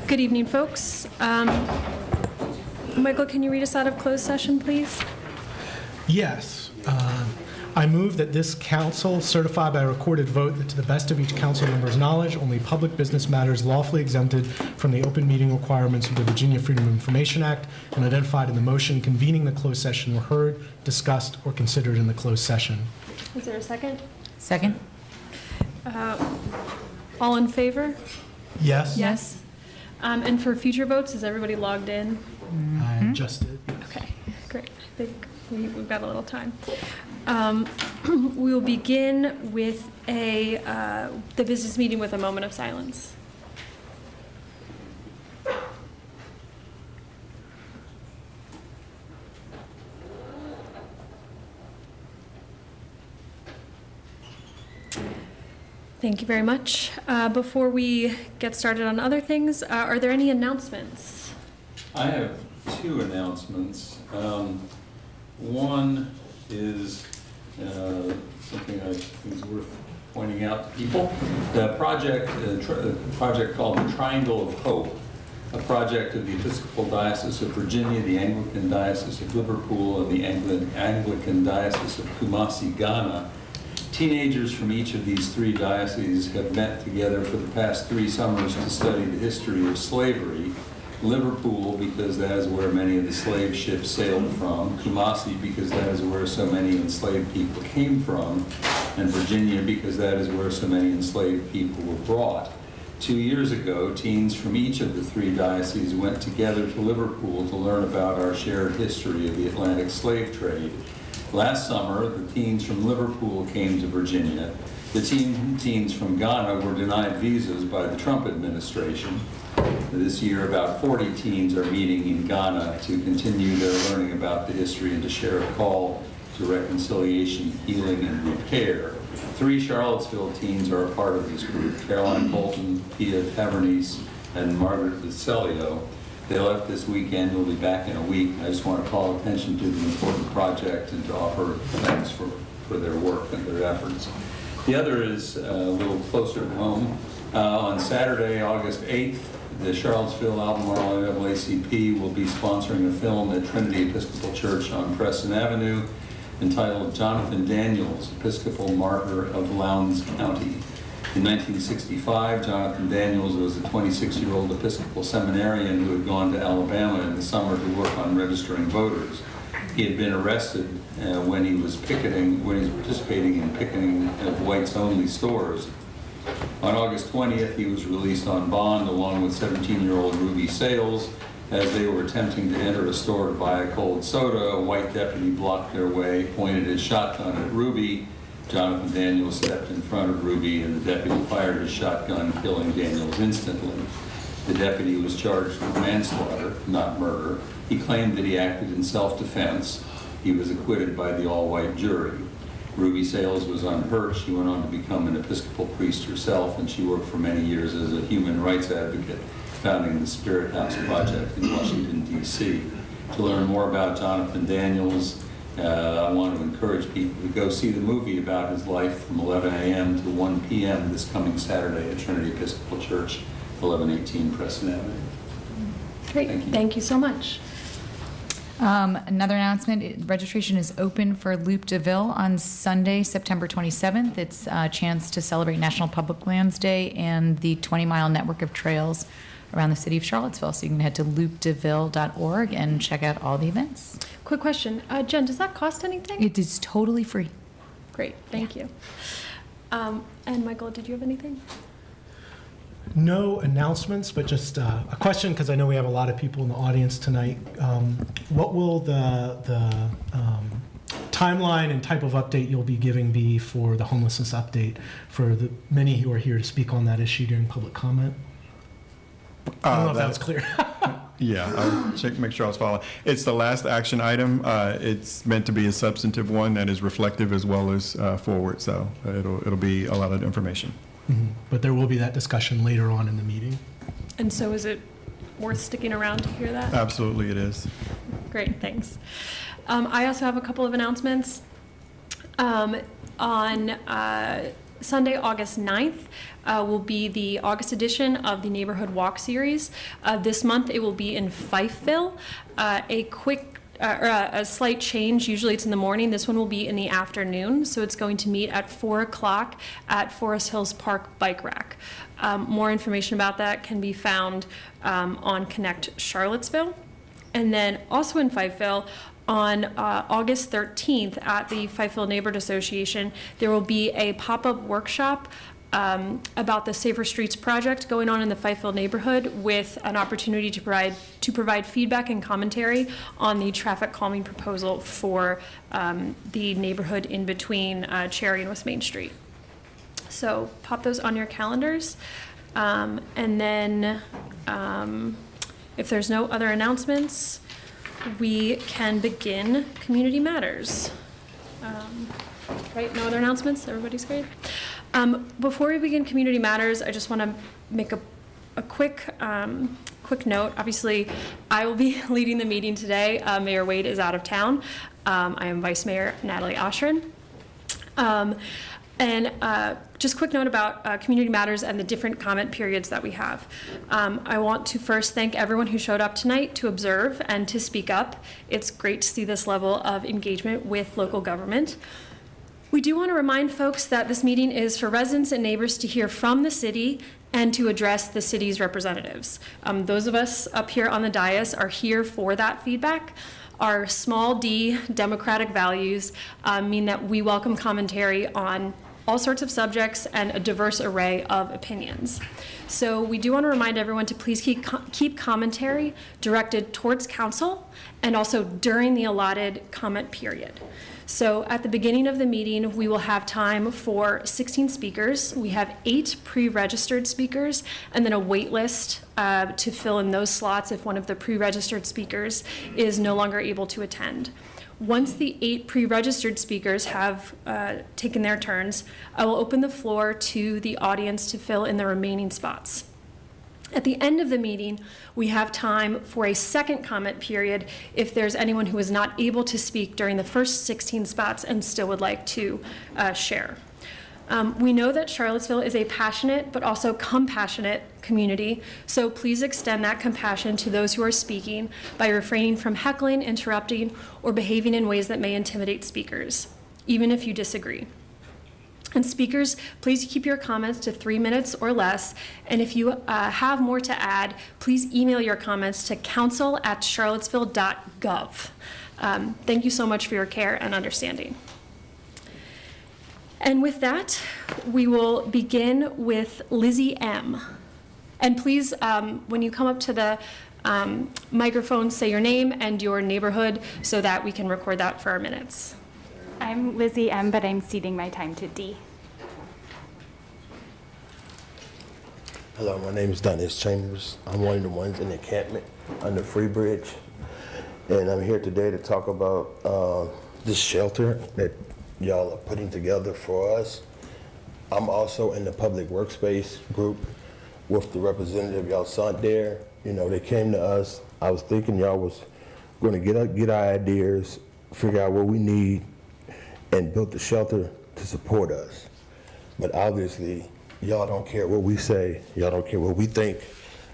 Good evening, folks. Michael, can you read us out of closed session, please? Yes. I move that this council certify by recorded vote that to the best of each council member's knowledge, only public business matters lawfully exempted from the open meeting requirements of the Virginia Freedom of Information Act and identified in the motion convening the closed session were heard, discussed, or considered in the closed session. Is there a second? Second? All in favor? Yes? Yes. And for future votes, is everybody logged in? I just did. Okay, great. I think we've got a little time. We will begin with the business meeting with a moment of silence. Thank you very much. Before we get started on other things, are there any announcements? I have two announcements. One is something I think is worth pointing out to people. The project called the Triangle of Hope, a project of the Episcopal Diocese of Virginia, the Anglican Diocese of Liverpool, and the Anglican Diocese of Kumasi, Ghana. Teenagers from each of these three dioceses have met together for the past 3 summers to study the history of slavery. Liverpool, because that is where many of the slave ships sailed from. Kumasi, because that is where so many enslaved people came from. And Virginia, because that is where so many enslaved people were brought. 2 years ago, teens from each of the 3 dioceses went together to Liverpool to learn about our shared history of the Atlantic slave trade. Last summer, the teens from Liverpool came to Virginia. The teens from Ghana were denied visas by the Trump administration. This year, about 40 teens are meeting in Ghana to continue their learning about the history and to share a call to reconciliation, healing, and repair. 3 Charlottesville teens are a part of this group: Caroline Bolton, Pia Tavernese, and Margaret Vicelio. They left this weekend. We'll be back in a week. I just want to call attention to the important project and to offer thanks for their work and their efforts. The other is a little closer to home. On Saturday, August 8th, the Charlottesville Albemarle NAACP will be sponsoring a film at Trinity Episcopal Church on Preston Avenue entitled Jonathan Daniels, Episcopal Martyr of Lowndes County. In 1965, Jonathan Daniels was a 26-year-old Episcopal seminarian who had gone to Alabama in the summer to work on registering voters. He had been arrested when he was participating in picketing of whites-only stores. On August 20th, he was released on bond along with 17-year-old Ruby Sales. As they were attempting to enter a store to buy a cold soda, a white deputy blocked their way, pointed his shotgun at Ruby. Jonathan Daniels stepped in front of Ruby, and the deputy fired his shotgun, killing Daniels instantly. The deputy was charged with manslaughter, not murder. He claimed that he acted in self-defense. He was acquitted by the all-white jury. Ruby Sales was unhurt. She went on to become an Episcopal priest herself, and she worked for many years as a human rights advocate, founding the Spirit House Project in Washington, D.C. To learn more about Jonathan Daniels, I want to encourage people to go see the movie about his life from 11 a.m. to 1 p.m. this coming Saturday at Trinity Episcopal Church, 1118 Preston Avenue. Great, thank you so much. Another announcement, registration is open for Loop de Ville on Sunday, September 27th. It's a chance to celebrate National Public Lands Day and the 20-mile network of trails around the city of Charlottesville. So you can head to loopdeville.org and check out all the events. Quick question. Jen, does that cost anything? It is totally free. Great, thank you. And Michael, did you have anything? No announcements, but just a question, because I know we have a lot of people in the audience tonight. What will the timeline and type of update you'll be giving be for the homelessness update for the many who are here to speak on that issue during public comment? I don't know if that was clear. Yeah, I'll make sure I was following. It's the last action item. It's meant to be a substantive one that is reflective as well as forward, so it'll be a lot of information. Mm-hmm. But there will be that discussion later on in the meeting. And so is it worth sticking around to hear that? Absolutely it is. Great, thanks. I also have a couple of announcements. On Sunday, August 9th, will be the August edition of the Neighborhood Walk series. This month it will be in Fifeville. A slight change, usually it's in the morning, this one will be in the afternoon, so it's going to meet at 4 o'clock at Forest Hills Park Bike Rack. More information about that can be found on Connect Charlottesville. And then also in Fifeville, on August 13th at the Fifeville Neighborhood Association, there will be a pop-up workshop about the Safer Streets project going on in the Fifeville neighborhood, with an opportunity to provide feedback and commentary on the traffic calming proposal for the neighborhood in between Cherry and West Main Street. So pop those on your calendars. And then if there's no other announcements, we can begin Community Matters. Right, no other announcements? Everybody's great? Before we begin Community Matters, I just want to make a quick note. Obviously, I will be leading the meeting today. Mayor Wade is out of town. I am Vice Mayor Natalie Oshrin. Just quick note about Community Matters and the different comment periods that we have. I want to first thank everyone who showed up tonight to observe and to speak up. It's great to see this level of engagement with local government. We do want to remind folks that this meeting is for residents and neighbors to hear from the city and to address the city's representatives. Those of us up here on the dais are here for that feedback. Our small d democratic values mean that we welcome commentary on all sorts of subjects and a diverse array of opinions. So we do want to remind everyone to please keep commentary directed towards council and also during the allotted comment period. So at the beginning of the meeting, we will have time for 16 speakers. We have 8 pre-registered speakers and then a wait list to fill in those slots if one of the pre-registered speakers is no longer able to attend. Once the 8 pre-registered speakers have taken their turns, I will open the floor to the audience to fill in the remaining spots. At the end of the meeting, we have time for a second comment period if there's anyone who was not able to speak during the first 16 spots and still would like to share. We know that Charlottesville is a passionate but also compassionate community, so please extend that compassion to those who are speaking by refraining from heckling, interrupting, or behaving in ways that may intimidate speakers, even if you disagree. And speakers, please keep your comments to 3 minutes or less, and if you have more to add, please email your comments to council@charlottesville.gov. Thank you so much for your care and understanding. And with that, we will begin with Lizzie M. And please, when you come up to the microphone, say your name and your neighborhood so that we can record that for our minutes. I'm Lizzie M., but I'm ceding my time to D. Hello, my name is Dennis Chambers. I'm one of the ones in the encampment under Freebridge. And I'm here today to talk about this shelter that y'all are putting together for us. I'm also in the public workspace group with the representative y'all sent there. You know, they came to us. I was thinking y'all was going to get our ideas, figure out what we need, and build the shelter to support us. But obviously, y'all don't care what we say, y'all don't care what we think,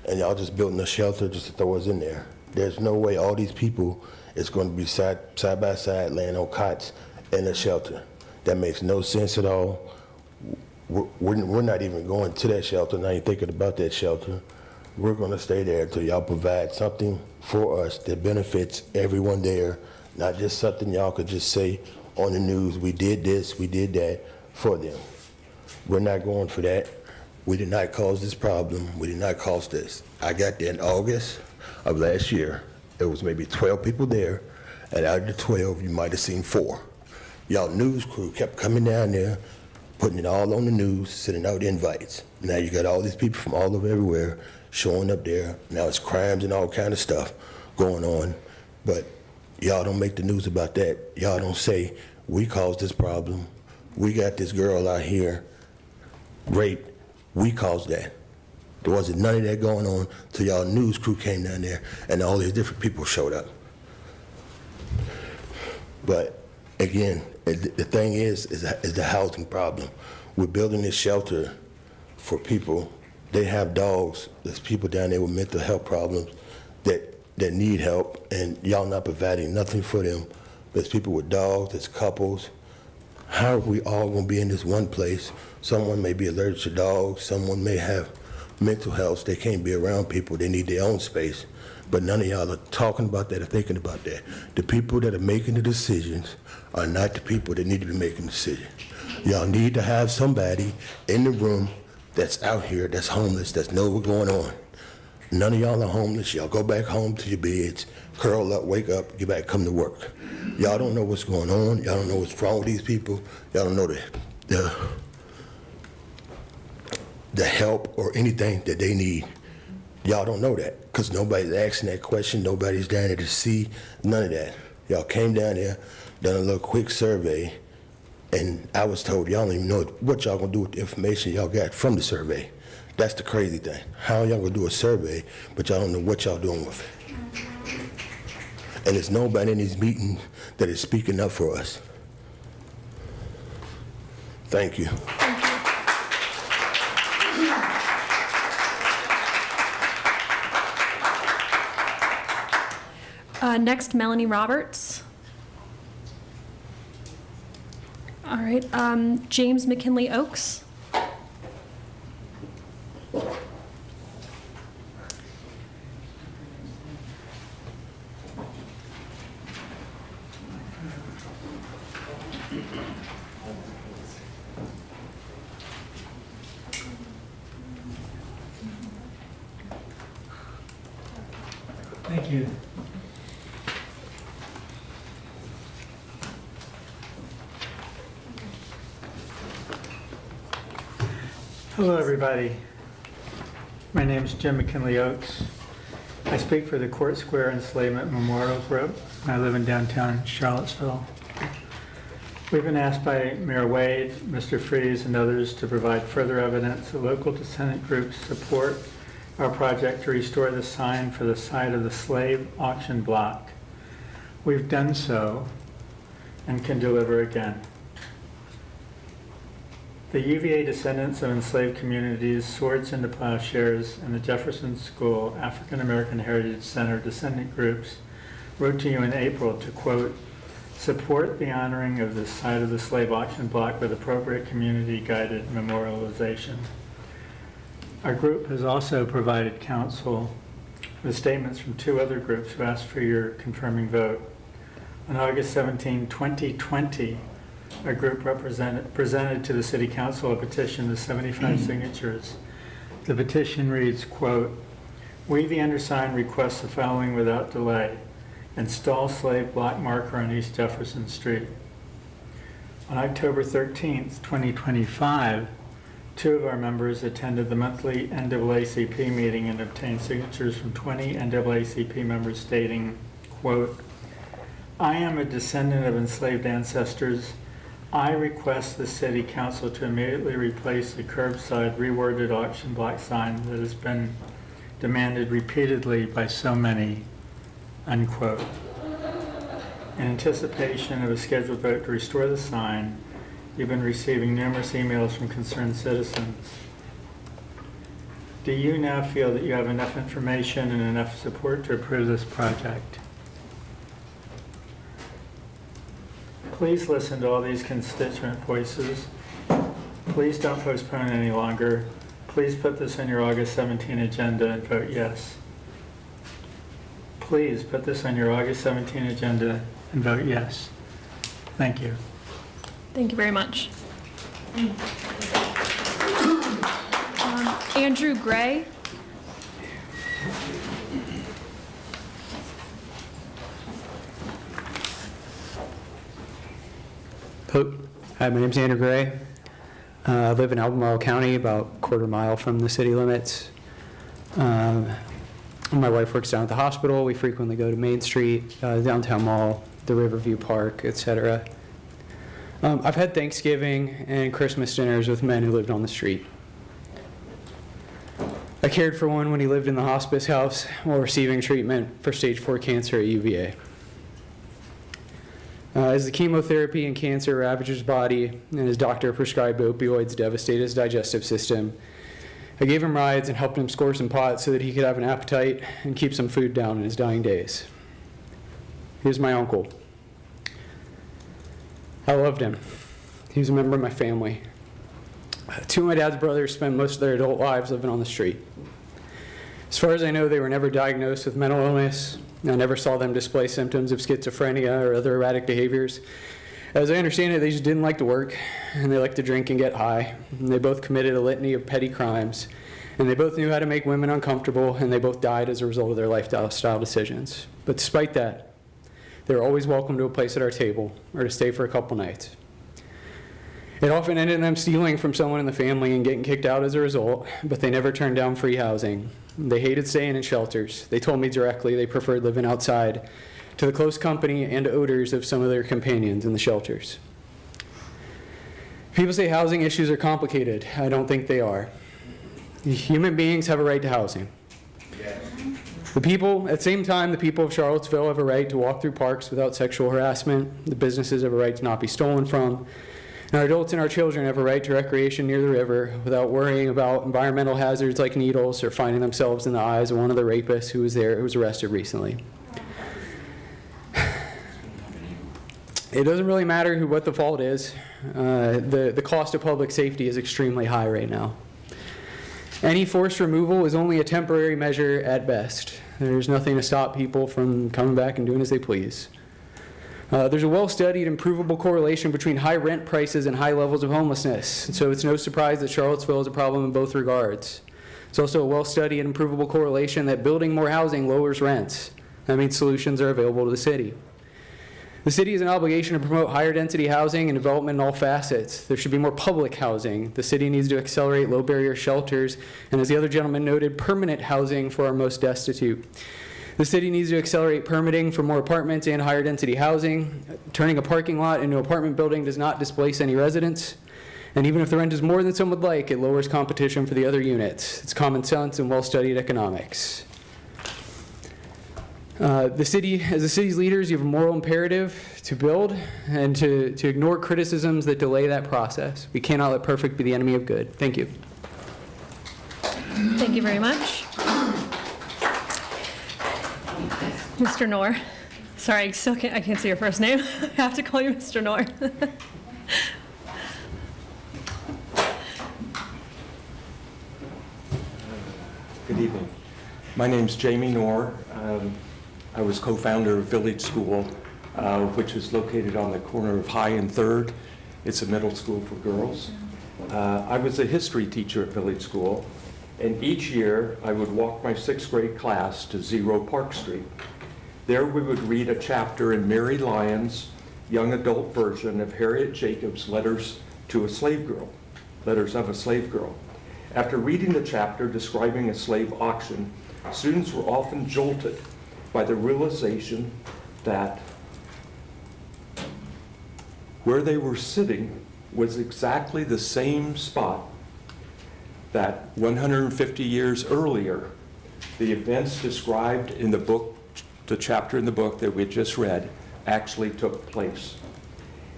and y'all just building a shelter just to throw us in there. There's no way all these people is going to be side by side laying on cots in a shelter. That makes no sense at all. We're not even going to that shelter, not even thinking about that shelter. We're going to stay there until y'all provide something for us that benefits everyone there, not just something y'all could just say on the news, we did this, we did that for them. We're not going for that. We did not cause this problem. We did not cause this. I got there in August of last year. There was maybe 12 people there, and out of the 12, you might have seen 4. Y'all news crew kept coming down there, putting it all on the news, sending out invites. Now you got all these people from all over everywhere showing up there. Now it's crimes and all kind of stuff going on, but y'all don't make the news about that. Y'all don't say, we caused this problem. We got this girl out here raped. We caused that. There wasn't none of that going on till y'all news crew came down there and all these different people showed up. But again, the thing is the housing problem. we're building this shelter for people. They have dogs. There's people down there with mental health problems that need help, and y'all not providing nothing for them. There's people with dogs, there's couples. How are we all gonna be in this one place? Someone may be allergic to dogs, someone may have mental health, they can't be around people, they need their own space. But none of y'all are talking about that or thinking about that. The people that are making the decisions are not the people that need to be making decisions. Y'all need to have somebody in the room that's out here, that's homeless, that's know what's going on. None of y'all are homeless. Y'all go back home to your beds, curl up, wake up, get back, come to work. Y'all don't know what's going on. Y'all don't know what's wrong with these people. Y'all don't know the help or anything that they need. Y'all don't know that because nobody's asking that question. Nobody's down there to see none of that. Y'all came down there, done a little quick survey, and I was told y'all don't even know what y'all gonna do with the information y'all got from the survey. That's the crazy thing. How y'all gonna do a survey, but y'all don't know what y'all doing with it? And there's nobody in these meetings that is speaking up for us. Thank you. Next, Melanie Roberts. All right, James McKinley Oaks. Thank you. Hello, everybody. My name is Jim McKinley Oaks. I speak for the Court Square Enslavement Memorial Group, and I live in downtown Charlottesville. We've been asked by Mayor Wade, Mr. Freeze, and others to provide further evidence that local descendant groups support our project to restore the sign for the site of the slave auction block. We've done so and can deliver again. The UVA descendants of enslaved communities, Swords into Plowshares, and the Jefferson School African American Heritage Center descendant groups wrote to you in April to, quote, support the honoring of the site of the slave auction block with appropriate community-guided memorialization. Our group has also provided counsel with statements from two other groups who asked for your confirming vote. On August 17, 2020, a group presented to the City Council a petition with 75 signatures. The petition reads, quote, we, the undersigned, request the following without delay. Install slave block marker on East Jefferson Street. On October 13th, 2025, two of our members attended the monthly NAACP meeting and obtained signatures from 20 NAACP members stating, quote, I am a descendant of enslaved ancestors. I request the City Council to immediately replace the curbside reworded auction block sign that has been demanded repeatedly by so many, unquote. In anticipation of a scheduled vote to restore the sign, you've been receiving numerous emails from concerned citizens. Do you now feel that you have enough information and enough support to approve this project? Please listen to all these constituent voices. Please don't postpone any longer. Please put this on your August 17 agenda and vote yes. Please put this on your August 17 agenda and vote yes. Thank you. Thank you very much. Andrew Gray. Hi, my name's Andrew Gray. I live in Albemarle County, about a quarter mile from the city limits. My wife works down at the hospital. We frequently go to Main Street, downtown mall, the Riverview Park, etc. I've had Thanksgiving and Christmas dinners with men who lived on the street. I cared for one when he lived in the hospice house while receiving treatment for stage 4 cancer at UVA. As the chemotherapy and cancer ravaged his body and his doctor prescribed opioids devastate his digestive system, I gave him rides and helped him score some pot so that he could have an appetite and keep some food down in his dying days. He was my uncle. I loved him. He was a member of my family. Two of my dad's brothers spent most of their adult lives living on the street. As far as I know, they were never diagnosed with mental illness. I never saw them display symptoms of schizophrenia or other erratic behaviors. As I understand it, they just didn't like to work, and they liked to drink and get high. And they both committed a litany of petty crimes, and they both knew how to make women uncomfortable, and they both died as a result of their lifestyle decisions. But despite that, they were always welcome to a place at our table or to stay for a couple nights. It often ended in them stealing from someone in the family and getting kicked out as a result, but they never turned down free housing. They hated staying in shelters. They told me directly they preferred living outside to the close company and odors of some of their companions in the shelters. People say housing issues are complicated. I don't think they are. Human beings have a right to housing. At the same time, the people of Charlottesville have a right to walk through parks without sexual harassment. The businesses have a right to not be stolen from. And our adults and our children have a right to recreation near the river without worrying about environmental hazards like needles or finding themselves in the eyes of one of the rapists who was arrested recently. It doesn't really matter what the fault is. The cost of public safety is extremely high right now. Any forced removal is only a temporary measure at best. There's nothing to stop people from coming back and doing as they please. There's a well-studied and provable correlation between high rent prices and high levels of homelessness. And so it's no surprise that Charlottesville is a problem in both regards. It's also a well-studied and provable correlation that building more housing lowers rents. That means solutions are available to the city. The city has an obligation to promote higher density housing and development in all facets. There should be more public housing. The city needs to accelerate low barrier shelters, and as the other gentleman noted, permanent housing for our most destitute. The city needs to accelerate permitting for more apartments and higher density housing. Turning a parking lot into an apartment building does not displace any residents. And even if the rent is more than some would like, it lowers competition for the other units. It's common sense and well-studied economics. As the city's leaders, you have a moral imperative to build and to ignore criticisms that delay that process. We cannot let perfect be the enemy of good. Thank you. Thank you very much. Mr. Knorr. Sorry, I can't see your first name. I have to call you Mr. Knorr. Good evening. My name's Jamie Knorr. I was co-founder of Village School, which is located on the corner of High and 3rd. It's a middle school for girls. I was a history teacher at Village School, and each year I would walk my 6th grade class to Zero Park Street. There we would read a chapter in Mary Lyons' young adult version of Harriet Jacobs' Letters of a Slave Girl. After reading the chapter describing a slave auction, students were often jolted by the realization that where they were sitting was exactly the same spot that 150 years earlier, the events described in the book, the chapter in the book that we just read, actually took place.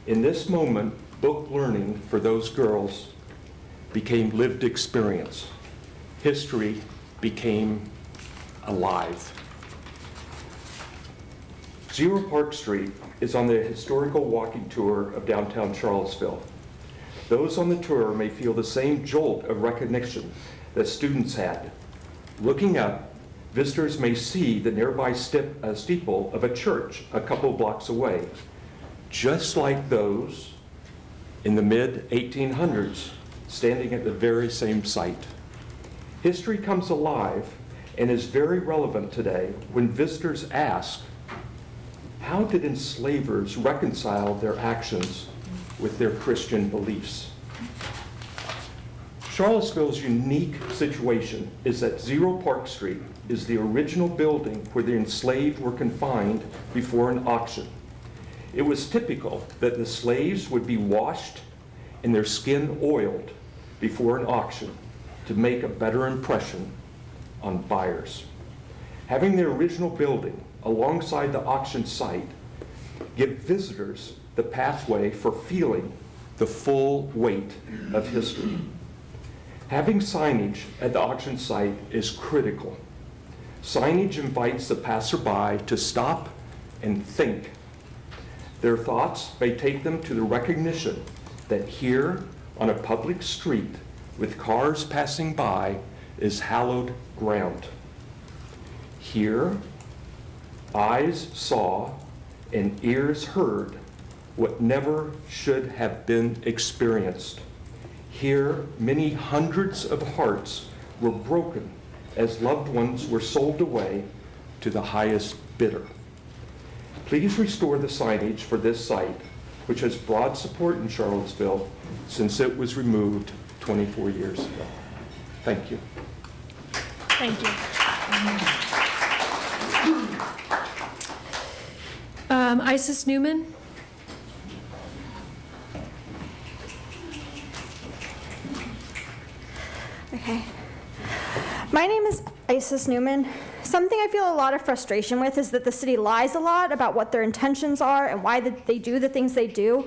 In this moment, book learning for those girls became lived experience. History became alive. Zero Park Street is on the historical walking tour of downtown Charlottesville. Those on the tour may feel the same jolt of recognition that students had. Looking up, visitors may see the nearby steeple of a church a couple blocks away, just like those in the mid-1800s, standing at the very same site. History comes alive and is very relevant today when visitors ask, how did enslavers reconcile their actions with their Christian beliefs? Charlottesville's unique situation is that Zero Park Street is the original building where the enslaved were confined before an auction. It was typical that the slaves would be washed and their skin oiled before an auction to make a better impression on buyers. Having the original building alongside the auction site give visitors the pathway for feeling the full weight of history. Having signage at the auction site is critical. Signage invites the passerby to stop and think. Their thoughts may take them to the recognition that here on a public street with cars passing by is hallowed ground. Here, eyes saw and ears heard what never should have been experienced. Here, many hundreds of hearts were broken as loved ones were sold away to the highest bidder. Please restore the signage for this site, which has broad support in Charlottesville since it was removed 24 years ago. Thank you. Thank you. Isis Newman? Okay. My name is Isis Newman. Something I feel a lot of frustration with is that the city lies a lot about what their intentions are and why they do the things they do.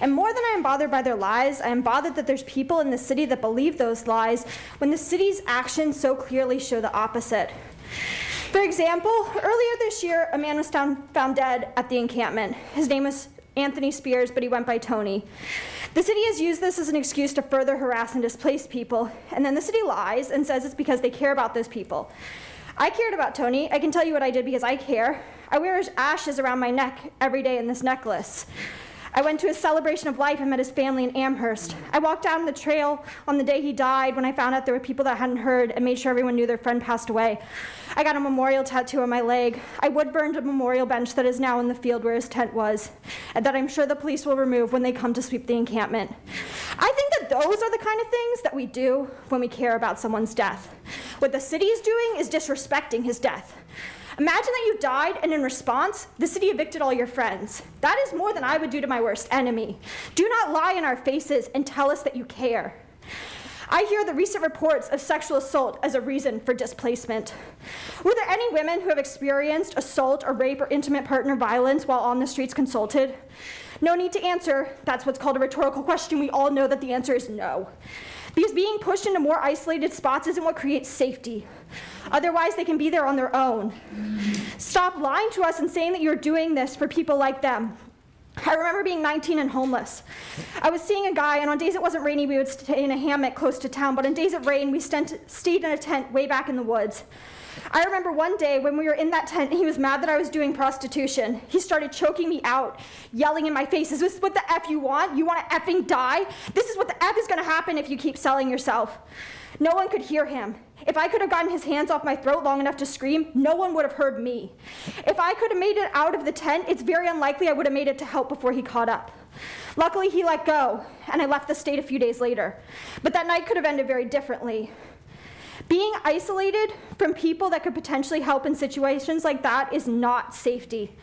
And more than I am bothered by their lies, I am bothered that there's people in the city that believe those lies when the city's actions so clearly show the opposite. For example, earlier this year, a man was found dead at the encampment. His name was Anthony Spears, but he went by Tony. The city has used this as an excuse to further harass and displace people, and then the city lies and says it's because they care about those people. I cared about Tony. I can tell you what I did because I care. I wear his ashes around my neck every day in this necklace. I went to his celebration of life and met his family in Amherst. I walked down the trail on the day he died when I found out there were people that hadn't heard and made sure everyone knew their friend passed away. I got a memorial tattoo on my leg. I wood burned a memorial bench that is now in the field where his tent was, and that I'm sure the police will remove when they come to sweep the encampment. I think that those are the kind of things that we do when we care about someone's death. What the city is doing is disrespecting his death. Imagine that you died, and in response, the city evicted all your friends. That is more than I would do to my worst enemy. Do not lie in our faces and tell us that you care. I hear the recent reports of sexual assault as a reason for displacement. Were there any women who have experienced assault or rape or intimate partner violence while on the streets consulted? No need to answer. That's what's called a rhetorical question. We all know that the answer is no. Because being pushed into more isolated spots isn't what creates safety. Otherwise, they can be there on their own. Stop lying to us and saying that you're doing this for people like them. I remember being 19 and homeless. I was seeing a guy, and on days it wasn't rainy, we would stay in a hammock close to town, but on days it rained, we stayed in a tent way back in the woods. I remember one day when we were in that tent, and he was mad that I was doing prostitution. He started choking me out, yelling in my face, "Is this what the F you want? You want to effing die? This is what the F is going to happen if you keep selling yourself." No one could hear him. If I could have gotten his hands off my throat long enough to scream, no one would have heard me. If I could have made it out of the tent, it's very unlikely I would have made it to help before he caught up. Luckily, he let go, and I left the state a few days later. But that night could have ended very differently. Being isolated from people that could potentially help in situations like that is not safety.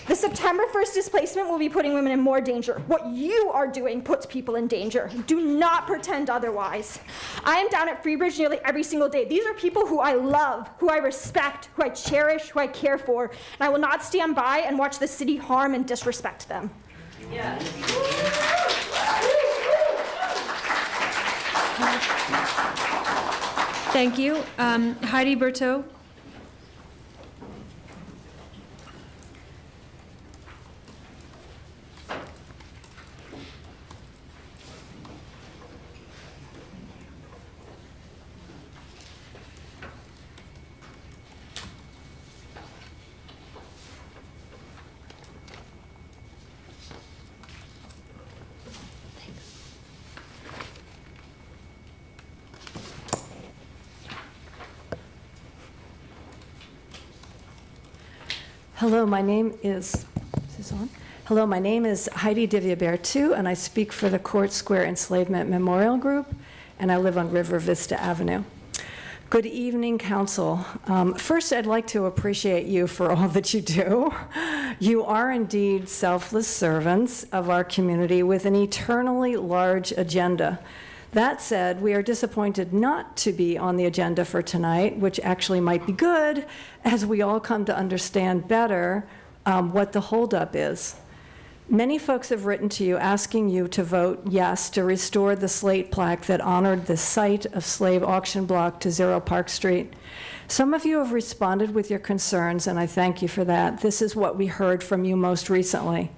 The September 1st displacement will be putting women in more danger. What you are doing puts people in danger. Do not pretend otherwise. I am down at Freebridge nearly every single day. These are people who I love, who I respect, who I cherish, who I care for, and I will not stand by and watch the city harm and disrespect them. Yeah. Thank you. Heidi Berteau? Hello, my name is Heidi Divya-Bertu, and I speak for the Court Square Enslavement Memorial Group, and I live on River Vista Avenue. Good evening, Council. First, I'd like to appreciate you for all that you do. You are indeed selfless servants of our community with an eternally large agenda. That said, we are disappointed not to be on the agenda for tonight, which actually might be good as we all come to understand better what the holdup is. Many folks have written to you asking you to vote yes to restore the slate plaque that honored the site of slave auction block to Zero Park Street. Some of you have responded with your concerns, and I thank you for that. This is what we heard from you most recently.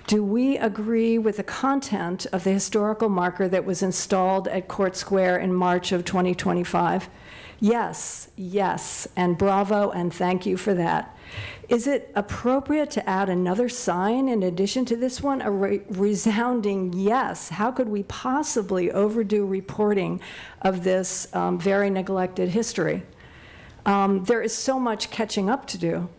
Do we agree with the content of the historical marker that was installed at Court Square in March of 2025? Yes, yes, and bravo, and thank you for that. Is it appropriate to add another sign in addition to this one? A resounding yes. How could we possibly overdo reporting of this very neglected history? There is so much catching up to do.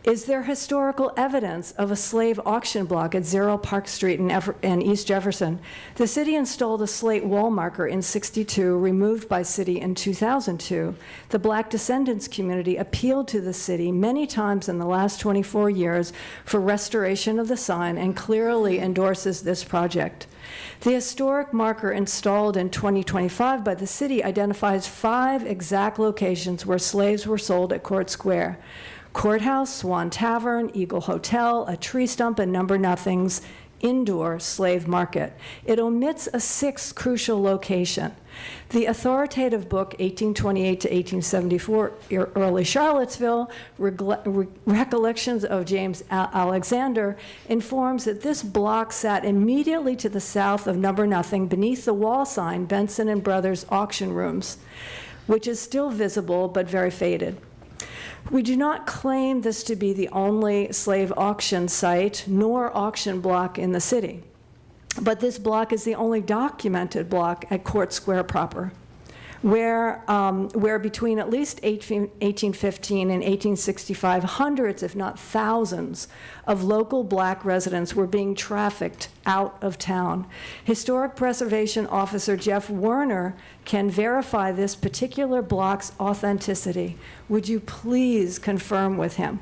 Is there historical evidence of a slave auction block at Zero Park Street in East Jefferson? The city installed a slate wall marker in '62, removed by city in 2002. The Black descendants community appealed to the city many times in the last 24 years for restoration of the sign and clearly endorses this project. The historic marker installed in 2025 by the city identifies 5 exact locations where slaves were sold at Court Square: Courthouse, Swan Tavern, Eagle Hotel, a tree stump, and Number Nothing's indoor slave market. It omits a 6th crucial location. The authoritative book, 1828 to 1874, Early Charlottesville, Recollections of James Alexander, informs that this block sat immediately to the south of Number Nothing beneath the wall sign Benson and Brothers Auction Rooms, which is still visible but very faded. We do not claim this to be the only slave auction site nor auction block in the city, but this block is the only documented block at Court Square proper, where between at least 1815 and 1865, hundreds, if not thousands, of local Black residents were being trafficked out of town. Historic Preservation Officer Jeff Werner can verify this particular block's authenticity. Would you please confirm with him?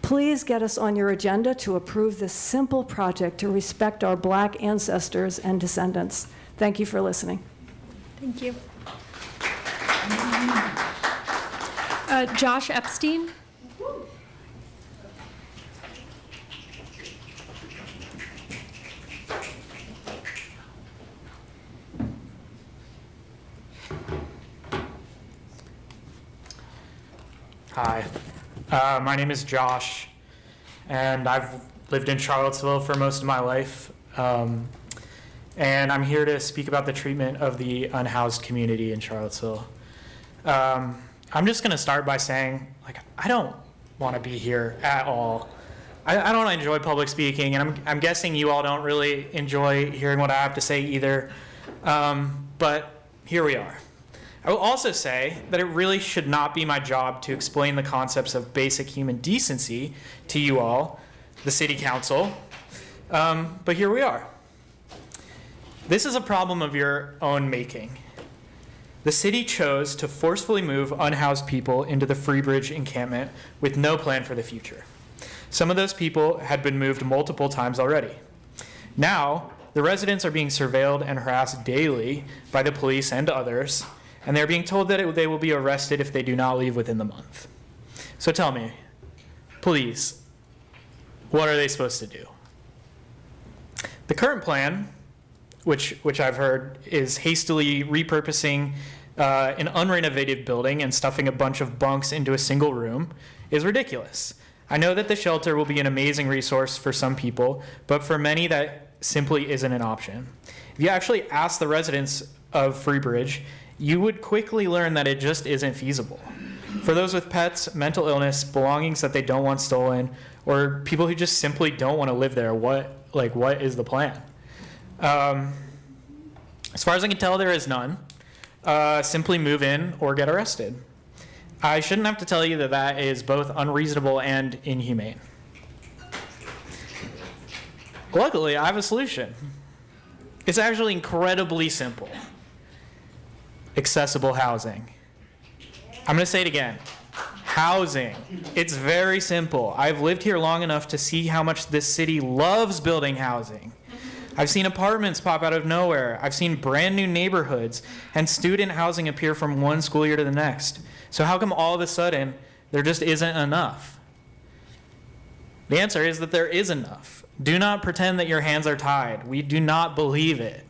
Please get us on your agenda to approve this simple project to respect our Black ancestors and descendants. Thank you for listening. Thank you. Josh Epstein. Hi, my name is Josh, and I've lived in Charlottesville for most of my life, and I'm here to speak about the treatment of the unhoused community in Charlottesville. I'm just going to start by saying, I don't want to be here at all. I don't enjoy public speaking, and I'm guessing you all don't really enjoy hearing what I have to say either, but here we are. I will also say that it really should not be my job to explain the concepts of basic human decency to you all, the city council, but here we are. This is a problem of your own making. The city chose to forcefully move unhoused people into the Freebridge encampment with no plan for the future. Some of those people had been moved multiple times already. Now, the residents are being surveilled and harassed daily by the police and others, and they're being told that they will be arrested if they do not leave within the month. So tell me, please, what are they supposed to do? The current plan, which I've heard, is hastily repurposing an unrenovated building and stuffing a bunch of bunks into a single room, is ridiculous. I know that the shelter will be an amazing resource for some people, but for many that simply isn't an option. If you actually ask the residents of Freebridge, you would quickly learn that it just isn't feasible. For those with pets, mental illness, belongings that they don't want stolen, or people who just simply don't want to live there, what is the plan? As far as I can tell, there is none. Simply move in or get arrested. I shouldn't have to tell you that that is both unreasonable and inhumane. Luckily, I have a solution. It's actually incredibly simple. Accessible housing. I'm going to say it again. Housing. It's very simple. I've lived here long enough to see how much this city loves building housing. I've seen apartments pop out of nowhere. I've seen brand new neighborhoods and student housing appear from one school year to the next. So how come all of a sudden there just isn't enough? The answer is that there is enough. Do not pretend that your hands are tied. We do not believe it.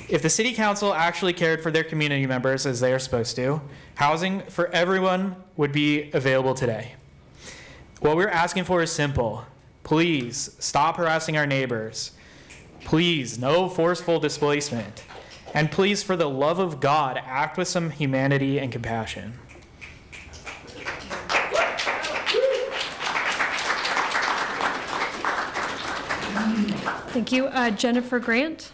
If the city council actually cared for their community members as they are supposed to, housing for everyone would be available today. What we're asking for is simple. Please stop harassing our neighbors. Please, no forceful displacement. And please, for the love of God, act with some humanity and compassion. Thank you. Jennifer Grant.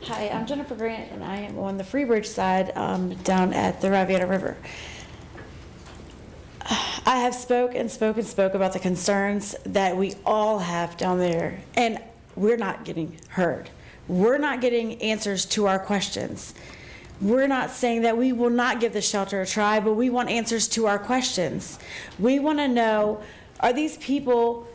Hi, I'm Jennifer Grant, and I am on the Freebridge side down at the Riviera River. I have spoke about the concerns that we all have down there, and we're not getting heard. We're not getting answers to our questions. We're not saying that we will not give the shelter a try, but we want answers to our questions. We want to know, are these people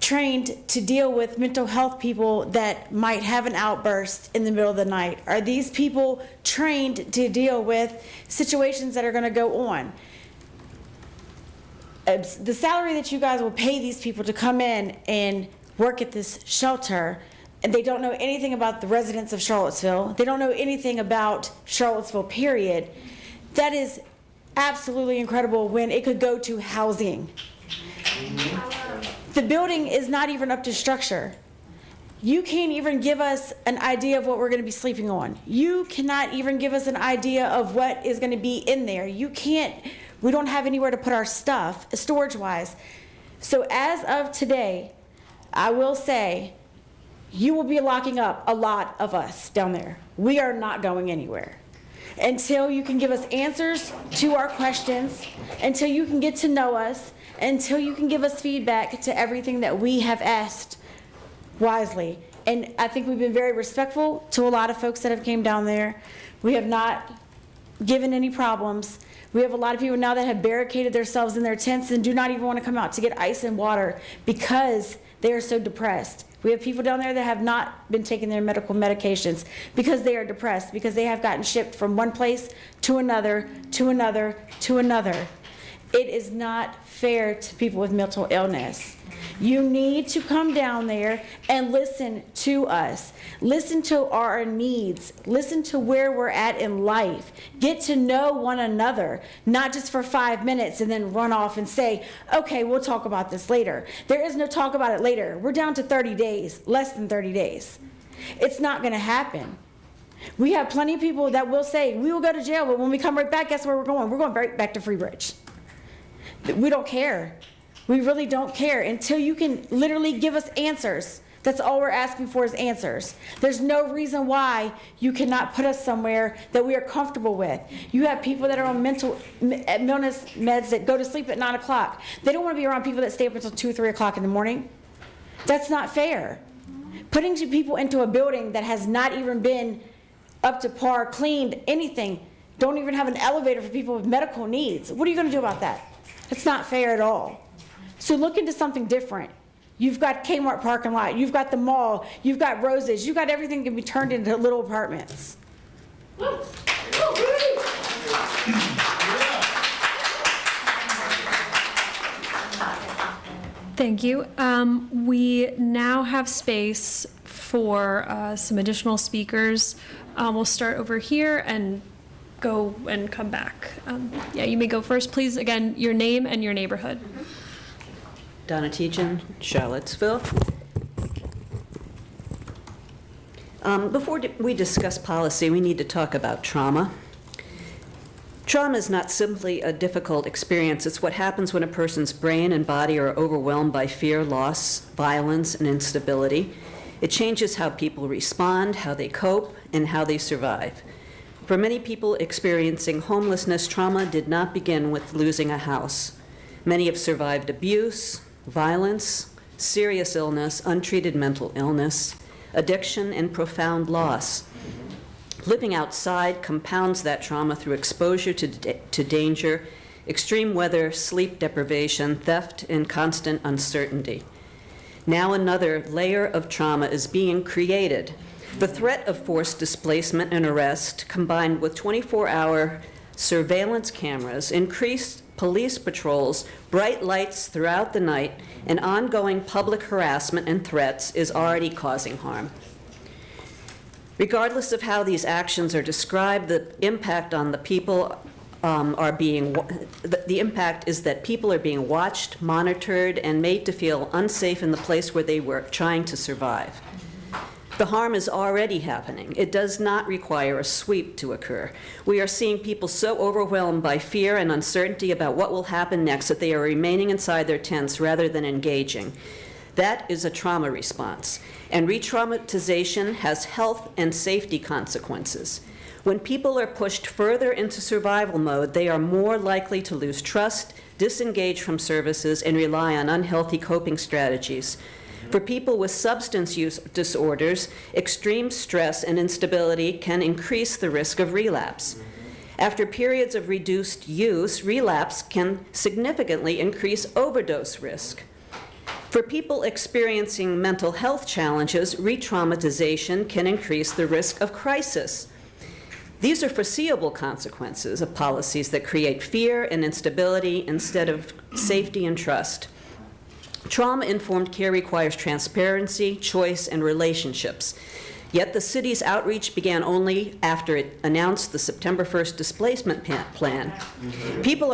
trained to deal with mental health people that might have an outburst in the middle of the night? Are these people trained to deal with situations that are going to go on? The salary that you guys will pay these people to come in and work at this shelter, and they don't know anything about the residents of Charlottesville. They don't know anything about Charlottesville, period. That is absolutely incredible when it could go to housing. The building is not even up to structure. You can't even give us an idea of what we're going to be sleeping on. You cannot even give us an idea of what is going to be in there. We don't have anywhere to put our stuff, storage-wise. So as of today, I will say, you will be locking up a lot of us down there. We are not going anywhere until you can give us answers to our questions, until you can get to know us, until you can give us feedback to everything that we have asked wisely. And I think we've been very respectful to a lot of folks that have came down there. We have not given any problems. We have a lot of people now that have barricaded themselves in their tents and do not even want to come out to get ice and water because they are so depressed. We have people down there that have not been taking their medical medications because they are depressed, because they have gotten shipped from one place to another, to another, to another. It is not fair to people with mental illness. You need to come down there and listen to us. Listen to our needs. Listen to where we're at in life. Get to know one another, not just for 5 minutes and then run off and say, okay, we'll talk about this later. There is no talk about it later. We're down to 30 days, less than 30 days. It's not going to happen. We have plenty of people that will say, we will go to jail, but when we come right back, guess where we're going? We're going right back to Freebridge. We don't care. We really don't care until you can literally give us answers. That's all we're asking for is answers. There's no reason why you cannot put us somewhere that we are comfortable with. You have people that are on mental illness meds that go to sleep at 9 o'clock. They don't want to be around people that stay up until 2, 3 o'clock in the morning. That's not fair. Putting people into a building that has not even been up to par, cleaned, anything, don't even have an elevator for people with medical needs. What are you going to do about that? It's not fair at all. So look into something different. You've got Kmart parking lot, you've got the mall, you've got Roses, you've got everything that can be turned into little apartments. Thank you. We now have space for some additional speakers. We'll start over here and go and come back. Yeah, you may go first. Please, again, your name and your neighborhood. Donna Teachin, Charlottesville. Before we discuss policy, we need to talk about trauma. Trauma is not simply a difficult experience. It's what happens when a person's brain and body are overwhelmed by fear, loss, violence, and instability. It changes how people respond, how they cope, and how they survive. For many people experiencing homelessness, trauma did not begin with losing a house. Many have survived abuse, violence, serious illness, untreated mental illness, addiction, and profound loss. Living outside compounds that trauma through exposure to danger, extreme weather, sleep deprivation, theft, and constant uncertainty. Now another layer of trauma is being created. The threat of forced displacement and arrest, combined with 24-hour surveillance cameras, increased police patrols, bright lights throughout the night, and ongoing public harassment and threats is already causing harm. Regardless of how these actions are described, the impact on the people the impact is that people are being watched, monitored, and made to feel unsafe in the place where they were trying to survive. The harm is already happening. It does not require a sweep to occur. We are seeing people so overwhelmed by fear and uncertainty about what will happen next that they are remaining inside their tents rather than engaging. That is a trauma response, and re-traumatization has health and safety consequences. When people are pushed further into survival mode, they are more likely to lose trust, disengage from services, and rely on unhealthy coping strategies. For people with substance use disorders, extreme stress and instability can increase the risk of relapse. After periods of reduced use, relapse can significantly increase overdose risk. For people experiencing mental health challenges, re-traumatization can increase the risk of crisis. These are foreseeable consequences of policies that create fear and instability instead of safety and trust. Trauma-informed care requires transparency, choice, and relationships. Yet the city's outreach began only after it announced the September 1st displacement plan. People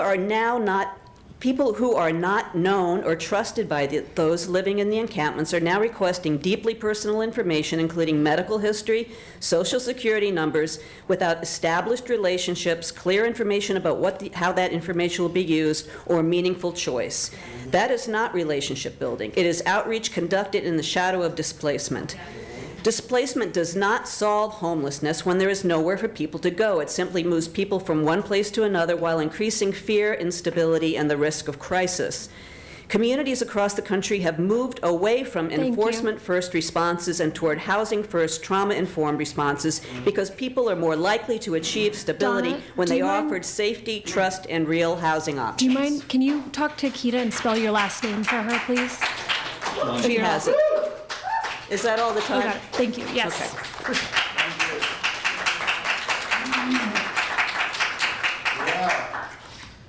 who are not known or trusted by those living in the encampments are now requesting deeply personal information, including medical history, social security numbers, without established relationships, clear information about how that information will be used, or meaningful choice. That is not relationship building. It is outreach conducted in the shadow of displacement. Displacement does not solve homelessness when there is nowhere for people to go. It simply moves people from one place to another while increasing fear, instability, and the risk of crisis. Communities across the country have moved away from enforcement-first responses and toward housing-first, trauma-informed responses because people are more likely to achieve stability when they are offered safety, trust, and real housing options. Do you mind, can you talk to Keita and spell your last name for her, please? She has it. Is that all the time? Okay, thank you, yes. Okay.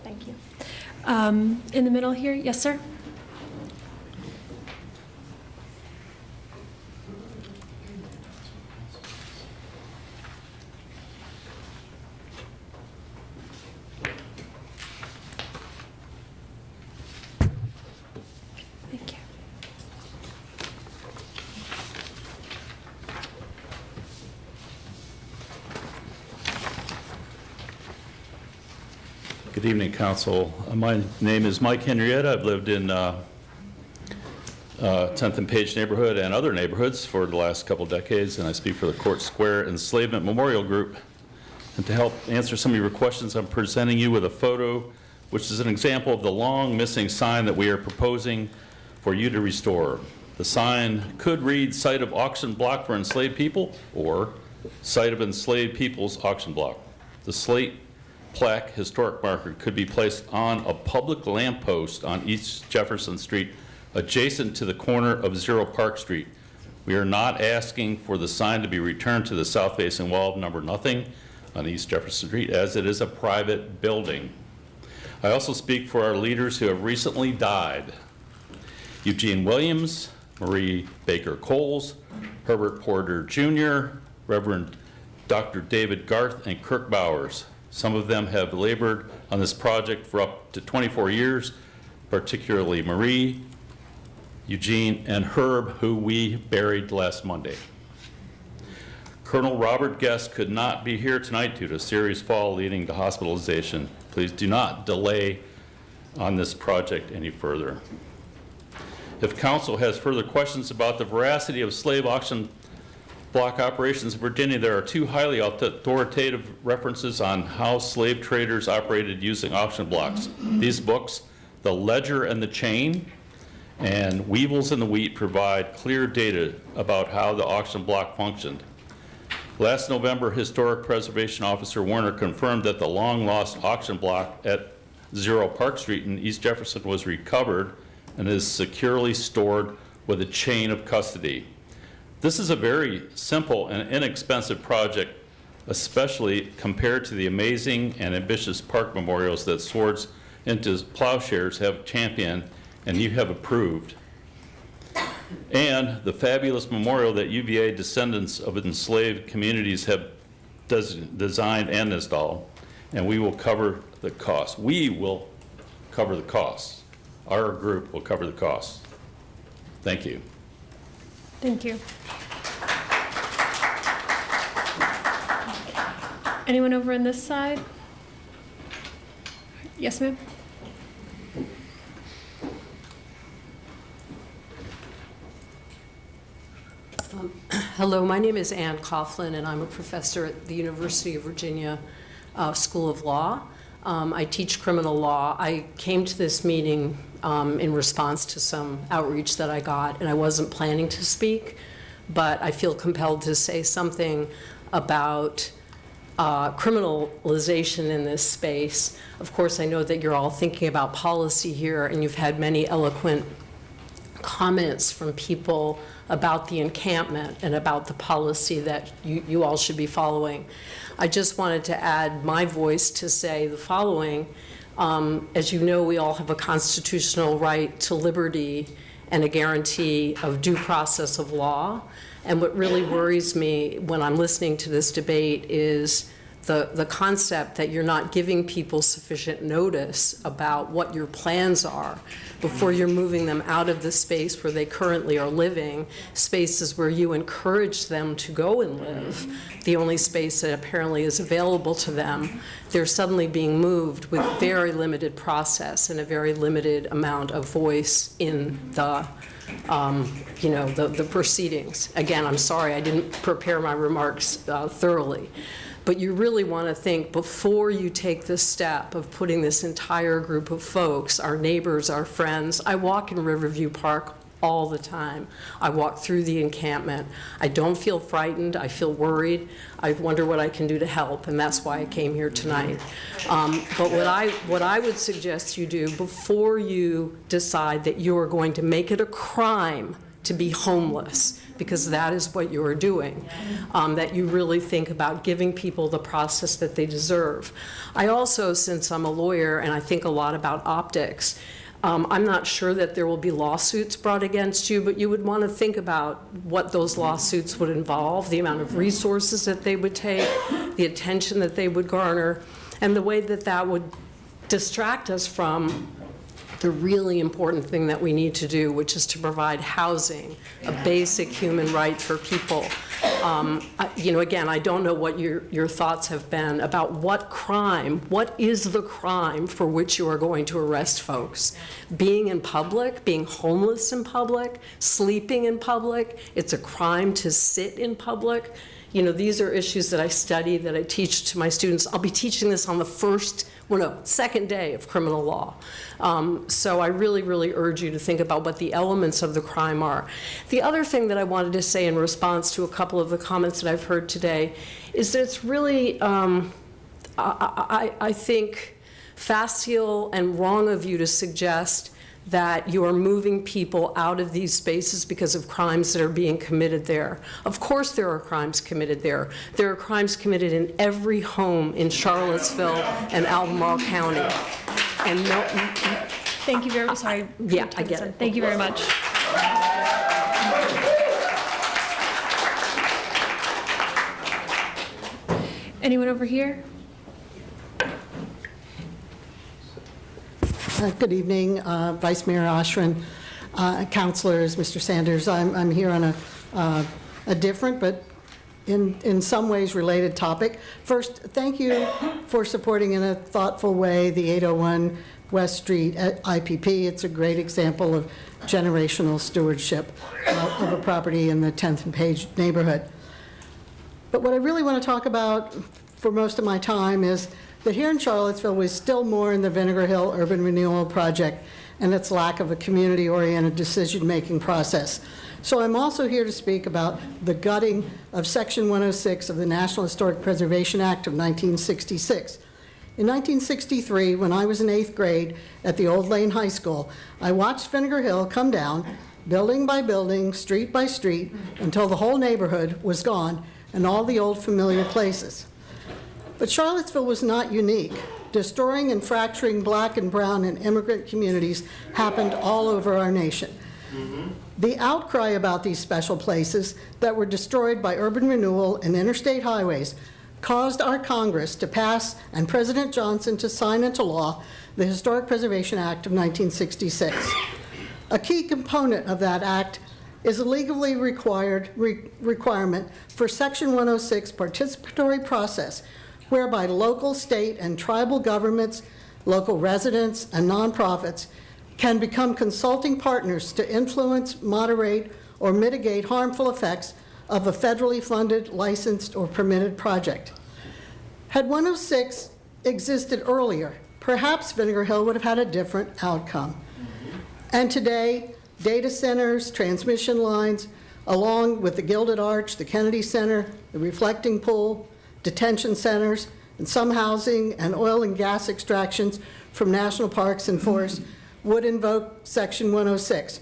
Thank you. In the middle here, yes, sir? Thank you. Good evening, Council. My name is Mike Henrietta. I've lived in 10th and Page neighborhood and other neighborhoods for the last couple decades, and I speak for the Court Square Enslavement Memorial Group. And to help answer some of your questions, I'm presenting you with a photo, which is an example of the long missing sign that we are proposing for you to restore. The sign could read Site of Auction Block for Enslaved People or Site of Enslaved People's Auction Block. The slate plaque historic marker could be placed on a public lamppost on East Jefferson Street adjacent to the corner of 0 Park Street. We are not asking for the sign to be returned to the south facing wall of number nothing on East Jefferson Street, as it is a private building. I also speak for our leaders who have recently died: Eugene Williams, Marie Baker Coles, Herbert Porter Jr., Reverend Dr. David Garth, and Kirk Bowers. Some of them have labored on this project for up to 24 years, particularly Marie, Eugene, and Herb, who we buried last Monday. Colonel Robert Guest could not be here tonight due to a serious fall leading to hospitalization. Please do not delay on this project any further. If Council has further questions about the veracity of slave auction block operations in Virginia, there are 2 highly authoritative references on how slave traders operated using auction blocks. These books, The Ledger and the Chain and Weevils in the Wheat, provide clear data about how the auction block functioned. Last November, Historic Preservation Officer Warner confirmed that the long-lost auction block at 0 Park Street in East Jefferson was recovered and is securely stored with a chain of custody. This is a very simple and inexpensive project especially compared to the amazing and ambitious park memorials that Swords into Plowshares have championed and you have approved, and the fabulous memorial that UVA descendants of enslaved communities have designed and installed, and we will cover the cost. We will cover the costs. Our group will cover the costs. Thank you. Thank you. Anyone over on this side? Yes, ma'am? Hello, my name is Ann Coughlin, and I'm a professor at the University of Virginia School of Law. I teach criminal law. I came to this meeting in response to some outreach that I got, and I wasn't planning to speak, but I feel compelled to say something about criminalization in this space. Of course, I know that you're all thinking about policy here, and you've had many eloquent comments from people about the encampment and about the policy that you all should be following. I just wanted to add my voice to say the following. As you know, we all have a constitutional right to liberty and a guarantee of due process of law. And what really worries me when I'm listening to this debate is the concept that you're not giving people sufficient notice about what your plans are before you're moving them out of the space where they currently are living, spaces where you encourage them to go and live, the only space that apparently is available to them. They're suddenly being moved with very limited process and a very limited amount of voice in the the proceedings. Again, I'm sorry, I didn't prepare my remarks thoroughly. But you really want to think before you take this step of putting this entire group of folks, our neighbors, our friends. I walk in Riverview Park all the time. I walk through the encampment. I don't feel frightened. I feel worried. I wonder what I can do to help, and that's why I came here tonight. But what I would suggest you do before you decide that you are going to make it a crime to be homeless, because that is what you are doing, that you really think about giving people the process that they deserve. I also, since I'm a lawyer and I think a lot about optics, I'm not sure that there will be lawsuits brought against you, but you would want to think about what those lawsuits would involve, the amount of resources that they would take, the attention that they would garner, and the way that that would distract us from the really important thing that we need to do, which is to provide housing, a basic human right for people. Again, I don't know what your thoughts have been about what is the crime for which you are going to arrest folks? Being in public, being homeless in public, sleeping in public, it's a crime to sit in public. These are issues that I study, that I teach to my students. I'll be teaching this on the second day of criminal law. So I really, really urge you to think about what the elements of the crime are. The other thing that I wanted to say in response to a couple of the comments that I've heard today is that it's really, I think, facile and wrong of you to suggest that you are moving people out of these spaces because of crimes that are being committed there. Of course there are crimes committed there. There are crimes committed in every home in Charlottesville and Albemarle County. And no, Thank you very much. Sorry. Yeah, I get it. Thank you very much. Anyone over here? Good evening, Vice Mayor Oshrin, councilors, Mr. Sanders. I'm here on a different but in some ways related topic. First, thank you for supporting in a thoughtful way the 801 West Street IPP. It's a great example of generational stewardship of a property in the 10th and Page neighborhood. But what I really want to talk about for most of my time is that here in Charlottesville, we're still more in the Vinegar Hill Urban Renewal Project and its lack of a community-oriented decision-making process. So I'm also here to speak about the gutting of Section 106 of the National Historic Preservation Act of 1966. In 1963, when I was in 8th grade at the Old Lane High School, I watched Vinegar Hill come down, building by building, street by street, until the whole neighborhood was gone and all the old familiar places. But Charlottesville was not unique. Destroying and fracturing Black and brown and immigrant communities happened all over our nation. The outcry about these special places that were destroyed by urban renewal and interstate highways caused our Congress to pass and President Johnson to sign into law the Historic Preservation Act of 1966. A key component of that act is a legally required requirement for Section 106 participatory process, whereby local, state, and tribal governments, local residents, and nonprofits can become consulting partners to influence, moderate, or mitigate harmful effects of a federally funded, licensed, or permitted project. Had 106 existed earlier, perhaps Vinegar Hill would have had a different outcome. And today, data centers, transmission lines, along with the Gilded Arch, the Kennedy Center, the Reflecting Pool, detention centers, and some housing and oil and gas extractions from national parks and forests would invoke Section 106,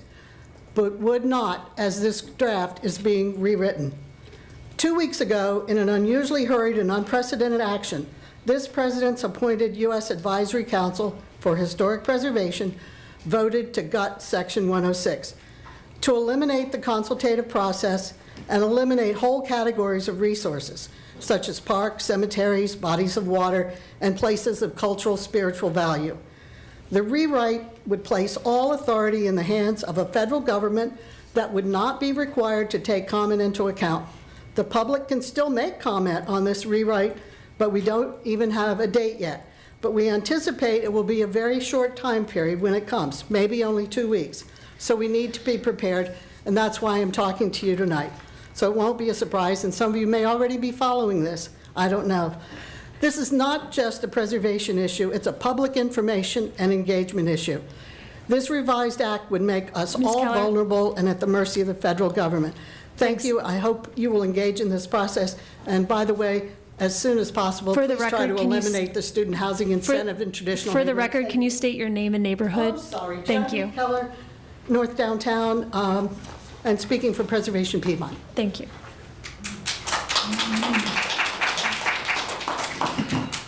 but would not, as this draft is being rewritten. 2 weeks ago, in an unusually hurried and unprecedented action, this president's appointed U.S. Advisory Council for Historic Preservation voted to gut Section 106, to eliminate the consultative process and eliminate whole categories of resources, such as parks, cemeteries, bodies of water, and places of cultural, spiritual value. The rewrite would place all authority in the hands of a federal government that would not be required to take comment into account. The public can still make comment on this rewrite, but we don't even have a date yet. But we anticipate it will be a very short time period when it comes, maybe only 2 weeks. So we need to be prepared, and that's why I'm talking to you tonight. So it won't be a surprise, and some of you may already be following this. I don't know. This is not just a preservation issue, it's a public information and engagement issue. This revised act would make us all vulnerable and at the mercy of the federal government. Thank you. I hope you will engage in this process. And by the way, as soon as possible, please try to eliminate the student housing incentive in traditional For the neighborhoods. record, can you state your name and neighborhood? Oh, sorry. Thank you. Jackie Keller, North Downtown, and speaking for Preservation Piedmont. Thank you.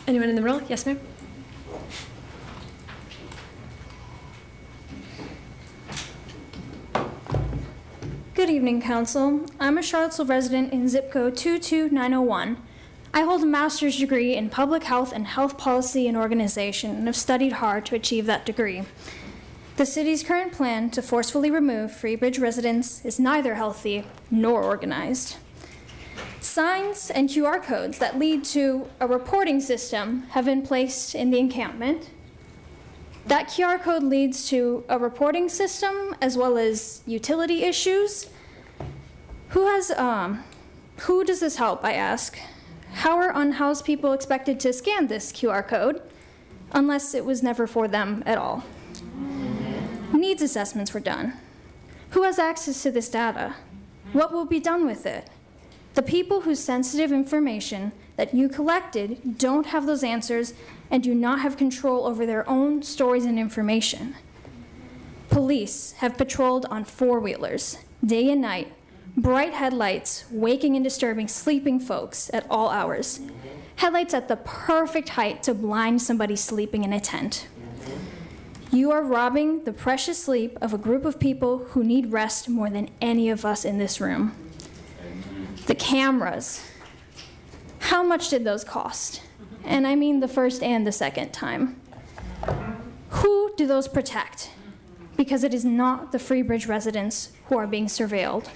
Anyone in the room? Yes, ma'am? Good evening, Council. I'm a Charlottesville resident in zip code 22901. I hold a master's degree in public health and health policy and organization and have studied hard to achieve that degree. The city's current plan to forcefully remove Freebridge residents is neither healthy nor organized. Signs and QR codes that lead to a reporting system have been placed in the encampment. That QR code leads to a reporting system as well as utility issues. Who does this help, I ask? How are unhoused people expected to scan this QR code unless it was never for them at all? Needs assessments were done. Who has access to this data? What will be done with it? The people whose sensitive information that you collected don't have those answers and do not have control over their own stories and information. Police have patrolled on four-wheelers, day and night, bright headlights, waking and disturbing sleeping folks at all hours. Headlights at the perfect height to blind somebody sleeping in a tent. You are robbing the precious sleep of a group of people who need rest more than any of us in this room. The cameras. How much did those cost? And I mean the first and the second time. Who do those protect? Because it is not the Freebridge residents who are being surveilled.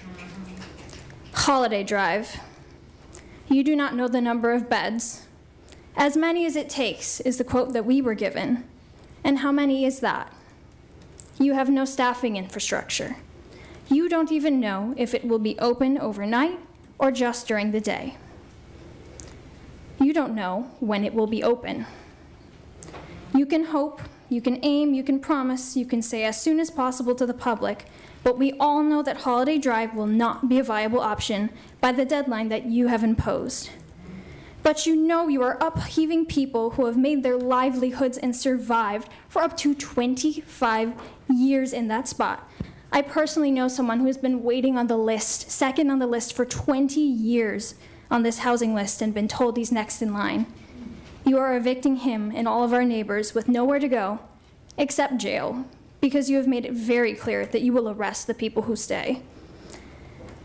Holiday Drive. You do not know the number of beds. As many as it takes is the quote that we were given. And how many is that? You have no staffing infrastructure. You don't even know if it will be open overnight or just during the day. You don't know when it will be open. You can hope, you can aim, you can promise, you can say as soon as possible to the public, but we all know that Holiday Drive will not be a viable option by the deadline that you have imposed. But you know you are upheaving people who have made their livelihoods and survived for up to 25 years in that spot. I personally know someone who has been waiting on the list, second on the list for 20 years on this housing list and been told he's next in line. You are evicting him and all of our neighbors with nowhere to go except jail, because you have made it very clear that you will arrest the people who stay.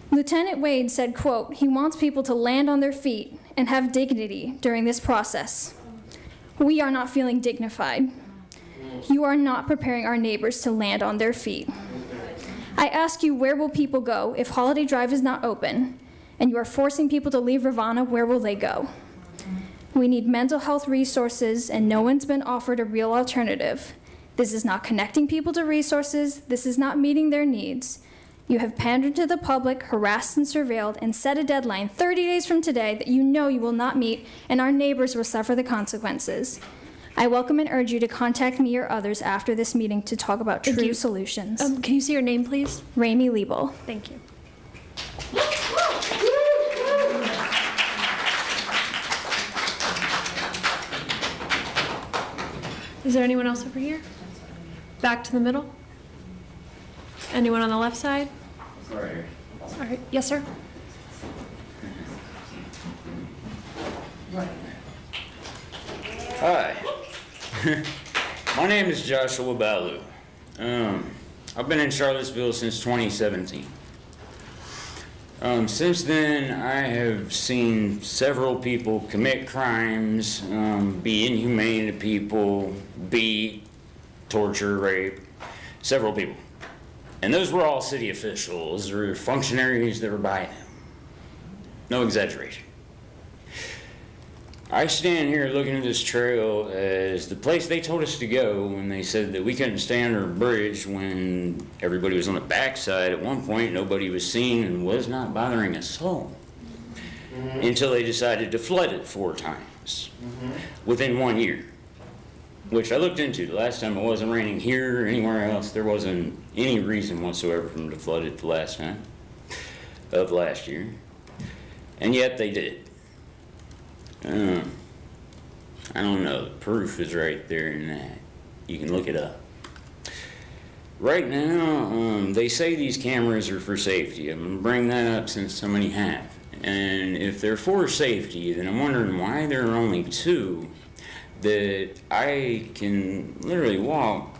Lieutenant Wade said, quote, he wants people to land on their feet and have dignity during this process. We are not feeling dignified. You are not preparing our neighbors to land on their feet. I ask you, where will people go if Holiday Drive is not open and you are forcing people to leave Rivanna? Where will they go? We need mental health resources, and no one's been offered a real alternative. This is not connecting people to resources. This is not meeting their needs. You have pandered to the public, harassed and surveilled, and set a deadline 30 days from today that you know you will not meet, and our neighbors will suffer the consequences. I welcome and urge you to contact me or others after this meeting to talk about true solutions. Can you say your name, please? Rami Liebel. Thank you. Is there anyone else over here? Back to the middle? Anyone on the left side? Sorry. All right. Yes, sir. Hi. My name is Joshua Balu. I've been in Charlottesville since 2017. Since then, I have seen several people commit crimes, be inhumane to people, beat, torture, rape, several people. And those were all city officials or functionaries that were by them. No exaggeration. I stand here looking at this trail as the place they told us to go when they said that we couldn't stay under a bridge when everybody was on the backside. At one point, nobody was seen and was not bothering a soul until they decided to flood it 4 times within 1 year, which I looked into. The last time it wasn't raining here or anywhere else. There wasn't any reason whatsoever for them to flood it the last time of last year, and yet they did. I don't know, the proof is right there in that. You can look it up. Right now, they say these cameras are for safety. I'm gonna bring that up since so many have. And if they're for safety, then I'm wondering why there are only 2 that I can literally walk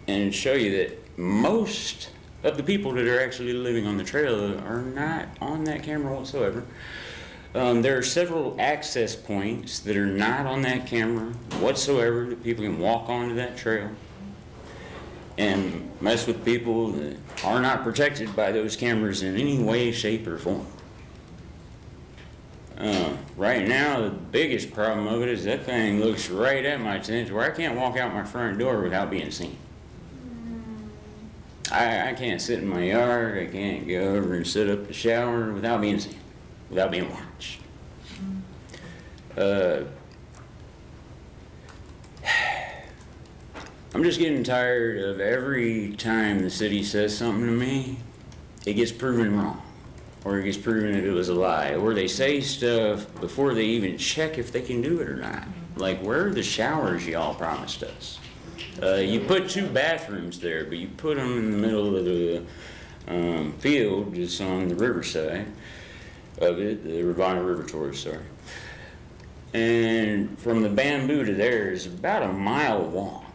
and show you that most of the people that are actually living on the trail are not on that camera whatsoever. There are several access points that are not on that camera whatsoever that people can walk onto that trail and mess with people that are not protected by those cameras in any way, shape, or form. Right now, the biggest problem of it is that thing looks right at my tent where I can't walk out my front door without being seen. I can't sit in my yard, I can't go over and sit up to shower without being seen, without being watched. I'm just getting tired of every time the city says something to me, it gets proven wrong, or it gets proven that it was a lie, or they say stuff before they even check if they can do it or not. Like, where are the showers y'all promised us? You put 2 bathrooms there, but you put them in the middle of the field just on the riverside of it, the Rivanna River Tour, sorry. And from the bamboo to there is about a mile walk.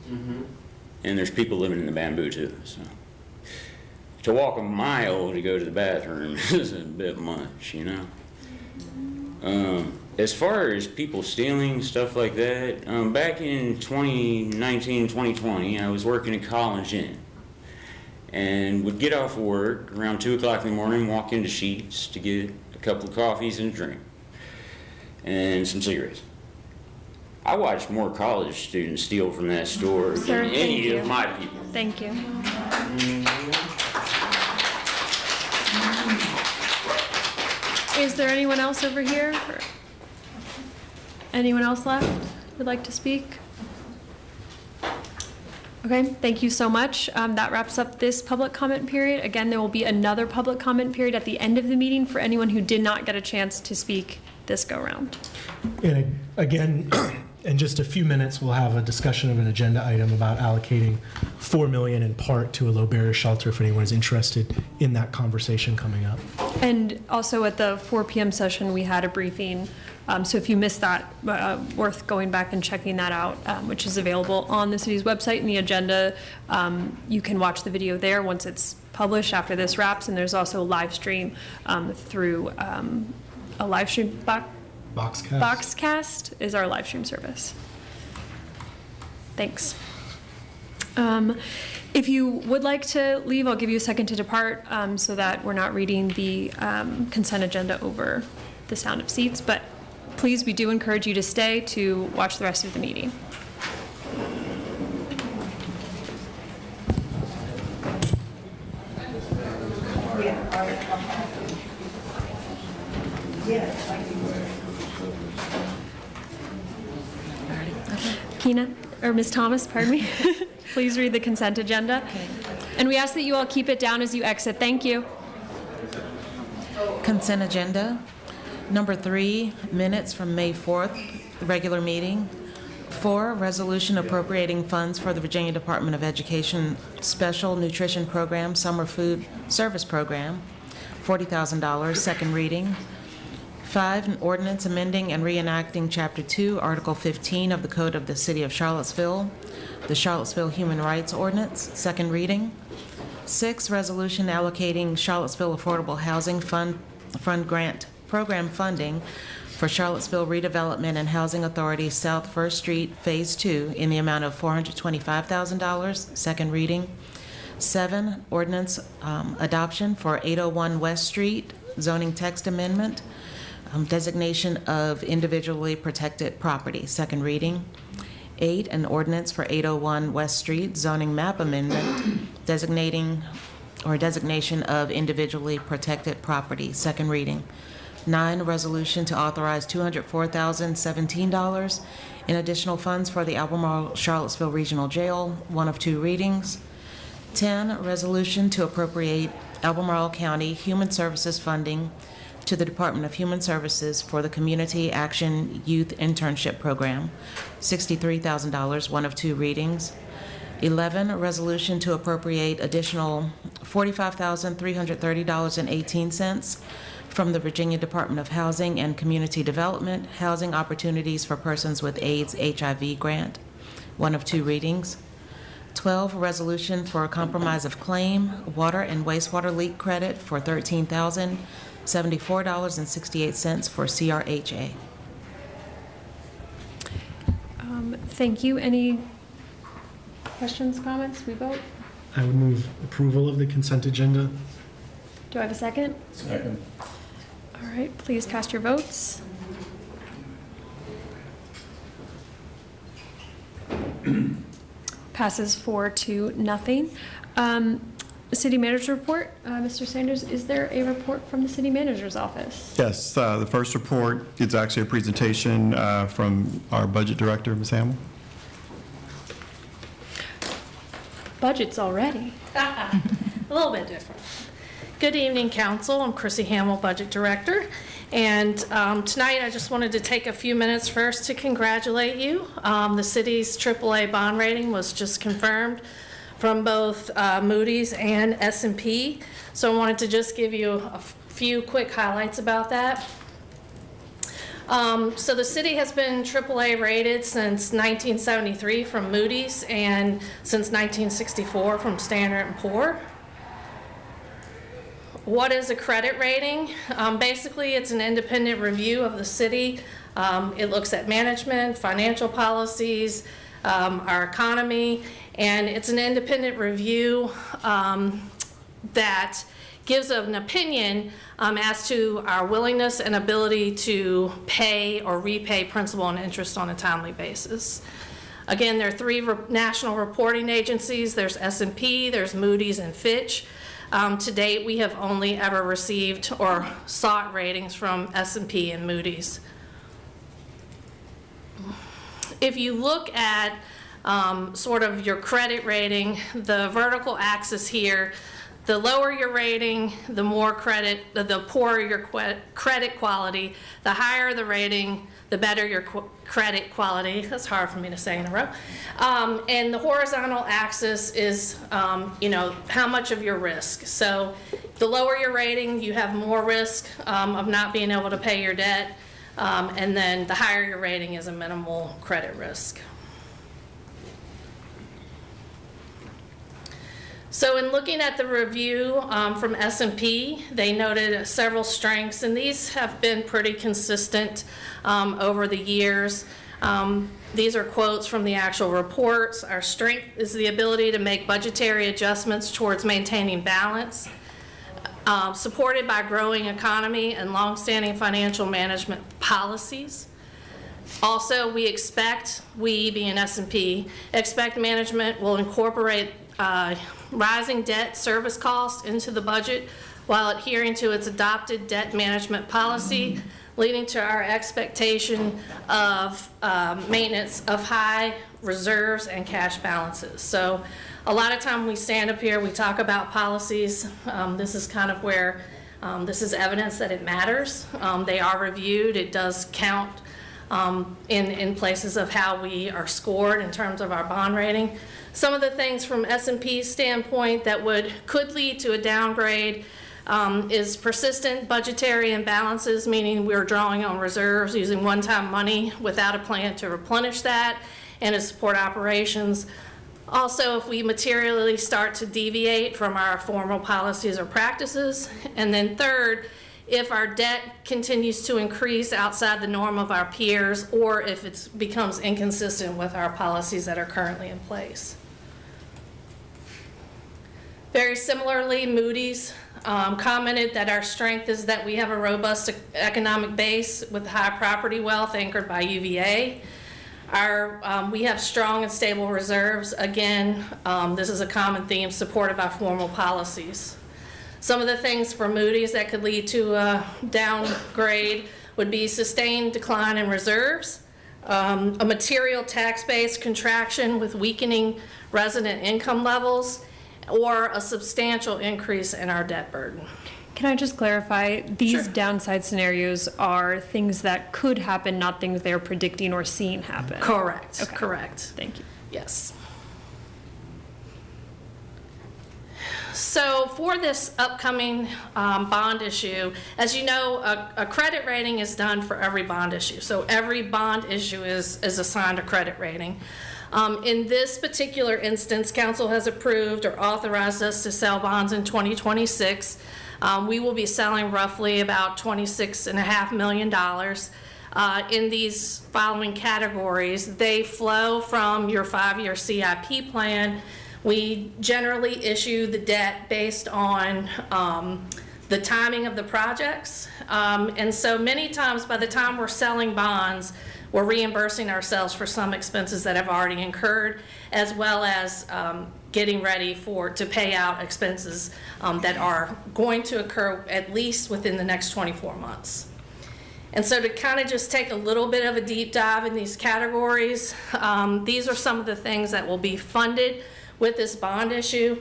And there's people living in the bamboo too, so. To walk a mile to go to the bathroom is a bit much, you know? As far as people stealing, stuff like that, back in 2019, 2020, I was working at College Inn and would get off work around 2 o'clock in the morning, walk into Sheetz to get a couple of coffees and a drink and some cigarettes. I watched more college students steal from that store Sir, than thank any you. of my people. Thank you. Is there anyone else over here? Or anyone else left would like to speak? Okay, thank you so much. That wraps up this public comment period. Again, there will be another public comment period at the end of the meeting for anyone who did not get a chance to speak this go round. And again, in just a few minutes, we'll have a discussion of an agenda item about allocating $4 million in part to a low barrier shelter if anyone is interested in that conversation coming up. And also at the 4 p.m. session, we had a briefing. So if you missed that, worth going back and checking that out, which is available on the city's website and the agenda. You can watch the video there once it's published after this wraps. And there's also a live stream through a live stream. Boxcast. Boxcast is our live stream service. Thanks. If you would like to leave, I'll give you a second to depart so that we're not reading the consent agenda over the sound of seats. But please, we do encourage you to stay to watch the rest of the meeting. Keena, or Ms. Thomas, pardon me, please read the consent agenda. And we ask that you all keep it down as you exit. Thank you. Consent agenda. Number 3, minutes from May 4th, regular meeting. 4, resolution appropriating funds for the Virginia Department of Education Special Nutrition Program Summer Food Service Program, $40,000, second reading. 5, an ordinance amending and reenacting Chapter 2, Article 15 of the Code of the City of Charlottesville, the Charlottesville Human Rights Ordinance, second reading. 6, resolution allocating Charlottesville Affordable Housing Fund grant program funding for Charlottesville Redevelopment and Housing Authority South First Street Phase 2 in the amount of $425,000, second reading. 7, ordinance adoption for 801 West Street zoning text amendment, designation of individually protected property, second reading. 8, an ordinance for 801 West Street zoning map amendment, designating or designation of individually protected property, second reading. 9, resolution to authorize $204,017 in additional funds for the Albemarle Charlottesville Regional Jail, one of 2 readings. 10, resolution to appropriate Albemarle County Human Services funding to the Department of Human Services for the Community Action Youth Internship Program, $63,000, one of 2 readings. 11, a resolution to appropriate additional $45,330.18 from the Virginia Department of Housing and Community Development, Housing Opportunities for Persons with AIDS HIV grant, one of 2 readings. 12, a resolution for a compromise of claim, water and wastewater leak credit for $13,074.68 for CRHA. Thank you. Any questions, comments? We vote? I would move approval of the consent agenda. Do I have a second? Second. All right, please cast your votes. Passes 4-0. City manager's report. Mr. Sanders, is there a report from the city manager's office? Yes, the first report is actually a presentation from our budget director, Ms. Hamill. Budgets already. A little bit different. Good evening, council. I'm Chrissy Hamill, budget director. And tonight I just wanted to take a few minutes first to congratulate you. The city's AAA bond rating was just confirmed from both Moody's and S&P. So I wanted to just give you a few quick highlights about that. So the city has been AAA rated since 1973 from Moody's and since 1964 from Standard & Poor's. What is a credit rating? Basically, it's an independent review of the city. It looks at management, financial policies, our economy, and it's an independent review that gives an opinion as to our willingness and ability to pay or repay principal and interest on a timely basis. Again, there are 3 national reporting agencies. There's S&P, there's Moody's, and Fitch. To date, we have only ever received or sought ratings from S&P and Moody's. If you look at sort of your credit rating, the vertical axis here the lower your rating, the more credit, the poorer your credit quality. The higher the rating, the better your credit quality. That's hard for me to say in a row. And the horizontal axis is, how much of your risk. So the lower your rating, you have more risk of not being able to pay your debt. And then the higher your rating is a minimal credit risk. So in looking at the review from S&P, they noted several strengths, and these have been pretty consistent over the years. These are quotes from the actual reports. Our strength is the ability to make budgetary adjustments towards maintaining balance, supported by a growing economy and longstanding financial management policies. Also, we being S&P, expect management will incorporate rising debt service costs into the budget while adhering to its adopted debt management policy, leading to our expectation of maintenance of high reserves and cash balances. So a lot of time we stand up here, we talk about policies. This is kind of where this is evidence that it matters. They are reviewed. It does count in places of how we are scored in terms of our bond rating. Some of the things from S&P's standpoint that could lead to a downgrade is persistent budgetary imbalances, meaning we're drawing on reserves using one-time money without a plan to replenish that and to support operations. Also, if we materially start to deviate from our formal policies or practices. And then third, if our debt continues to increase outside the norm of our peers, or if it becomes inconsistent with our policies that are currently in place. Very similarly, Moody's commented that our strength is that we have a robust economic base with high property wealth anchored by UVA. We have strong and stable reserves. Again, this is a common theme supported by formal policies. Some of the things for Moody's that could lead to a downgrade would be sustained decline in reserves, a material tax base contraction with weakening resident income levels, or a substantial increase in our debt burden. Can I just clarify, these downside scenarios are things that could happen, not things they're predicting or seeing happen? Correct, Okay. correct. Thank you. Yes. So for this upcoming bond issue, as you know, a credit rating is done for every bond issue. So every bond issue is assigned a credit rating. In this particular instance, council has approved or authorized us to sell bonds in 2026. We will be selling roughly about $26.5 million. In these following categories, they flow from your 5-year CIP plan. We generally issue the debt based on the timing of the projects. And so many times by the time we're selling bonds, we're reimbursing ourselves for some expenses that have already incurred, as well as getting ready to pay out expenses that are going to occur at least within the next 24 months. And so to kind of just take a little bit of a deep dive in these categories, these are some of the things that will be funded with this bond issue.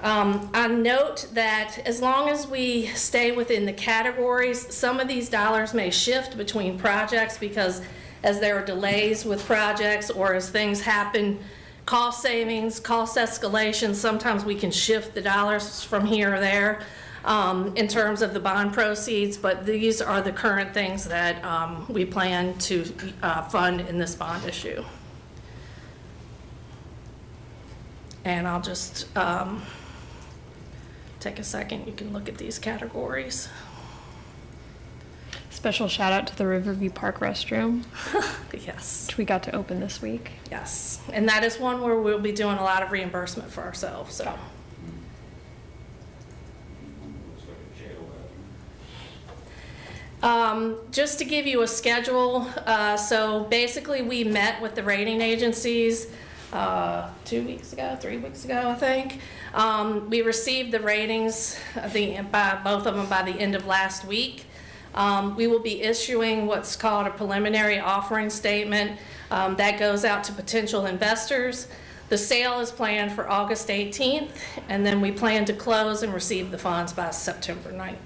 I note that as long as we stay within the categories, some of these dollars may shift between projects because as there are delays with projects or as things happen, cost savings, cost escalation, sometimes we can shift the dollars from here or there in terms of the bond proceeds, but these are the current things that we plan to fund in this bond issue. And I'll just take a second, you can look at these categories. Special shout out to the Riverview Park restroom. Yes. Which we got to open this week. Yes, and that is one where we'll be doing a lot of reimbursement for ourselves, so. Just to give you a schedule, so basically we met with the rating agencies 3 weeks ago, I think. We received the ratings by both of them by the end of last week. We will be issuing what's called a preliminary offering statement that goes out to potential investors. The sale is planned for August 18th, and then we plan to close and receive the funds by September 9th.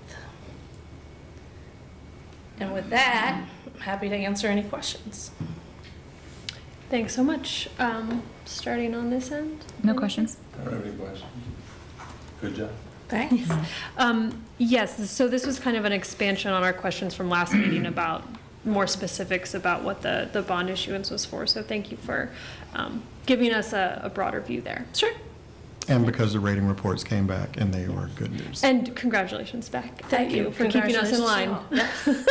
And with that, I'm happy to answer any questions. Thanks so much. Starting on this end? No questions. I don't have any questions. Good job. Thanks. Yes, so this was kind of an expansion on our questions from last meeting about more specifics about what the bond issuance was for. So thank you for giving us a broader view there. Sure. And because the rating reports came back and they were good news. And congratulations, Beck. Thank you. for keeping us in line. Congratulations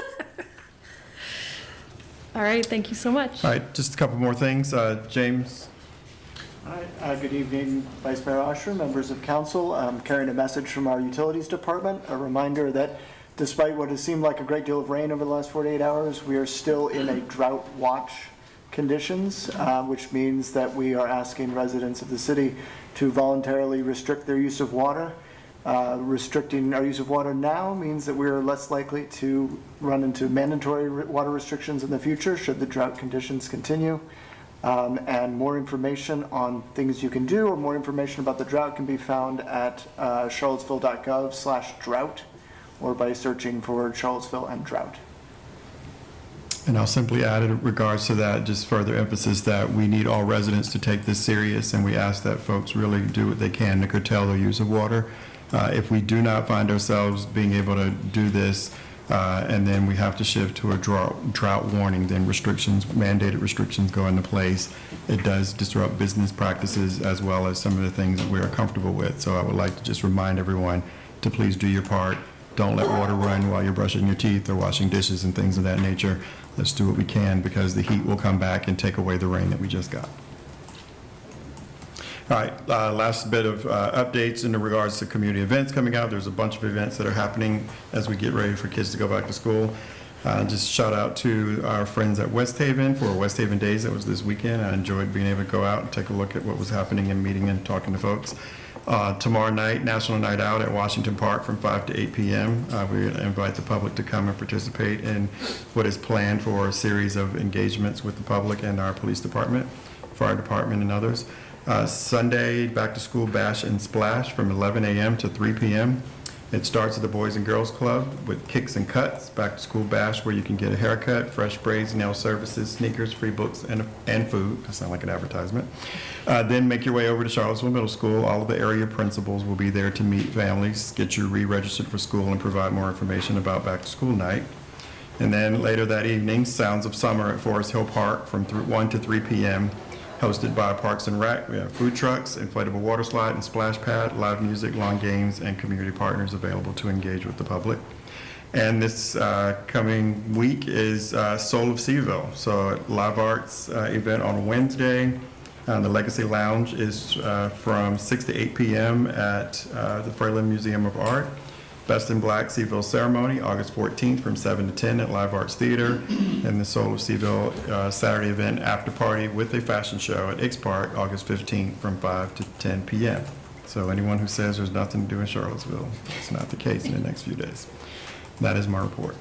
All right, thank you so much. All right, just a couple more things. James? Hi, good evening, Vice Mayor Oshram, members of council. I'm carrying a message from our utilities department, a reminder that despite what has seemed like a great deal of rain over the last 48 hours, we are still in a drought watch conditions, which means that we are asking residents of the city to voluntarily restrict their use of water. Restricting our use of water now means that we're less likely to run into mandatory water restrictions in the future should the drought conditions continue. And more information on things you can do or more information about the drought can be found at charlottesville.gov/drought or by searching for Charlottesville and drought. And I'll simply add in regards to that, just further emphasis that we need all residents to take this serious, and we ask that folks really do what they can to curtail their use of water. If we do not find ourselves being able to do this, and then we have to shift to a drought warning, then mandated restrictions go into place. It does disrupt business practices as well as some of the things that we are comfortable with. So I would like to just remind everyone to please do your part. Don't let water run while you're brushing your teeth or washing dishes and things of that nature. Let's do what we can because the heat will come back and take away the rain that we just got. All right, last bit of updates in regards to community events coming out. There's a bunch of events that are happening as we get ready for kids to go back to school. Just shout out to our friends at West Haven for West Haven Days that was this weekend. I enjoyed being able to go out and take a look at what was happening and meeting and talking to folks. Tomorrow night, National Night Out at Washington Park from 5 to 8 p.m. We invite the public to come and participate in what is planned for a series of engagements with the public and our police department, fire department, and others. Sunday, Back to School Bash and Splash from 11 a.m. to 3 p.m. It starts at the Boys and Girls Club with Kicks and Cuts, Back to School Bash, where you can get a haircut, fresh braids, nail services, sneakers, free books, and food. That sounds like an advertisement. Then make your way over to Charlottesville Middle School. All of the area principals will be there to meet families, get you re-registered for school, and provide more information about Back to School Night. And then later that evening, Sounds of Summer at Forest Hill Park from 1 to 3 p.m., hosted by Parks and Rec. We have food trucks, inflatable water slide and splash pad, live music, lawn games, and community partners available to engage with the public. And this coming week is Soul of Seaville. So live arts event on Wednesday. The Legacy Lounge is from 6 to 8 p.m. at the Fralin Museum of Art. Best in Black Seaville Ceremony, August 14th from 7 to 10 at Live Arts Theater. And the Soul of Seaville Saturday event after party with a fashion show at Ix Park, August 15th from 5 to 10 p.m. So anyone who says there's nothing to do in Charlottesville, it's not the case in the next few days. That is my report.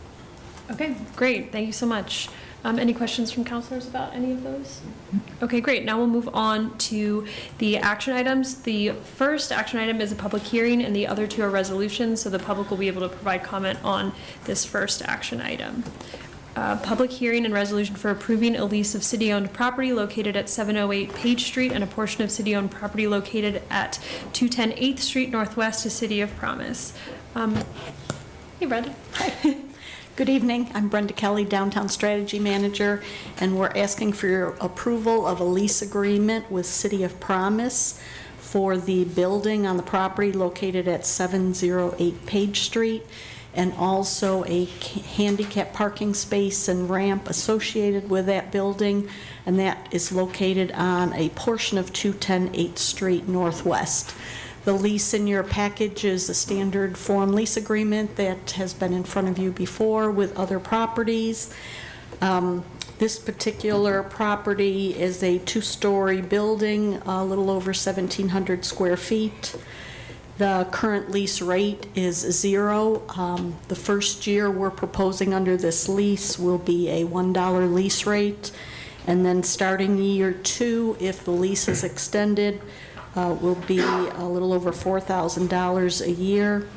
Okay, great. Thank you so much. Any questions from counselors about any of those? Okay, great. Now we'll move on to the action items. The first action item is a public hearing, and the other two are resolutions, so the public will be able to provide comment on this first action item. Public hearing and resolution for approving a lease of city-owned property located at 708 Page Street and a portion of city-owned property located at 210 8th Street Northwest to City of Promise. Hey, Brenda. Hi. Good evening. I'm Brenda Kelly, Downtown Strategy Manager, and we're asking for your approval of a lease agreement with City of Promise for the building on the property located at 708 Page Street, and also a handicap parking space and ramp associated with that building, and that is located on a portion of 210 8th Street Northwest. The lease in your package is a standard form lease agreement that has been in front of you before with other properties. This particular property is a two-story building, a little over 1,700 square feet. The current lease rate is 0. The first year we're proposing under this lease will be a $1 lease rate. And then starting year 2, if the lease is extended, will be a little over $4,000 a year.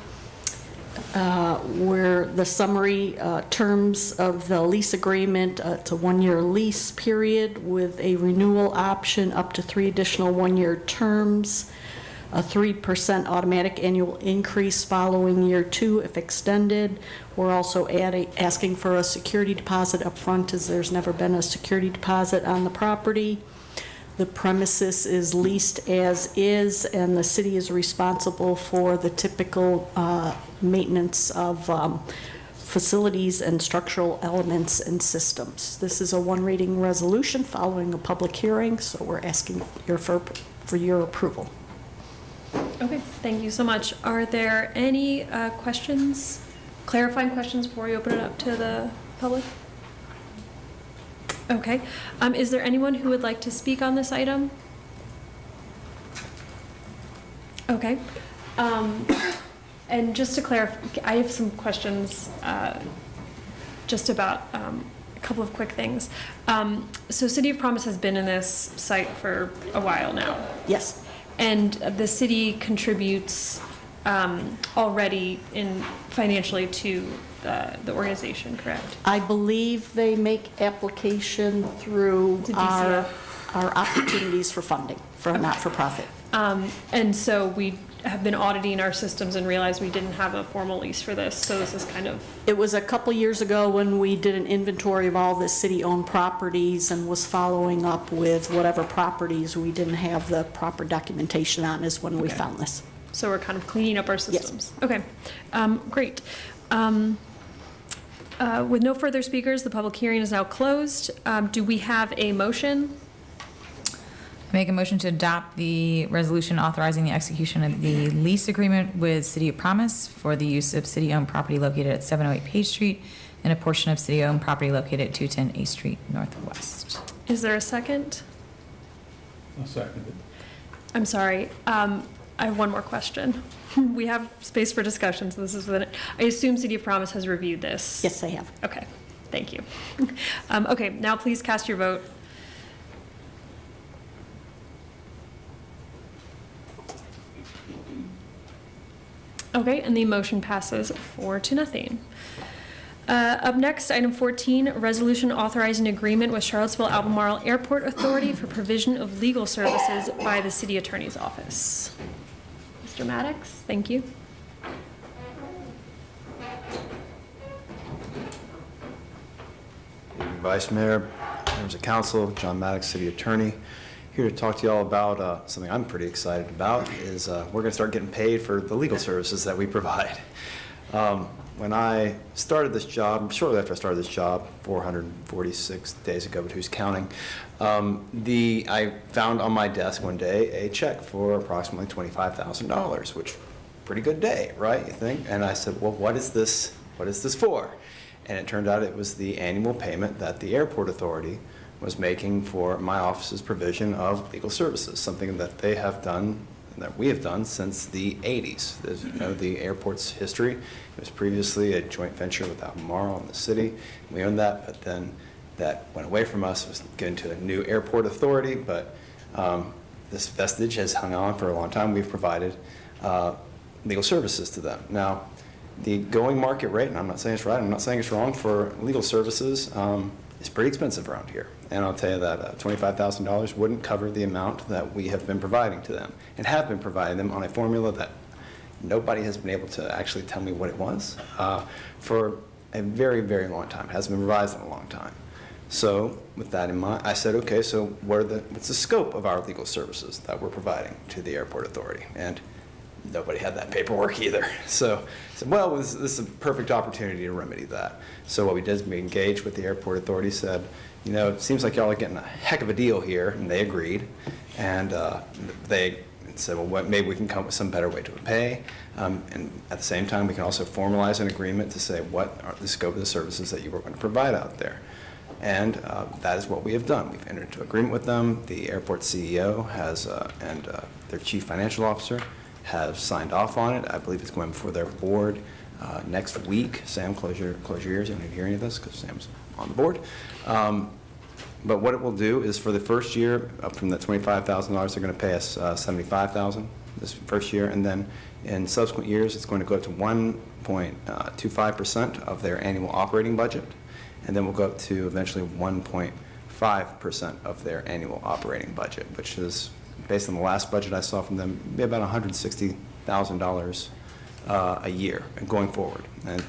Where the summary terms of the lease agreement, it's a 1-year lease period with a renewal option up to 3 additional 1-year terms, a 3% automatic annual increase following year 2 if extended. We're also asking for a security deposit up front, as there's never been a security deposit on the property. The premises is leased as is, and the city is responsible for the typical maintenance of facilities and structural elements and systems. This is a 1-reading resolution following a public hearing, so we're asking for your approval. Okay, thank you so much. Are there any questions, clarifying questions before we open it up to the public? Okay. Is there anyone who would like to speak on this item? Okay. And just to clarify, I have some questions just about a couple of quick things. So City of Promise has been in this site for a while now. Yes. And the city contributes already financially to the organization, correct? I believe they make application through our opportunities for funding for a not-for-profit. And so we have been auditing our systems and realized we didn't have a formal lease for this, so this is kind of... It was a couple years ago when we did an inventory of all the city-owned properties and was following up with whatever properties we didn't have the proper documentation on is when we found this. So we're kind of cleaning up our systems. Yes. Okay, great. With no further speakers, the public hearing is now closed. Do we have a motion? Make a motion to adopt the resolution authorizing the execution of the lease agreement with City of Promise for the use of city-owned property located at 708 Page Street and a portion of city-owned property located at 210 A Street Northwest. Is there a second? I'll second it. I'm sorry. I have one more question. We have space for discussion, so this is within it. I assume City of Promise has reviewed this? Yes, they have. Okay, thank you. Okay, now please cast your vote. Okay, and the motion passes 4-0. Up next, item 14, resolution authorizing agreement with Charlottesville-Albemarle Airport Authority for provision of legal services by the City Attorney's Office. Mr. Maddox, thank you. Vice Mayor, members of council, John Maddox, City Attorney, here to talk to you all about something I'm pretty excited about is we're going to start getting paid for the legal services that we provide. When I started this job, shortly after I started this job, 446 days ago, but who's counting, I found on my desk one day a check for approximately $25,000, which pretty good day, right, you think? And I said, well, what is this for? And it turned out it was the annual payment that the airport authority was making for my office's provision of legal services, something that they have done, that we have done since the 80s. As you know, the airport's history, it was previously a joint venture with Albemarle and the city. We owned that, but then that went away from us, was given to a new airport authority, but this vestige has hung on for a long time. We've provided legal services to them. Now, the going market rate, and I'm not saying it's right, I'm not saying it's wrong, for legal services is pretty expensive around here. And I'll tell you that $25,000 wouldn't cover the amount that we have been providing to them and have been providing them on a formula that nobody has been able to actually tell me what it was for a very, very long time. It hasn't been revised in a long time. So with that in mind, I said, okay, so what's the scope of our legal services that we're providing to the airport authority? And nobody had that paperwork either. So I said, well, this is a perfect opportunity to remedy that. So what we did is we engaged with the airport authority, said, you know, it seems like y'all are getting a heck of a deal here, and they agreed. And they said, well, maybe we can come up with some better way to pay. And at the same time, we can also formalize an agreement to say what are the scope of the services that you were going to provide out there. And that is what we have done. We've entered into agreement with them. The airport CEO has, and their chief financial officer have signed off on it. I believe it's going before their board next week. Sam, close your ears. You don't need to hear any of this because Sam's on the board. But what it will do is for the first year, up from the $25,000, they're going to pay us $75,000 this first year, and then in subsequent years, it's going to go up to 1.25% of their annual operating budget, and then we'll go up to eventually 1.5% of their annual operating budget, which is, based on the last budget I saw from them, be about $160,000 a year going forward. And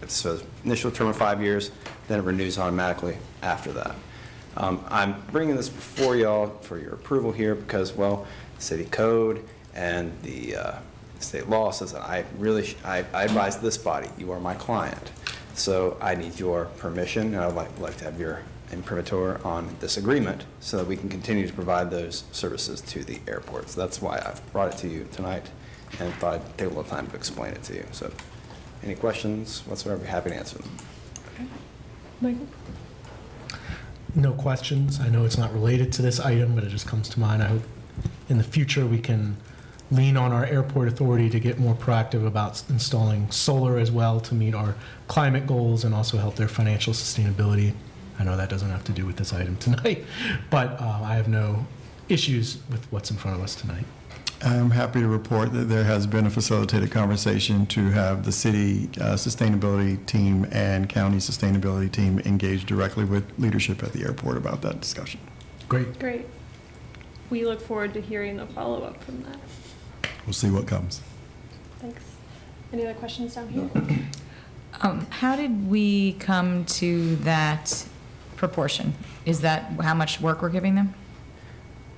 it's an initial term of 5 years, then it renews automatically after that. I'm bringing this before y'all for your approval here because, well, the city code and the state law says that I advise this body, you are my client. So I need your permission, and I'd like to have your imprimatur on this agreement so that we can continue to provide those services to the airport. So that's why I've brought it to you tonight and thought I'd take a little time to explain it to you. So any questions whatsoever, I'd be happy to answer them. Michael? No questions. I know it's not related to this item, but it just comes to mind. I hope in the future we can lean on our airport authority to get more proactive about installing solar as well to meet our climate goals and also help their financial sustainability. I know that doesn't have to do with this item tonight, but I have no issues with what's in front of us tonight. I'm happy to report that there has been a facilitated conversation to have the city sustainability team and county sustainability team engage directly with leadership at the airport about that discussion. Great. Great. We look forward to hearing the follow-up from that. We'll see what comes. Thanks. Any other questions down here? How did we come to that proportion? Is that how much work we're giving them?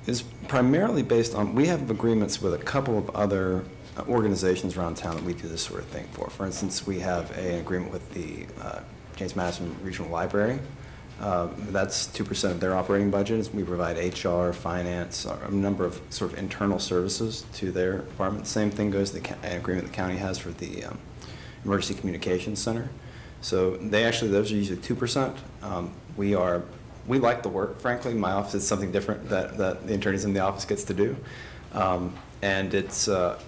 Is primarily based on, we have agreements with a couple of other organizations around town that we do this sort of thing for. For instance, we have an agreement with the James Madison Regional Library. That's 2% of their operating budget. We provide HR, finance, a number of sort of internal services to their department. Same thing goes to the agreement the county has for the Emergency Communications Center. So those are usually 2%. We like the work, frankly. My office is something different that the attorneys in the office gets to do. And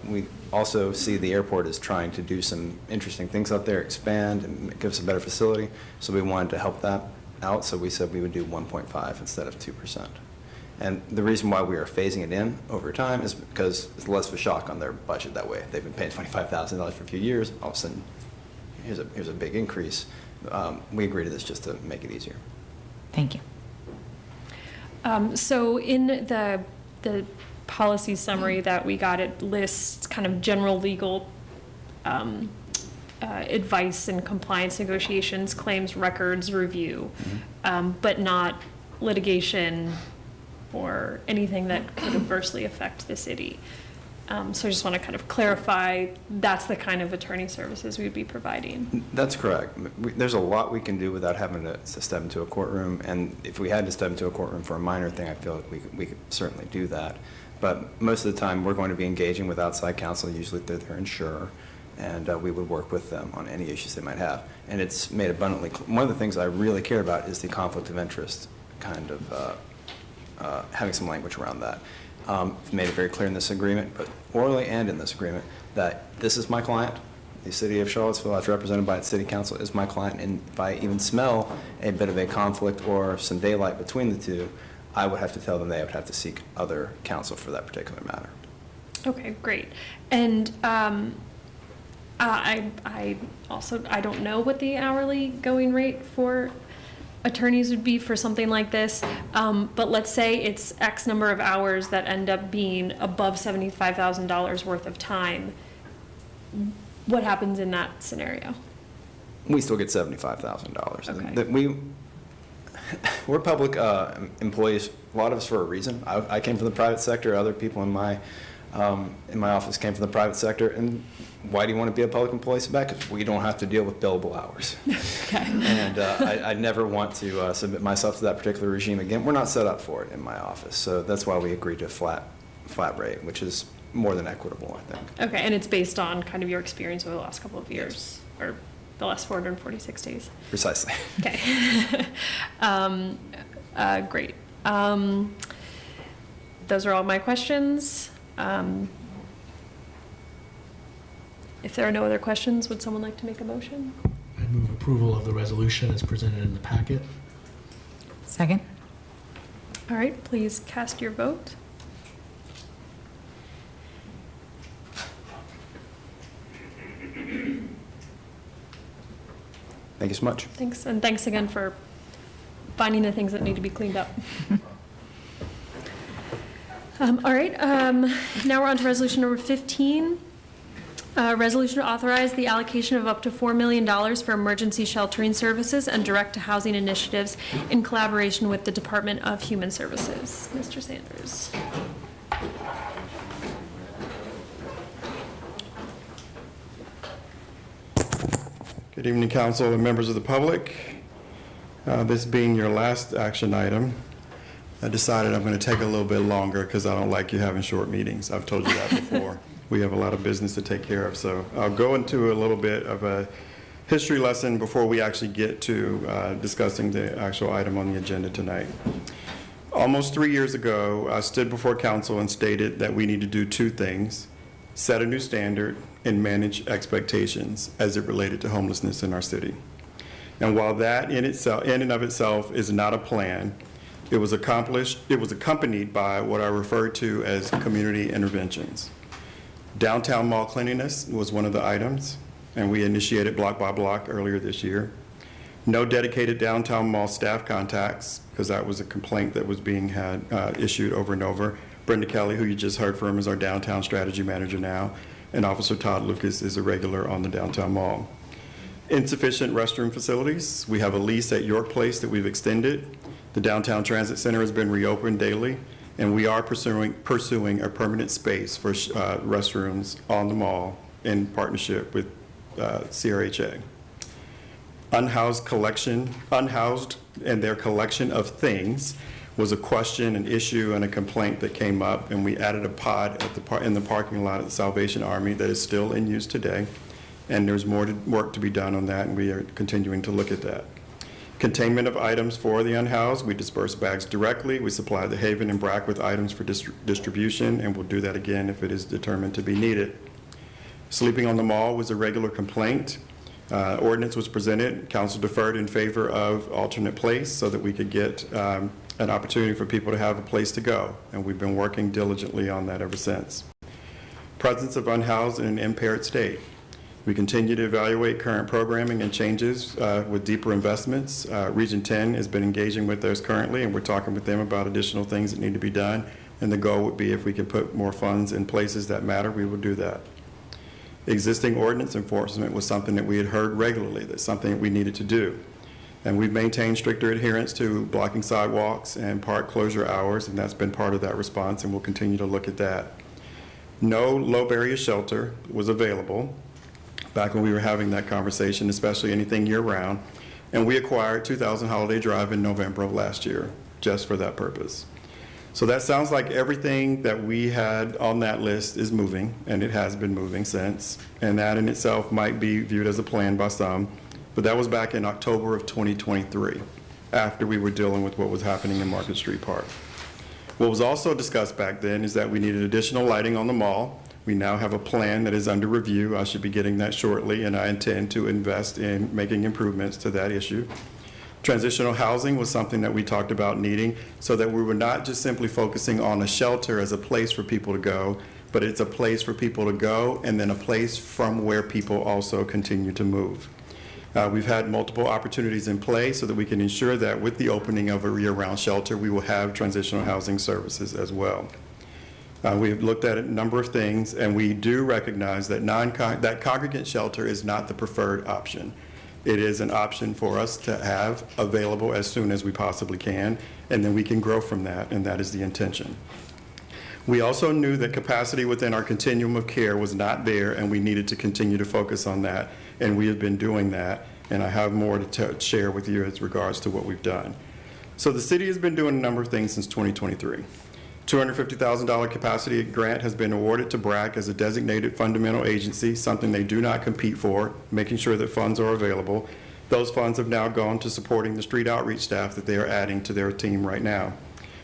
we also see the airport as trying to do some interesting things out there, expand and give us a better facility. So we wanted to help that out. So we said we would do 1.5 instead of 2%. And the reason why we are phasing it in over time is because it's less of a shock on their budget that way. They've been paying $25,000 for a few years. All of a sudden, here's a big increase. We agreed to this just to make it easier. Thank you. So in the policy summary that we got, it lists kind of general legal advice and compliance negotiations, claims records review, but not litigation or anything that could adversely affect the city. So I just want to kind of clarify, that's the kind of attorney services we'd be providing. That's correct. There's a lot we can do without having to step into a courtroom, and if we had to step into a courtroom for a minor thing, I feel like we could certainly do that. But most of the time, we're going to be engaging with outside counsel, usually through their insurer, and we would work with them on any issues they might have. And it's made abundantly clear. One of the things I really care about is the conflict of interest, kind of having some language around that. Made it very clear in this agreement, but orally and in this agreement, that this is my client. The city of Charlottesville, as represented by its city council, is my client, and if I even smell a bit of a conflict or some daylight between the two, I would have to tell them they would have to seek other counsel for that particular matter. Okay, great. And I don't know what the hourly going rate for attorneys would be for something like this, but let's say it's X number of hours that end up being above $75,000 worth of time. What happens in that scenario? We still get $75,000. Okay. We're public employees, a lot of us for a reason. I came from the private sector. Other people in my office came from the private sector. And why do you want to be a public employee? Because we don't have to deal with billable hours. Okay. And I never want to submit myself to that particular regime again. We're not set up for it in my office. So that's why we agreed to a flat rate, which is more than equitable, I think. Okay, and it's based on kind of your experience over the last couple of years, or the last 446 days? Precisely. Okay. Great. Those are all my questions. If there are no other questions, would someone like to make a motion? I move approval of the resolution as presented in the packet. Second. All right, please cast your vote. Thank you so much. Thanks, and thanks again for finding the things that need to be cleaned up. All right, now we're on to resolution number 15. Resolution to authorize the allocation of up to $4 million for emergency sheltering services and direct-to-housing initiatives in collaboration with the Department of Human Services. Mr. Sanders. Good evening, council and members of the public. This being your last action item, I decided I'm going to take a little bit longer because I don't like you having short meetings. I've told you that before. We have a lot of business to take care of, so I'll go into a little bit of a history lesson before we actually get to discussing the actual item on the agenda tonight. Almost 3 years ago, I stood before council and stated that we need to do two things: set a new standard and manage expectations as it related to homelessness in our city. And while that in and of itself is not a plan, it was accompanied by what I refer to as community interventions. Downtown mall cleanliness was one of the items, and we initiated block by block earlier this year. No dedicated downtown mall staff contacts, because that was a complaint that was being issued over and over. Brenda Kelly, who you just heard from, is our downtown strategy manager now, and Officer Todd Lucas is a regular on the downtown mall. Insufficient restroom facilities. We have a lease at York Place that we've extended. The Downtown Transit Center has been reopened daily, and we are pursuing a permanent space for restrooms on the mall in partnership with CRHA. Unhoused and their collection of things was a question, an issue, and a complaint that came up, and we added a pod in the parking lot at the Salvation Army that is still in use today, and there's more work to be done on that, and we are continuing to look at that. Containment of items for the unhoused. We disperse bags directly. We supply the Haven and BRAC with items for distribution, and we'll do that again if it is determined to be needed. Sleeping on the mall was a regular complaint. Ordinance was presented. Council deferred in favor of alternate place so that we could get an opportunity for people to have a place to go, and we've been working diligently on that ever since. Presence of unhoused in an impaired state. We continue to evaluate current programming and changes with deeper investments. Region 10 has been engaging with those currently, and we're talking with them about additional things that need to be done, and the goal would be if we can put more funds in places that matter, we will do that. Existing ordinance enforcement was something that we had heard regularly, that's something that we needed to do. And we've maintained stricter adherence to blocking sidewalks and park closure hours, and that's been part of that response, and we'll continue to look at that. No low barrier shelter was available back when we were having that conversation, especially anything year-round, and we acquired 2000 Holiday Drive in November of last year, just for that purpose. So that sounds like everything that we had on that list is moving, and it has been moving since, and that in itself might be viewed as a plan by some, but that was back in October of 2023, after we were dealing with what was happening in Market Street Park. What was also discussed back then is that we needed additional lighting on the mall. We now have a plan that is under review. I should be getting that shortly, and I intend to invest in making improvements to that issue. Transitional housing was something that we talked about needing, so that we were not just simply focusing on a shelter as a place for people to go, but it's a place for people to go and then a place from where people also continue to move. We've had multiple opportunities in play so that we can ensure that with the opening of a year-round shelter, we will have transitional housing services as well. We have looked at a number of things, and we do recognize that that congregate shelter is not the preferred option. It is an option for us to have available as soon as we possibly can, and then we can grow from that, and that is the intention. We also knew that capacity within our continuum of care was not there, and we needed to continue to focus on that, and we have been doing that, and I have more to share with you as regards to what we've done. So the city has been doing a number of things since 2023. $250,000 capacity grant has been awarded to BRAC as a designated fundamental agency, something they do not compete for, making sure that funds are available. Those funds have now gone to supporting the street outreach staff that they are adding to their team right now.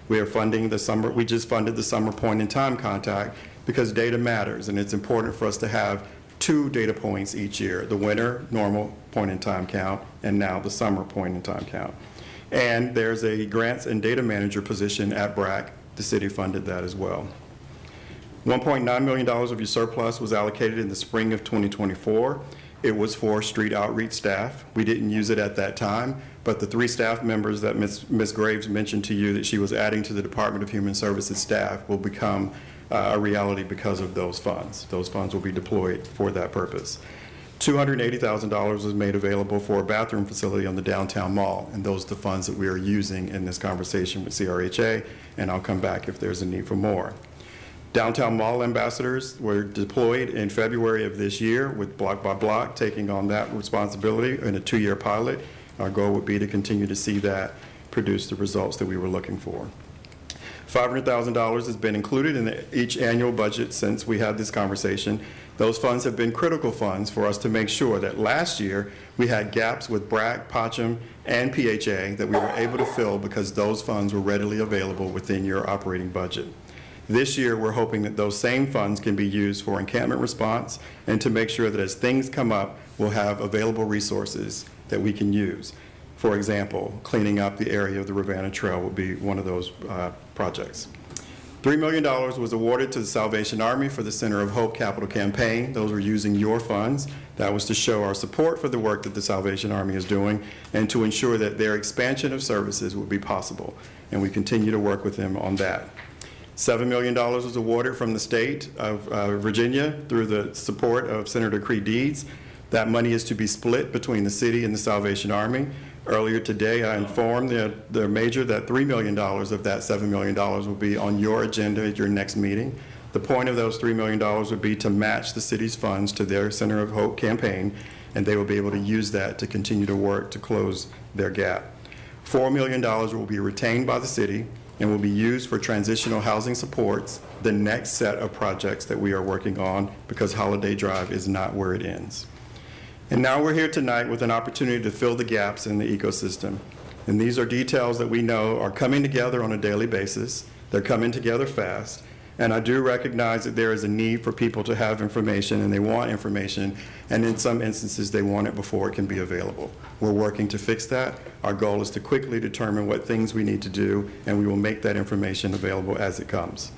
We just funded the summer point in time contact because data matters, and it's important for us to have 2 data points each year, the winter normal point in time count and now the summer point in time count. And there's a grants and data manager position at BRAC. The city funded that as well. $1.9 million of your surplus was allocated in the spring of 2024. It was for street outreach staff. We didn't use it at that time, but the 3 staff members that Ms. Graves mentioned to you that she was adding to the Department of Human Services staff will become a reality because of those funds. Those funds will be deployed for that purpose. $280,000 was made available for a bathroom facility on the downtown mall, and those are the funds that we are using in this conversation with CRHA, and I'll come back if there's a need for more. Downtown mall ambassadors were deployed in February of this year with Block by Block taking on that responsibility in a 2-year pilot. Our goal would be to continue to see that produce the results that we were looking for. $500,000 has been included in each annual budget since we had this conversation. Those funds have been critical funds for us to make sure that last year we had gaps with BRAC, POCHM, and PHA that we were able to fill because those funds were readily available within your operating budget. This year, we're hoping that those same funds can be used for encampment response and to make sure that as things come up, we'll have available resources that we can use. For example, cleaning up the area of the Ravenna Trail will be one of those projects. $3 million was awarded to the Salvation Army for the Center of Hope Capital Campaign. Those were using your funds. That was to show our support for the work that the Salvation Army is doing and to ensure that their expansion of services would be possible. And we continue to work with them on that. $7 million was awarded from the state of Virginia through the support of Senator Creed Deeds. That money is to be split between the city and the Salvation Army. Earlier today, I informed the major that $3 million of that $7 million will be on your agenda at your next meeting. The point of those $3 million would be to match the city's funds to their Center of Hope campaign, and they will be able to use that to continue to work to close their gap. $4 million will be retained by the city and will be used for transitional housing supports, the next set of projects that we are working on, because Holiday Drive is not where it ends. And now we're here tonight with an opportunity to fill the gaps in the ecosystem. And these are details that we know are coming together on a daily basis. They're coming together fast. And I do recognize that there is a need for people to have information, and they want information, and in some instances they want it before it can be available. We're working to fix that. Our goal is to quickly determine what things we need to do, and we will make that information available as it comes.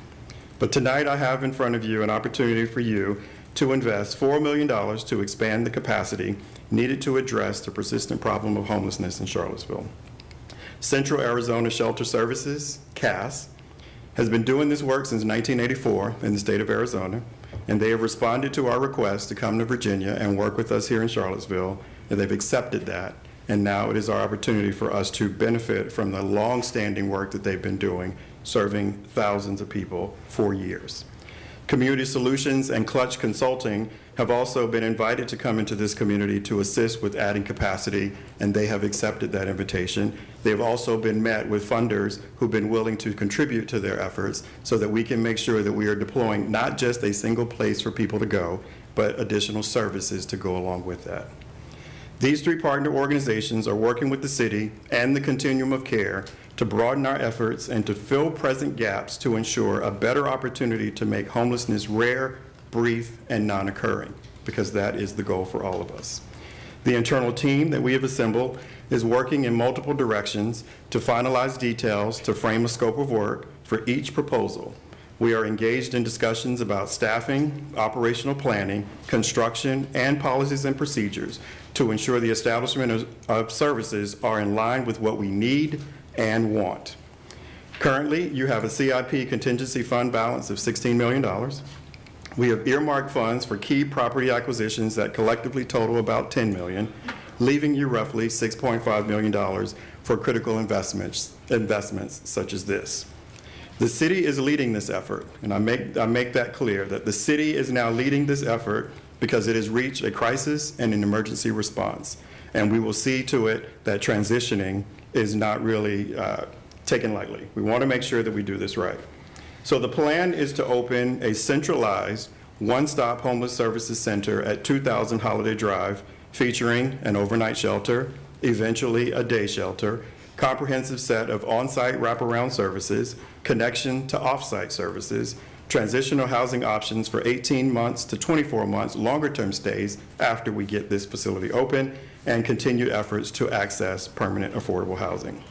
But tonight I have in front of you an opportunity for you to invest $4 million to expand the capacity needed to address the persistent problem of homelessness in Charlottesville. Central Arizona Shelter Services, CAS, has been doing this work since 1984 in the state of Arizona, and they have responded to our request to come to Virginia and work with us here in Charlottesville, and they've accepted that. And now it is our opportunity for us to benefit from the long-standing work that they've been doing, serving thousands of people for years. Community Solutions and Clutch Consulting have also been invited to come into this community to assist with adding capacity, and they have accepted that invitation. They have also been met with funders who've been willing to contribute to their efforts so that we can make sure that we are deploying not just a single place for people to go, but additional services to go along with that. These 3 partner organizations are working with the city and the continuum of care to broaden our efforts and to fill present gaps to ensure a better opportunity to make homelessness rare, brief, and non-occurring, because that is the goal for all of us. The internal team that we have assembled is working in multiple directions to finalize details to frame a scope of work for each proposal. We are engaged in discussions about staffing, operational planning, construction, and policies and procedures to ensure the establishment of services are in line with what we need and want. Currently, you have a CIP contingency fund balance of $16 million. We have earmarked funds for key property acquisitions that collectively total about $10 million, leaving you roughly $6.5 million for critical investments such as this. The city is leading this effort, and I make that clear, that the city is now leading this effort because it has reached a crisis and an emergency response. And we will see to it that transitioning is not really taken lightly. We want to make sure that we do this right. So the plan is to open a centralized one-stop homeless services center at 2000 Holiday Drive, featuring an overnight shelter, eventually a day shelter, comprehensive set of on-site wraparound services, connection to off-site services, transitional housing options for 18 months to 24 months longer-term stays after we get this facility open, and continued efforts to access permanent affordable housing.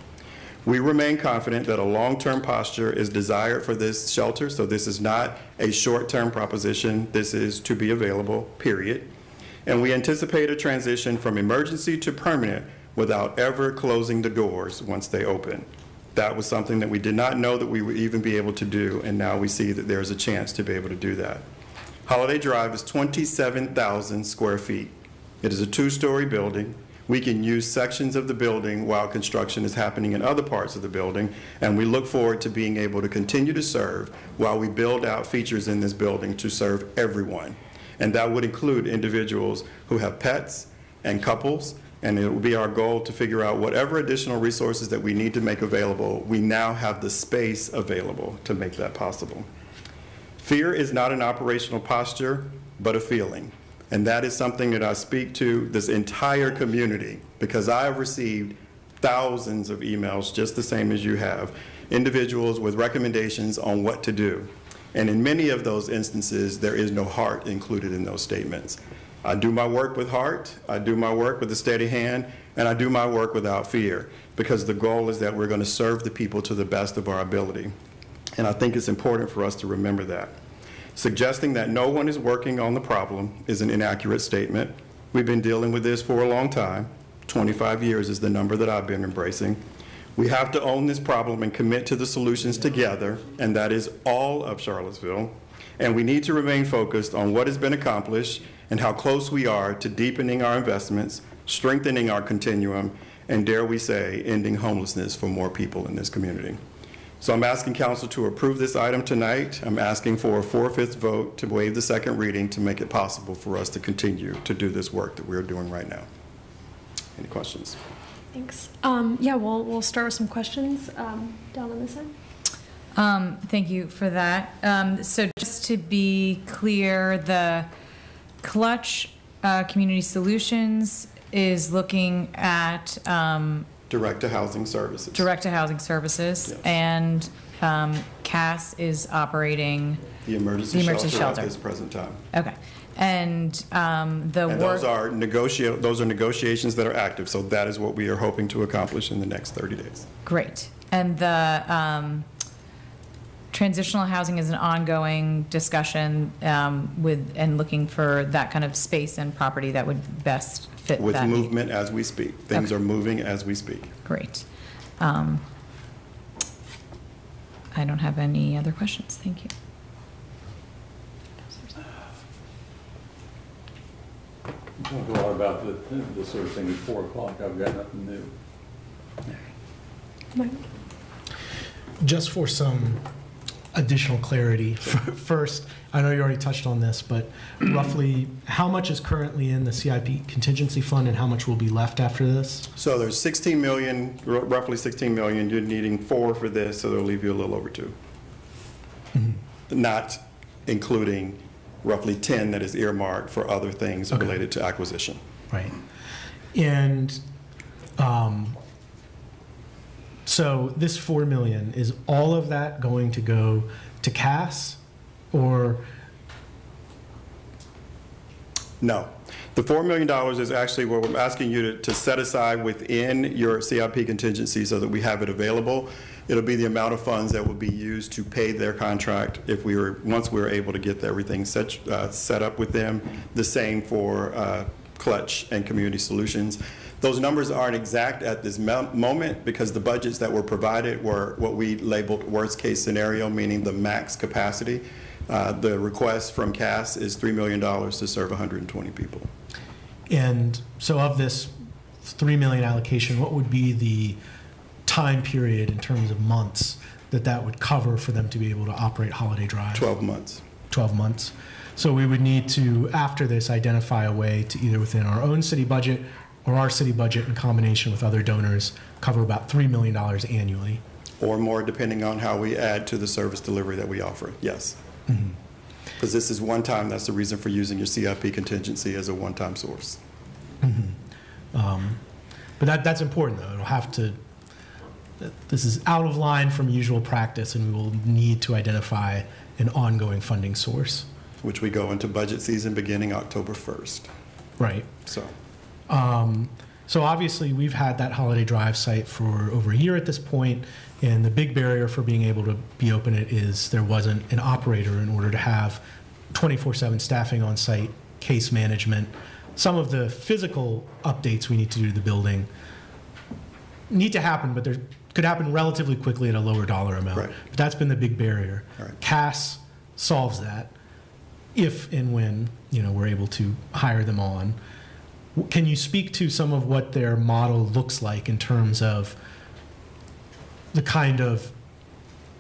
We remain confident that a long-term posture is desired for this shelter, so this is not a short-term proposition. This is to be available, period. And we anticipate a transition from emergency to permanent without ever closing the doors once they open. That was something that we did not know that we would even be able to do, and now we see that there's a chance to be able to do that. Holiday Drive is 27,000 square feet. It is a 2-story building. We can use sections of the building while construction is happening in other parts of the building, and we look forward to being able to continue to serve while we build out features in this building to serve everyone. And that would include individuals who have pets and couples, and it will be our goal to figure out whatever additional resources that we need to make available, we now have the space available to make that possible. Fear is not an operational posture, but a feeling. And that is something that I speak to this entire community, because I have received thousands of emails, just the same as you have, individuals with recommendations on what to do. And in many of those instances, there is no heart included in those statements. I do my work with heart, I do my work with a steady hand, and I do my work without fear, because the goal is that we're going to serve the people to the best of our ability. And I think it's important for us to remember that. Suggesting that no one is working on the problem is an inaccurate statement. We've been dealing with this for a long time. 25 years is the number that I've been embracing. We have to own this problem and commit to the solutions together, and that is all of Charlottesville. And we need to remain focused on what has been accomplished and how close we are to deepening our investments, strengthening our continuum, and dare we say, ending homelessness for more people in this community. So I'm asking council to approve this item tonight. I'm asking for a 4/5 vote to waive the second reading to make it possible for us to continue to do this work that we're doing right now. Any questions? Thanks. Yeah, we'll start with some questions down on this end. Thank you for that. So just to be clear, the Clutch Community Solutions is looking at Direct to housing services. direct to housing services, Yes. and CAS is operating The emergency shelter shelter at this present time. Okay, and the And work. those are negotiations that are active, so that is what we are hoping to accomplish in the next 30 days. Great. And the transitional housing is an ongoing discussion with, and looking for that kind of space and property that would best fit With that need. movement as we speak. Things Okay. are moving as we speak. Great. I don't have any other questions. Thank you. We talked a lot about this sort of thing at 4 o'clock. I've got nothing new. Just for some additional clarity, first, I know you already touched on this, but roughly how much is currently in the CIP contingency fund and how much will be left after this? So there's 16 million, roughly 16 million. You're needing 4 for this, so they'll leave you a little over 2. Not including roughly 10 that is earmarked for other things related to acquisition. Right. And so this 4 million, is all of that going to go to CAS, or? No. The $4 million is actually what we're asking you to set aside within your CIP contingency so that we have it available. It'll be the amount of funds that will be used to pay their contract once we're able to get everything set up with them. The same for Clutch and Community Solutions. Those numbers aren't exact at this moment because the budgets that were provided were what we labeled worst case scenario, meaning the max capacity. The request from CAS is $3 million to serve 120 people. And so of this 3 million allocation, what would be the time period in terms of months that would cover for them to be able to operate Holiday Drive? 12 months. 12 months. So we would need to, after this, identify a way to either within our own city budget or our city budget in combination with other donors, cover about $3 million annually. Or more, depending on how we add to the service delivery that we offer, yes. Because this is one time, that's the reason for using your CIP contingency as a one-time source. But that's important, though. It'll have to, this is out of line from usual practice, and we will need to identify an ongoing funding source. Which we go into budget season beginning October 1st. Right. So. So obviously, we've had that Holiday Drive site for over a year at this point, and the big barrier for being able to be open it is there wasn't an operator in order to have 24/7 staffing on site, case management. Some of the physical updates we need to do to the building need to happen, but they could happen relatively quickly at a lower dollar amount. Right. But that's been the big barrier. Right. CAS solves that if and when, we're able to hire them on. Can you speak to some of what their model looks like in terms of the kind of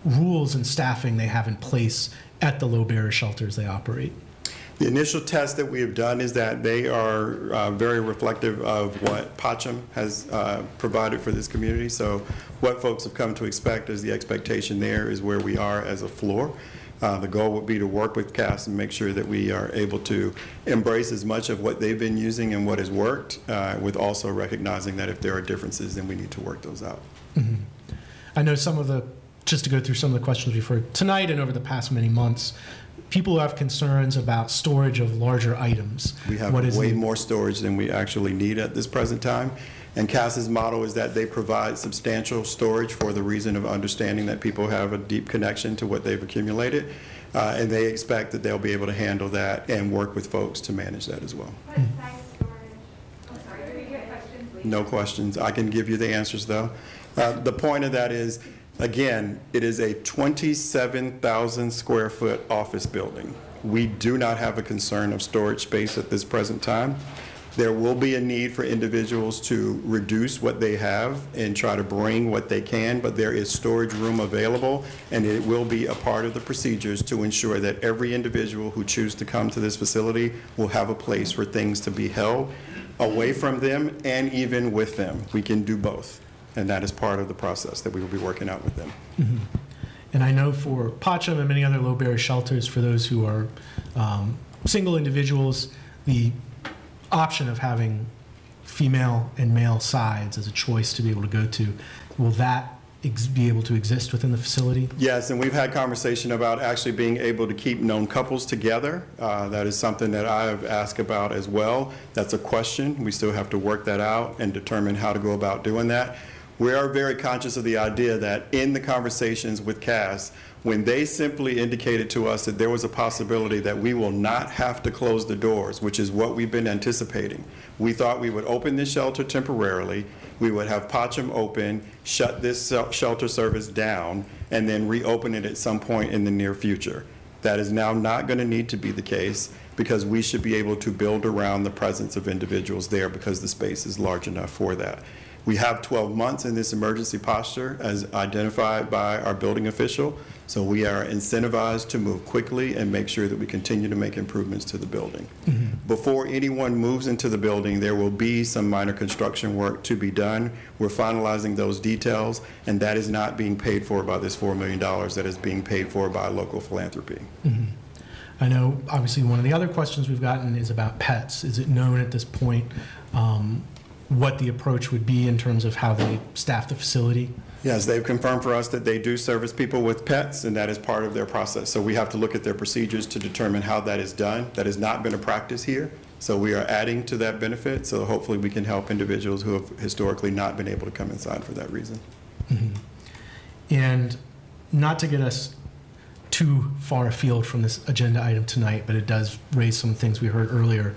rules and staffing they have in place at the low barrier shelters they operate? The initial test that we have done is that they are very reflective of what Pacham has provided for this community. So what folks have come to expect is the expectation there is where we are as a floor. The goal would be to work with CAS and make sure that we are able to embrace as much of what they've been using and what has worked, with also recognizing that if there are differences, then we need to work those out. Mm-hmm. I know just to go through some of the questions we've heard tonight and over the past many months, people who have concerns about storage of larger items. We have way more storage than we actually need at this present time. And CAS's model is that they provide substantial storage for the reason of understanding that people have a deep connection to what they've accumulated. And they expect that they'll be able to handle that and work with folks to manage that as well. No questions. I can give you the answers, though. The point of that is, again, it is a 27,000 square foot office building. We do not have a concern of storage space at this present time. There will be a need for individuals to reduce what they have and try to bring what they can, but there is storage room available, and it will be a part of the procedures to ensure that every individual who chooses to come to this facility will have a place for things to be held away from them and even with them. We can do both, and that is part of the process that we will be working out with them. Mm-hmm. And I know for Pacham and many other low barrier shelters, for those who are single individuals, the option of having female and male sides as a choice to be able to go to, will that be able to exist within the facility? Yes, and we've had conversation about actually being able to keep known couples together. That is something that I have asked about as well. That's a question. We still have to work that out and determine how to go about doing that. We are very conscious of the idea that in the conversations with CAS, when they simply indicated to us that there was a possibility that we will not have to close the doors, which is what we've been anticipating. We thought we would open this shelter temporarily, we would have Pacham open, shut this shelter service down, and then reopen it at some point in the near future. That is now not going to need to be the case, because we should be able to build around the presence of individuals there because the space is large enough for that. We have 12 months in this emergency posture as identified by our building official, so we are incentivized to move quickly and make sure that we continue to make improvements to the building. Mm-hmm. Before anyone moves into the building, there will be some minor construction work to be done. We're finalizing those details, and that is not being paid for by this $4 million. That is being paid for by local philanthropy. Mm-hmm. I know, obviously, one of the other questions we've gotten is about pets. Is it known at this point what the approach would be in terms of how they staff the facility? Yes, they've confirmed for us that they do service people with pets, and that is part of their process. So we have to look at their procedures to determine how that is done. That has not been a practice here, so we are adding to that benefit. So hopefully we can help individuals who have historically not been able to come inside for that reason. Mm-hmm. And not to get us too far afield from this agenda item tonight, but it does raise some things we heard earlier.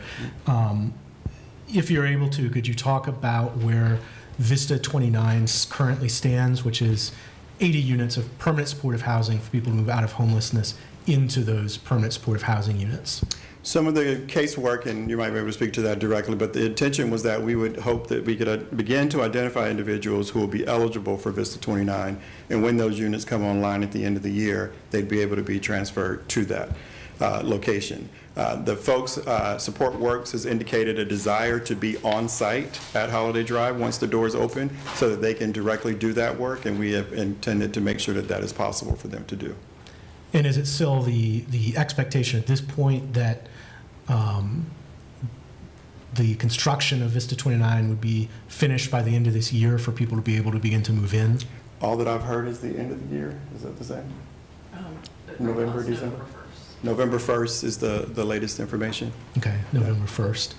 If you're able to, could you talk about where Vista 29 currently stands, which is 80 units of permanent supportive housing for people who move out of homelessness into those permanent supportive housing units? Some of the casework, and you might be able to speak to that directly, but the intention was that we would hope that we could begin to identify individuals who will be eligible for Vista 29, and when those units come online at the end of the year, they'd be able to be transferred to that location. The folks, Support Works has indicated a desire to be on site at Holiday Drive once the doors open so that they can directly do that work, and we have intended to make sure that that is possible for them to do. And is it still the expectation at this point that the construction of Vista 29 would be finished by the end of this year for people to be able to begin to move in? All that I've heard is the end of the year. Is that the same? November, December? November 1st is the latest information. Okay, November 1st.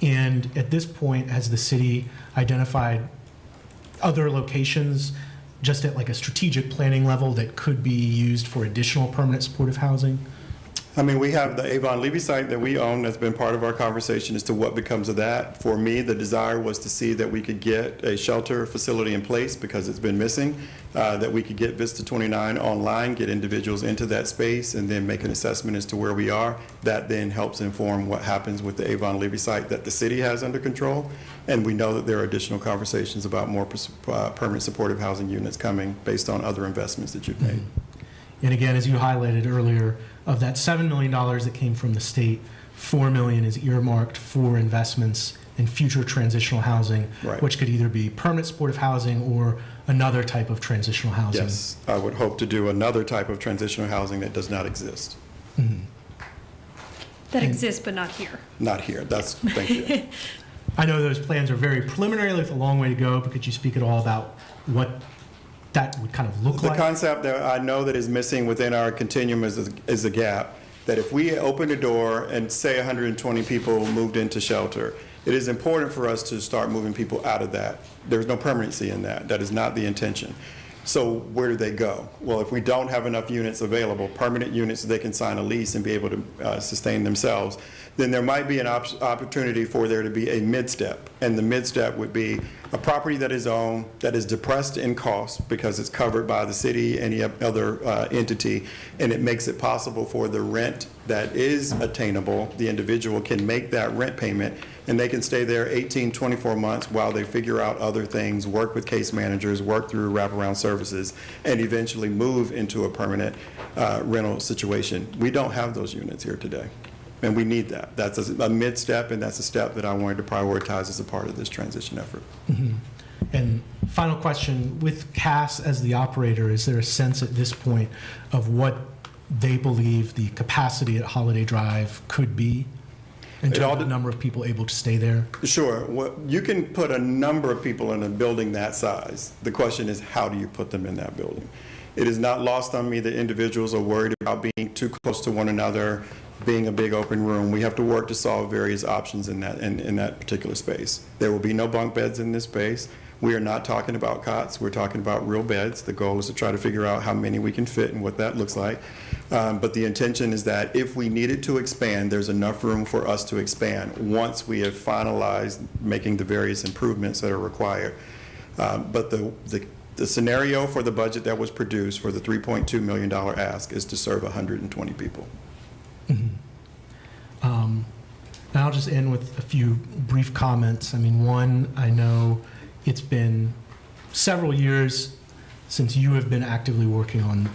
And at this point, has the city identified other locations just at like a strategic planning level that could be used for additional permanent supportive housing? I mean, we have the Avon Levy site that we own that's been part of our conversation as to what becomes of that. For me, the desire was to see that we could get a shelter facility in place because it's been missing, that we could get Vista 29 online, get individuals into that space, and then make an assessment as to where we are. That then helps inform what happens with the Avon Levy site that the city has under control. And we know that there are additional conversations about more permanent supportive housing units coming based on other investments that you've made. And again, as you highlighted earlier, of that $7 million that came from the state, $4 million is earmarked for investments in future transitional housing, Right. which could either be permanent supportive housing or another type of transitional housing. Yes, I would hope to do another type of transitional housing that does not exist. That exists, but not here. Not here, thank you. I know those plans are very preliminary, with a long way to go, but could you speak at all about what that would kind of look The like? concept that I know that is missing within our continuum is a gap, that if we open the door and say 120 people moved into shelter, it is important for us to start moving people out of that. There's no permanency in that. That is not the intention. So where do they go? Well, if we don't have enough units available, permanent units, they can sign a lease and be able to sustain themselves, then there might be an opportunity for there to be a mid-step. And the mid-step would be a property that is owned, that is depressed in cost because it's covered by the city, any other entity, and it makes it possible for the rent that is attainable, the individual can make that rent payment, and they can stay there 18, 24 months while they figure out other things, work with case managers, work through wraparound services, and eventually move into a permanent rental situation. We don't have those units here today, and we need that. That's a mid-step, and that's a step that I wanted to prioritize as a part of this transition effort. Mhm. And final question, with Cass as the operator, is there a sense at this point of what they believe the capacity at Holiday Drive could be in terms of the number of people able to stay there? Sure. Well, you can put a number of people in a building that size. The question is, how do you put them in that building? It is not lost on me that individuals are worried about being too close to one another, being a big open room. We have to work to solve various options in that particular space. There will be no bunk beds in this space. We are not talking about cots. We're talking about real beds. The goal is to try to figure out how many we can fit and what that looks like. But the intention is that if we needed to expand, there's enough room for us to expand once we have finalized making the various improvements that are required. But the scenario for the budget that was produced for the $3.2 million ask is to serve 120 people. And I'll just end with a few brief comments. I mean, one, I know it's been several years since you have been actively working on,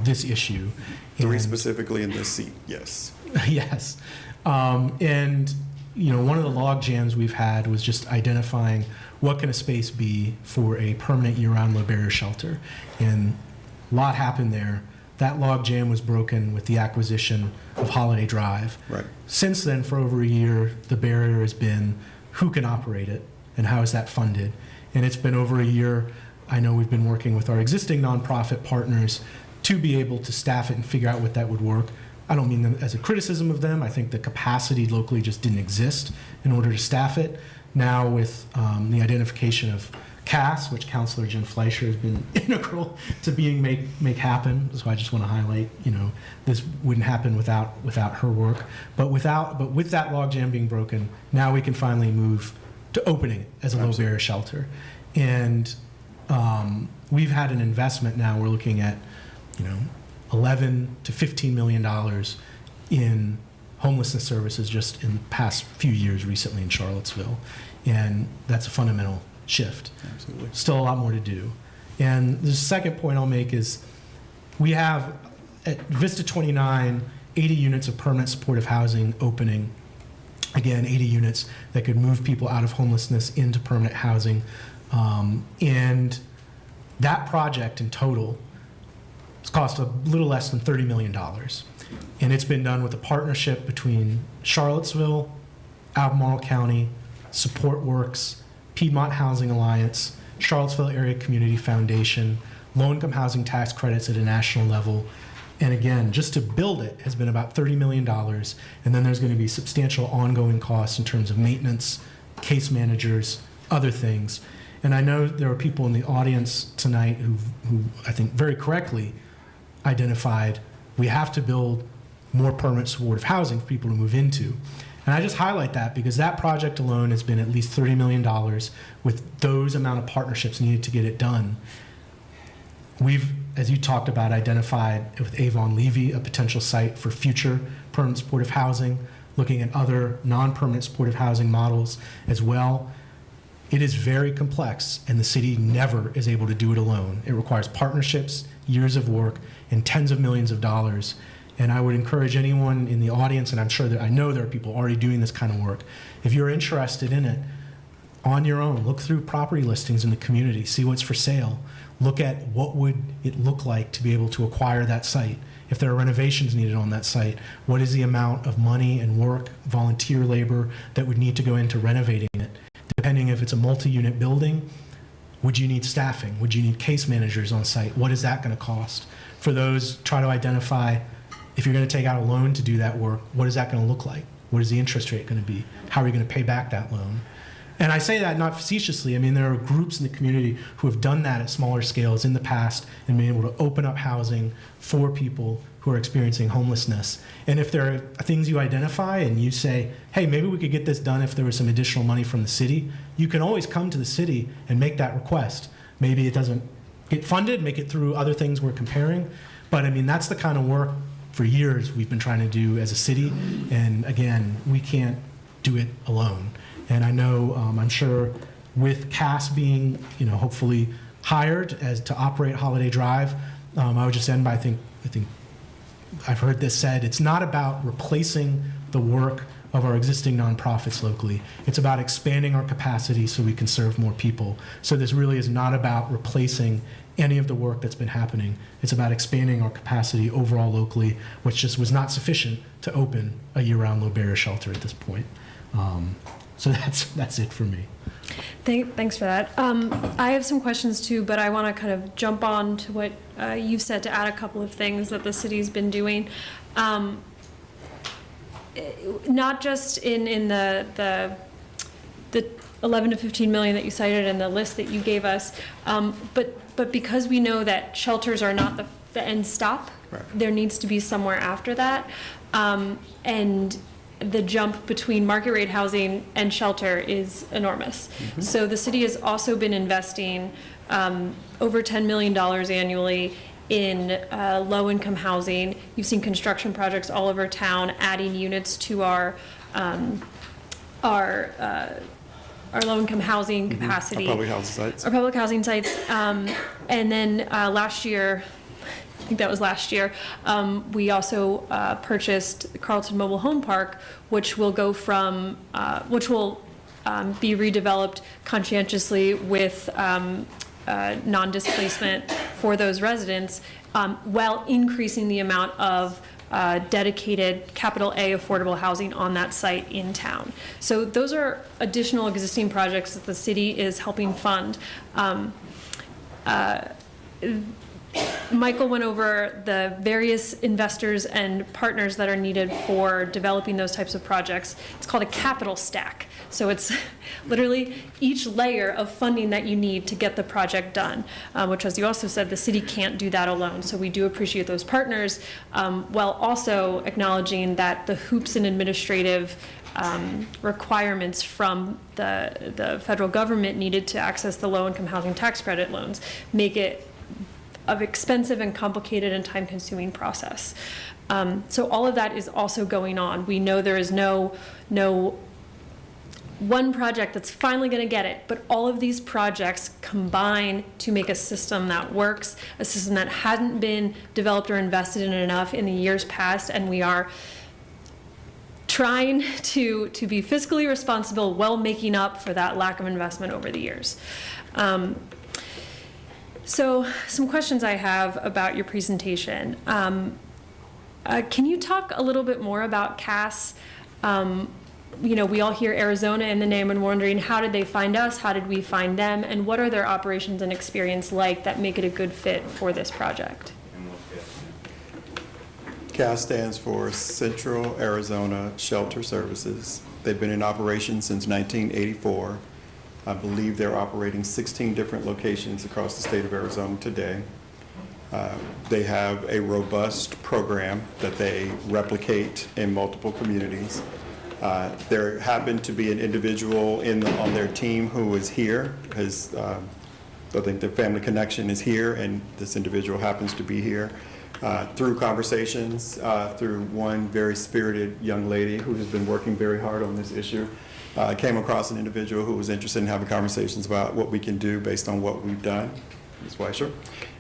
this issue. Three And- specifically in this seat, yes. Yes. And, one of the log jams we've had was just identifying what can a space be for a permanent year-round low barrier shelter. And a lot happened there. That log jam was broken with the acquisition of Holiday Drive. Right. Since then, for over a year, the barrier has been who can operate it and how is that funded. And it's been over a year. I know we've been working with our existing nonprofit partners to be able to staff it and figure out what that would work. I don't mean them as a criticism of them. I think the capacity locally just didn't exist in order to staff it. Now with the identification of Cass, which Councilor Jen Fleischer has been integral to being make happen. So I just want to highlight, this wouldn't happen without her work. But with that logjam being broken, now we can finally move to opening it as a low barrier shelter. And we've had an investment now. We're looking at, $11 to $15 million in homelessness services just in the past few years recently in Charlottesville. And that's a fundamental shift. Absolutely. Still a lot more to do. And the second point I'll make is we have at Vista 29, 80 units of permanent supportive housing opening. Again, 80 units that could move people out of homelessness into permanent housing. And that project in total has cost a little less than $30 million. And it's been done with a partnership between Charlottesville, Albemarle County, Support Works, Piedmont Housing Alliance, Charlottesville Area Community Foundation, low-income housing tax credits at a national level, And again, just to build it has been about $30 million. And then there's going to be substantial ongoing costs in terms of maintenance, case managers, other things. And I know there are people in the audience tonight who I think very correctly identified we have to build more permanent supportive housing for people to move into. And I just highlight that because that project alone has been at least $30 million with those amount of partnerships needed to get it done. We've, as you talked about, identified with Avon Levy a potential site for future permanent supportive housing, looking at other non-permanent supportive housing models as well. It is very complex, and the city never is able to do it alone. It requires partnerships, years of work, and tens of millions of dollars. And I would encourage anyone in the audience, and I'm sure that I know there are people already doing this kind of work, if you're interested in it, on your own, look through property listings in the community, see what's for sale, look at what would it look like to be able to acquire that site. If there are renovations needed on that site, what is the amount of money and work, volunteer labor that would need to go into renovating it? Depending if it's a multi-unit building, would you need staffing? Would you need case managers on site? What is that going to cost? For those, try to identify, if you're going to take out a loan to do that work, what is that going to look like? What is the interest rate going to be? How are you going to pay back that loan? And I say that not facetiously. I mean, there are groups in the community who have done that at smaller scales in the past and been able to open up housing for people who are experiencing homelessness. And if there are things you identify and you say, hey, maybe we could get this done if there was some additional money from the city, you can always come to the city and make that request. Maybe it doesn't get funded, make it through other things we're comparing. But I mean, that's the kind of work for years we've been trying to do as a city. And again, we can't do it alone. And I know, I'm sure with Cass being, hopefully hired as to operate Holiday Drive, I would just end by I think I've heard this said, it's not about replacing the work of our existing nonprofits locally. It's about expanding our capacity so we can serve more people. So this really is not about replacing any of the work that's been happening. It's about expanding our capacity overall locally, which just was not sufficient to open a year-round low-barrier shelter at this point. So that's it for me. Thanks for that. I have some questions too, but I want to kind of jump on to what you've said to add a couple of things that the city's been doing. Not just in the 11 to 15 million that you cited in the list that you gave us, but because we know that shelters are not the end stop, right. There needs to be somewhere after that, and the jump between market rate housing and shelter is enormous. Mm-hmm. So the city has also been investing over $10 million annually in low-income housing. You've seen construction projects all over town adding units to our low-income housing capacity. Our public housing sites. Our public housing sites. And then last year, I think that was last year, we also purchased the Carlton Mobile Home Park, which will go from, which will be redeveloped conscientiously with non-displacement for those residents, while increasing the amount of dedicated capital A affordable housing on that site in town. So those are additional existing projects that the city is helping fund. Michael went over the various investors and partners that are needed for developing those types of projects. It's called a capital stack. So it's literally each layer of funding that you need to get the project done, which, as you also said, the city can't do that alone. So we do appreciate those partners, while also acknowledging that the hoops and administrative requirements from the federal government needed to access the low-income housing tax credit loans make it an expensive and complicated and time-consuming process. So all of that is also going on. We know there is no one project that's finally going to get it, but all of these projects combine to make a system that works, a system that hadn't been developed or invested in enough in the years past, and we are trying to be fiscally responsible while making up for that lack of investment over the years. So some questions I have about your presentation. Can you talk a little bit more about Cass? We all hear Arizona in the name and wondering, how did they find us? How did we find them? And what are their operations and experience like that make it a good fit for this project? CAS stands for Central Arizona Shelter Services. They've been in operation since 1984. I believe they're operating 16 different locations across the state of Arizona today. They have a robust program that they replicate in multiple communities. There happened to be an individual on their team who is here. I think the family connection is here, and this individual happens to be here. Through conversations, through one very spirited young lady who has been working very hard on this issue, came across an individual who was interested in having conversations about what we can do based on what we've done, Ms. Weisher.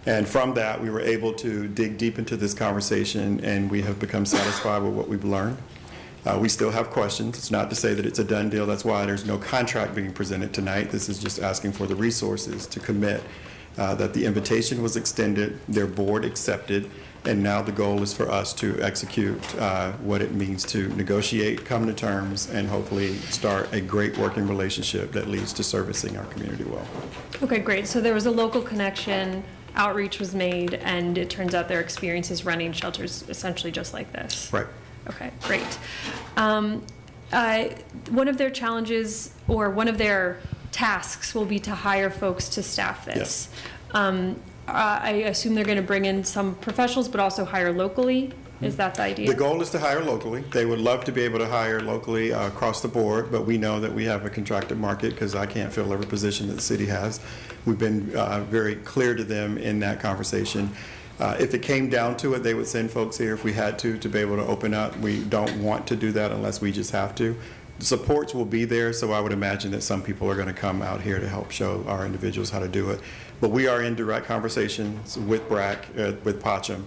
And from that, we were able to dig deep into this conversation, and we have become satisfied with what we've learned. We still have questions. It's not to say that it's a done deal. That's why there's no contract being presented tonight. This is just asking for the resources to commit that the invitation was extended, their board accepted, and now the goal is for us to execute what it means to negotiate, come to terms, and hopefully start a great working relationship that leads to servicing our community well. Okay, great. So there was a local connection, outreach was made, and it turns out their experience is running shelters essentially just like this. Right. Okay, great. One of their challenges, or one of their tasks, will be to hire folks to staff this. Yes. I assume they're going to bring in some professionals, but also hire locally. Is that the idea? The goal is to hire locally. They would love to be able to hire locally across the board, but we know that we have a contracted market because I can't fill every position that the city has. We've been very clear to them in that conversation. If it came down to it, they would send folks here if we had to be able to open up. We don't want to do that unless we just have to. The supports will be there, so I would imagine that some people are going to come out here to help show our individuals how to do it. But we are in direct conversations with BRAC, with Pacham,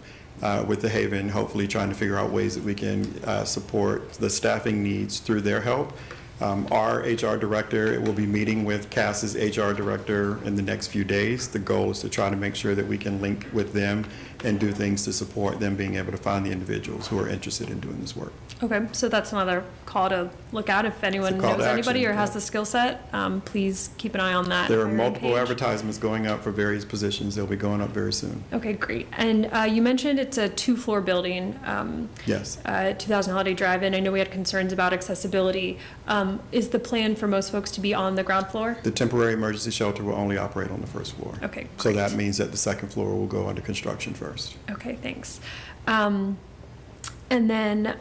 with the Haven, hopefully trying to figure out ways that we can support the staffing needs through their help. Our HR director will be meeting with CAS's HR director in the next few days. The goal is to try to make sure that we can link with them and do things to support them being able to find the individuals who are interested in doing this work. Okay, so that's another call to look at. If anyone It's a call knows to anybody action, or has yeah. the skill set, please keep an eye on that. There are hiring multiple page. advertisements going up for various positions. They'll be going up very soon. Okay, great. And you mentioned it's a 2-floor building. Yes. 2000 Holiday Drive-In. I know we had concerns about accessibility. Is the plan for most folks to be on the ground floor? The temporary emergency shelter will only operate on the first floor. Okay, So great. that means that the second floor will go under construction first. Okay, thanks. And then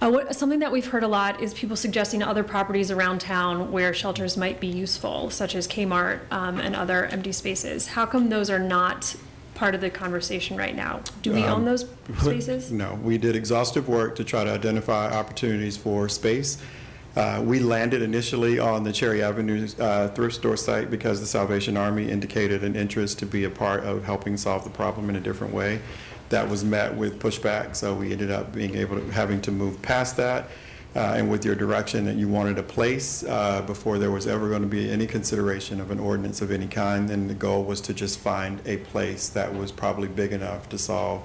something that we've heard a lot is people suggesting other properties around town where shelters might be useful, such as Kmart and other empty spaces. How come those are not part of the conversation right now? Do we own those spaces? No, we did exhaustive work to try to identify opportunities for space. We landed initially on the Cherry Avenue thrift store site because the Salvation Army indicated an interest to be a part of helping solve the problem in a different way. That was met with pushback, so we ended up having to move past that. And with your direction that you wanted a place before there was ever going to be any consideration of an ordinance of any kind, then the goal was to just find a place that was probably big enough to solve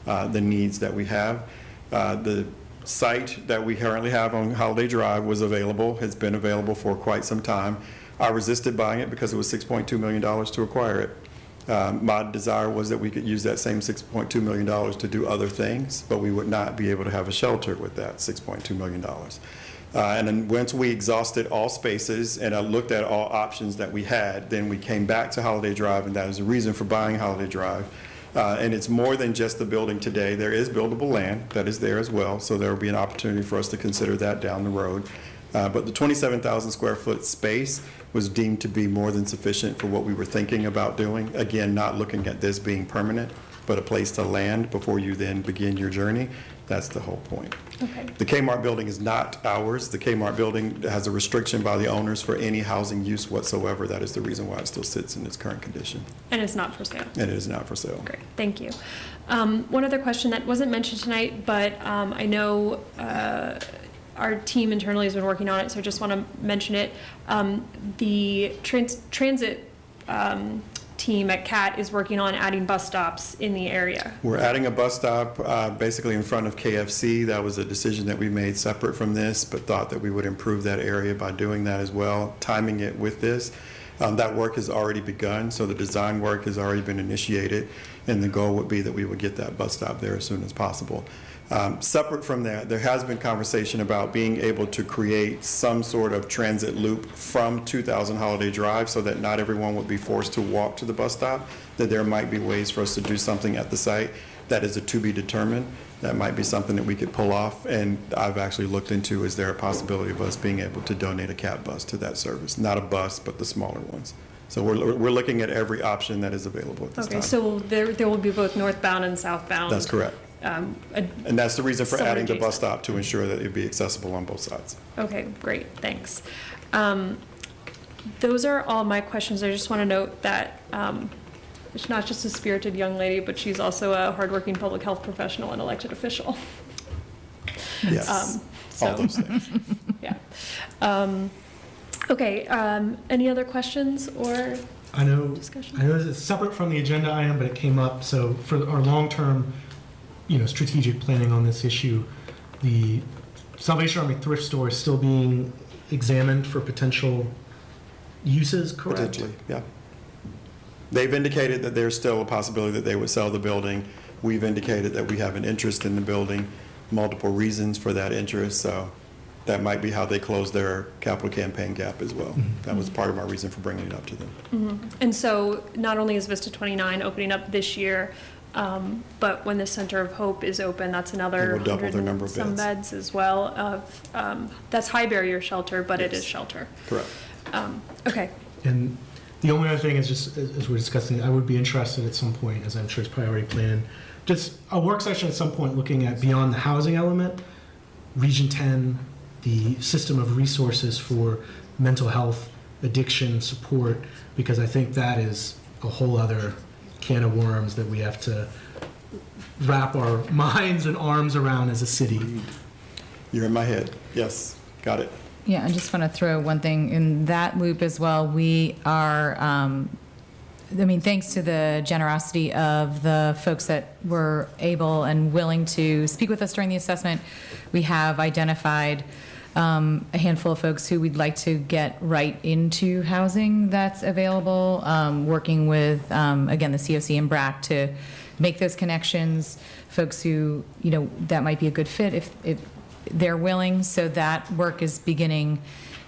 the needs that we have. The site that we currently have on Holiday Drive was available, has been available for quite some time. I resisted buying it because it was $6.2 million to acquire it. My desire was that we could use that same $6.2 million to do other things, but we would not be able to have a shelter with that $6.2 million. And then once we exhausted all spaces and I looked at all options that we had, then we came back to Holiday Drive, and that is the reason for buying Holiday Drive. And it's more than just the building today. There is buildable land that is there as well, so there will be an opportunity for us to consider that down the road. But the 27,000 square foot space was deemed to be more than sufficient for what we were thinking about doing. Again, not looking at this being permanent, but a place to land before you then begin your journey. That's the whole point. Okay. The Kmart building is not ours. The Kmart building has a restriction by the owners for any housing use whatsoever. That is the reason why it still sits in its current condition. And it's not for sale? And it is not for sale. Great, thank you. One other question that wasn't mentioned tonight, but I know our team internally has been working on it, so I just want to mention it. The transit team at CAT is working on adding bus stops in the area. We're adding a bus stop basically in front of KFC. That was a decision that we made separate from this, but thought that we would improve that area by doing that as well, timing it with this. That work has already begun, so the design work has already been initiated, and the goal would be that we would get that bus stop there as soon as possible. Separate from that, there has been conversation about being able to create some sort of transit loop from 2000 Holiday Drive so that not everyone would be forced to walk to the bus stop, that there might be ways for us to do something at the site. That is a to be determined. That might be something that we could pull off, and I've actually looked into, is there a possibility of us being able to donate a cab bus to that service? Not a bus, but the smaller ones. So we're looking at every option that is available at this time. Okay, so there will be both northbound and southbound. That's correct. And that's the reason for somewhat adding the bus adjacent. stop, to ensure that it'd be accessible on both sides. Okay, great, thanks. Those are all my questions. I just want to note that she's not just a spirited young lady, but she's also a hardworking public health professional and elected official. Yes, all those things. Yeah. Okay, any other questions or I know discussion? it's separate from the agenda item, but it came up. So for our long-term, strategic planning on this issue, the Salvation Army thrift store is still being examined for potential uses, correct? Potentially, yeah. They've indicated that there's still a possibility that they would sell the building. We've indicated that we have an interest in the building, multiple reasons for that interest, so that might be how they close their capital campaign gap as well. That was part of my reason for bringing it up to them. And so not only is Vista 29 opening up this year, but when the Center of Hope is open, that's another It will double their 100 number and of some beds. beds as well of, that's high barrier shelter, but it Yes. is shelter. Correct. Okay, And the only other thing is just, as we're discussing, I would be interested at some point, as I'm sure it's probably already planned, just a work session at some point looking at beyond the housing element, Region 10, the system of resources for mental health, addiction support, because I think that is a whole other can of worms that we have to wrap our minds and arms around as a city. You're in my head. Yes, got it. Yeah, I just want to throw one thing in that loop as well. We are, thanks to the generosity of the folks that were able and willing to speak with us during the assessment, we have identified a handful of folks who we'd like to get right into housing that's available, working with, again, the COC and BRAC to make those connections, folks who, that might be a good fit if they're willing. So that work is beginning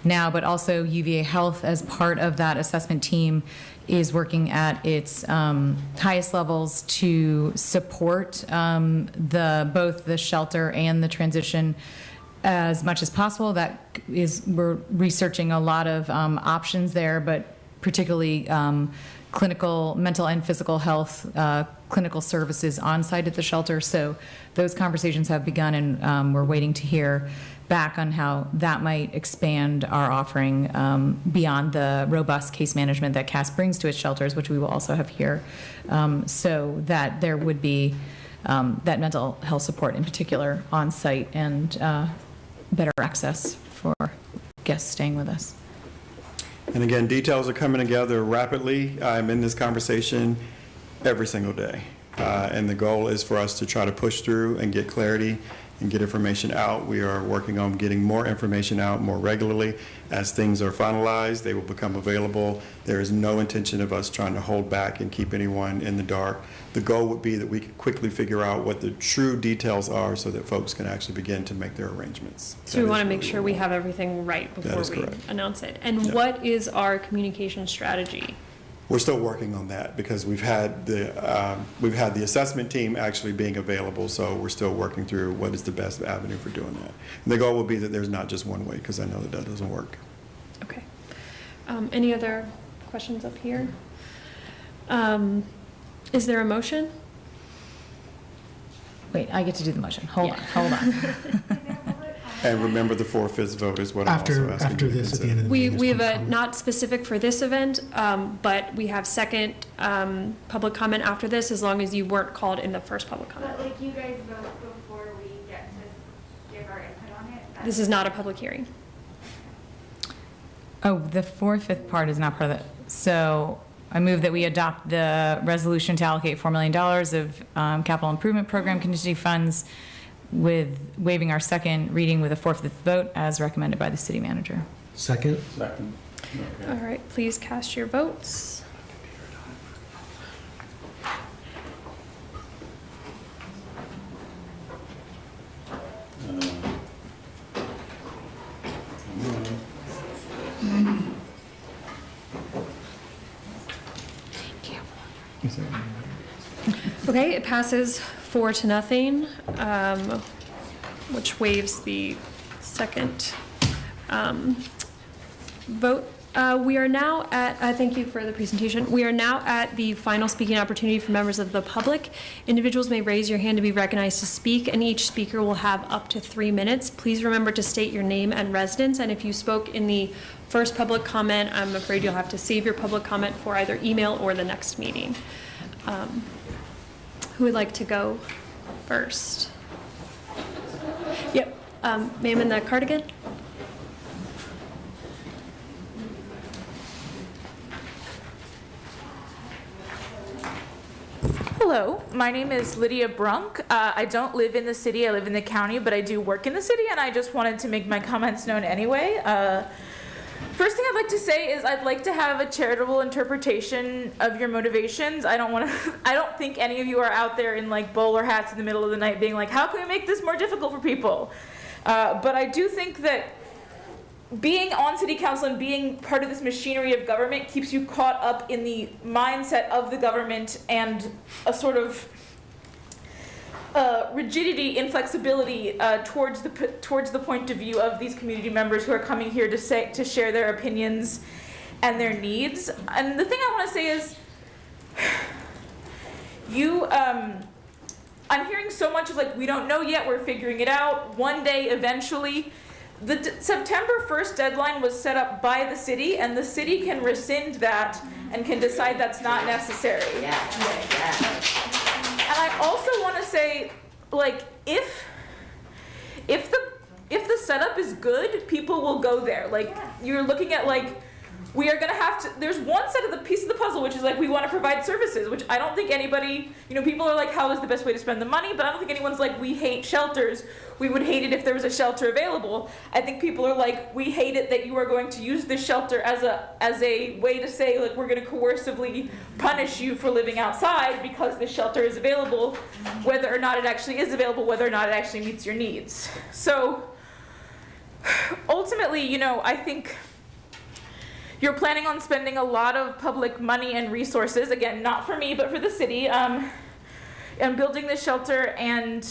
now, but also UVA Health, as part of that assessment team, is working at its highest levels to support both the shelter and the transition as much as possible. We're researching a lot of options there, but particularly clinical, mental and physical health, clinical services on site at the shelter. So those conversations have begun, and we're waiting to hear back on how that might expand our offering beyond the robust case management that CAS brings to its shelters, which we will also have here, so that there would be that mental health support in particular on site, and better access for guests staying with us. And again, details are coming together rapidly. I'm in this conversation every single day. And the goal is for us to try to push through and get clarity and get information out. We are working on getting more information out more regularly. As things are finalized, they will become available. There is no intention of us trying to hold back and keep anyone in the dark. The goal would be that we could quickly figure out what the true details are so that folks can actually begin to make their arrangements. so we want to make sure we have everything right That before is we correct. announce it. And Yeah. what is our communication strategy? We're still working on that because we've had the assessment team actually being available, so we're still working through what is the best avenue for doing that. And the goal will be that there's not just one way, because I know that doesn't work. Okay. Any other questions up here? Is there a motion? Wait, I get to do the motion. Hold on. And remember, the 4/5 vote is what I'm also asking After you to this, at the consider. end of the We meeting. have a, not specific for this event, but we have second public comment after this, as long as you weren't called in the first public comment. But like you guys vote before we get to give our input on it? This is not a public hearing. Oh, the 4/5 part is not part of it. So I move that we adopt the resolution to allocate $4 million of capital improvement program contingency funds, with waiving our second reading with a 4/5 vote as recommended by the city manager. Second? Second. All right, please cast your votes. Okay, it passes 4-0, which waives the second vote. We are now at, thank you for the presentation. We are now at the final speaking opportunity for members of the public. Individuals may raise your hand to be recognized to speak, and each speaker will have up to 3 minutes. Please remember to state your name and residence, and if you spoke in the first public comment, I'm afraid you'll have to save your public comment for either email or the next meeting. Who would like to go first? Yep, ma'am in the cardigan. Hello, my name is Lydia Brunk. I don't live in the city, I live in the county, but I do work in the city, and I just wanted to make my comments known anyway. First thing I'd like to say is I'd like to have a charitable interpretation of your motivations. I don't think any of you are out there in like bowler hats in the middle of the night being like, how can we make this more difficult for people? But I do think that being on city council and being part of this machinery of government keeps you caught up in the mindset of the government and a sort of rigidity, inflexibility towards the point of view of these community members who are coming here to share their opinions and their needs. And the thing I want to say is, I'm hearing so much of like, we don't know yet, we're figuring it out, one day eventually. The September 1st deadline was set up by the city, and the city can rescind that and can decide that's not necessary. And I also want to say, like, if the setup is good, people will go there. Like, you're looking at like, we are gonna have to, there's one set of the piece of the puzzle, which is like, we want to provide services, which I don't think anybody, people are like, how is the best way to spend the money? But I don't think anyone's like, we hate shelters. We would hate it if there was a shelter available. I think people are like, we hate it that you are going to use this shelter as a way to say, like, we're gonna coercively punish you for living outside because this shelter is available, whether or not it actually is available, whether or not it actually meets your needs. So ultimately, I think you're planning on spending a lot of public money and resources, again, not for me, but for the city, and building this shelter. And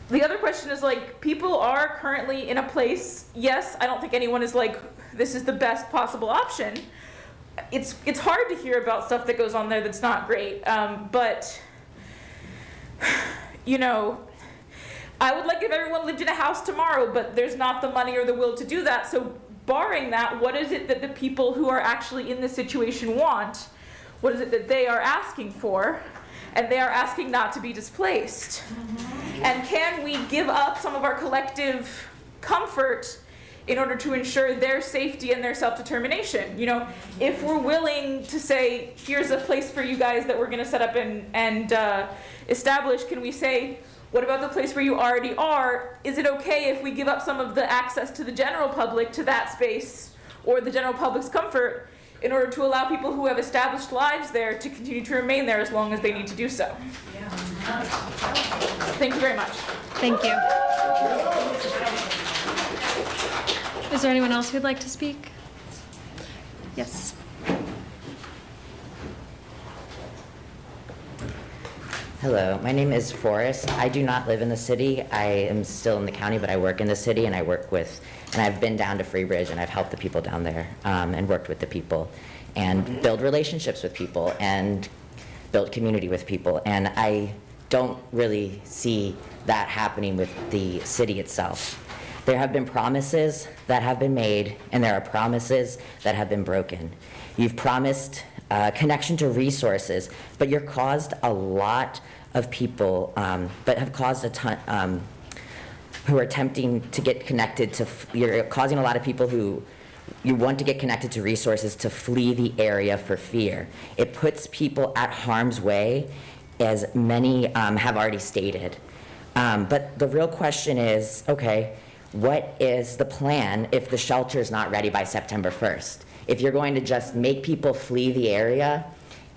the other question is, like, people are currently in a place, yes, I don't think anyone is like, this is the best possible option. It's hard to hear about stuff that goes on there that's not great, but, I would like if everyone lived in a house tomorrow, but there's not the money or the will to do that. So barring that, what is it that the people who are actually in this situation want? What is it that they are asking for? And they are asking not to be displaced. And can we give up some of our collective comfort in order to ensure their safety and their self-determination? If we're willing to say, here's a place for you guys that we're gonna set up and establish, can we say, what about the place where you already are? Is it okay if we give up some of the access to the general public to that space, or the general public's comfort, in order to allow people who have established lives there to continue to remain there as long as they need to do so? Thank you very much. Thank you. Is there anyone else who'd like to speak? Yes. Hello, my name is Forrest. I do not live in the city. I am still in the county, but I work in the city, and I've been down to Freebridge, and I've helped the people down there, and worked with the people, and build relationships with people, and build community with people. And I don't really see that happening with the city itself. There have been promises that have been made, and there are promises that have been broken. You've promised connection to resources, but you're caused a lot of people, but have caused a ton, who are attempting to get connected to, you're causing a lot of people who you want to get connected to resources to flee the area for fear. It puts people at harm's way, as many have already stated. But the real question is, okay, what is the plan if the shelter's not ready by September 1st? If you're going to just make people flee the area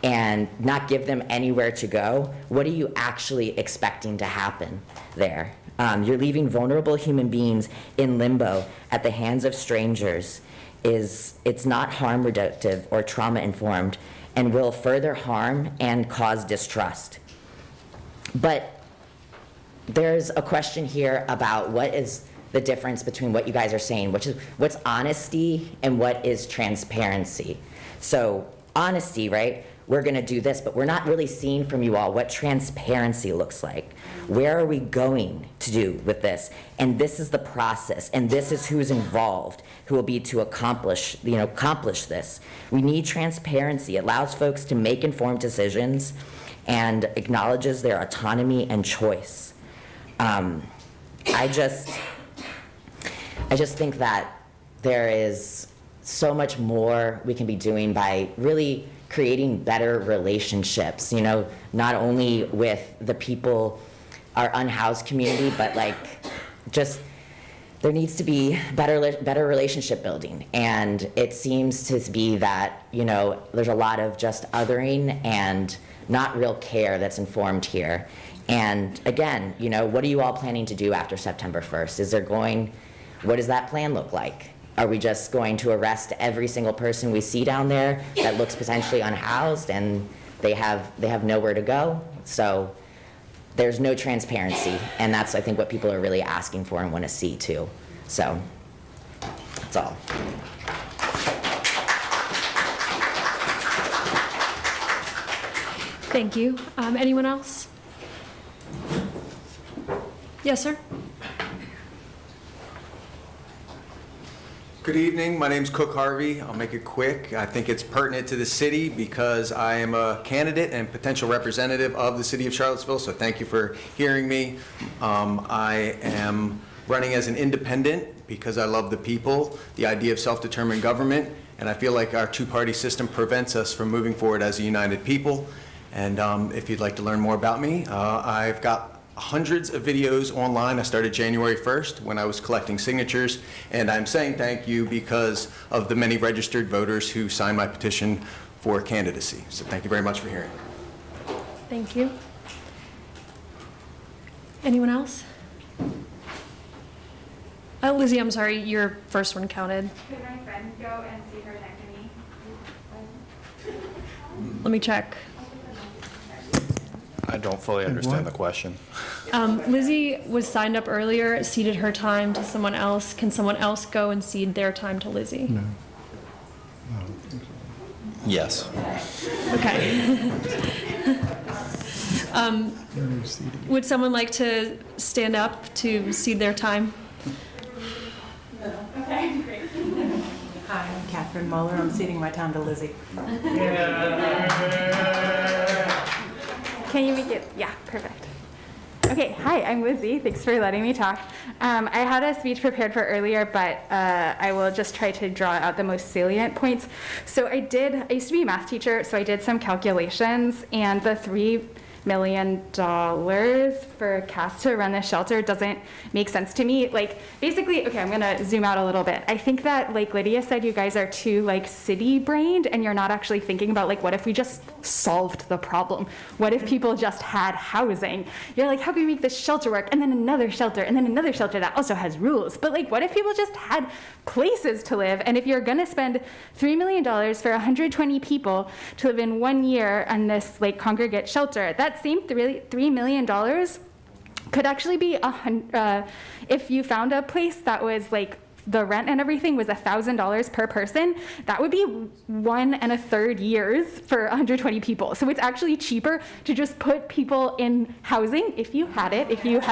and not give them anywhere to go, what are you actually expecting to happen there? You're leaving vulnerable human beings in limbo at the hands of strangers. It's not harm reductive or trauma informed and will further harm and cause distrust. But there's a question here about what is the difference between what you guys are saying, which is what's honesty and what is transparency. So honesty, right? We're gonna do this, but we're not really seeing from you all what transparency looks like. Where are we going to do with this? And this is the process, and this is who's involved, who will be to accomplish this. We need transparency. It allows folks to make informed decisions and acknowledges their autonomy and choice. I just think that there is so much more we can be doing by really creating better relationships, not only with the people, our unhoused community, but just there needs to be better relationship building. And it seems to be that, there's a lot of just othering and not real care that's informed here. And again, what are you all planning to do after September 1st? What does that plan look like? Are we just going to arrest every single person we see down there that looks potentially unhoused and they have nowhere to go? So there's no transparency, and that's, I think, what people are really asking for and want to see too. So that's all. Thank you. Anyone else? Yes, sir. Good evening. My name's Cook Harvey. I'll make it quick. I think it's pertinent to the city because I am a candidate and potential representative of the city of Charlottesville, so thank you for hearing me. I am running as an independent because I love the people, the idea of self-determined government, and I feel like our two-party system prevents us from moving forward as a united people. And if you'd like to learn more about me, I've got hundreds of videos online. I started January 1st when I was collecting signatures, and I'm saying thank you because of the many registered voters who signed my petition for candidacy. So thank you very much for hearing. Thank you. Anyone else? Lizzie, I'm sorry, your first one counted. Could my friend go and see her next to me? Let me check. I don't fully understand the question. Lizzie was signed up earlier, ceded her time to someone else. Can someone else go and cede their time to Lizzie? No. Yes. Okay. Would someone like to stand up to cede their time? Okay, great. Hi, I'm Catherine Muller. I'm ceding my time to Lizzie. Can you make it? Yeah, perfect. Okay, hi, I'm Lizzie. Thanks for letting me talk. I had a speech prepared for earlier, but I will just try to draw out the most salient points. So I used to be a math teacher, so I did some calculations, and the $3 million for CAS to run this shelter doesn't make sense to me. Basically, okay, I'm gonna zoom out a little bit. I think that, like Lydia said, you guys are too city-brained, and you're not actually thinking about what if we just solved the problem? What if people just had housing? You're like, how can we make this shelter work? And then another shelter, and then another shelter that also has rules. But what if people just had places to live? And if you're gonna spend $3 million for 120 people to live in 1 year on this congregate shelter, that same $3 million could actually be if you found a place that was the rent and everything was $1,000 per person, that would be 1 1/3 years for 120 people. So it's actually cheaper to just put people in housing, if you had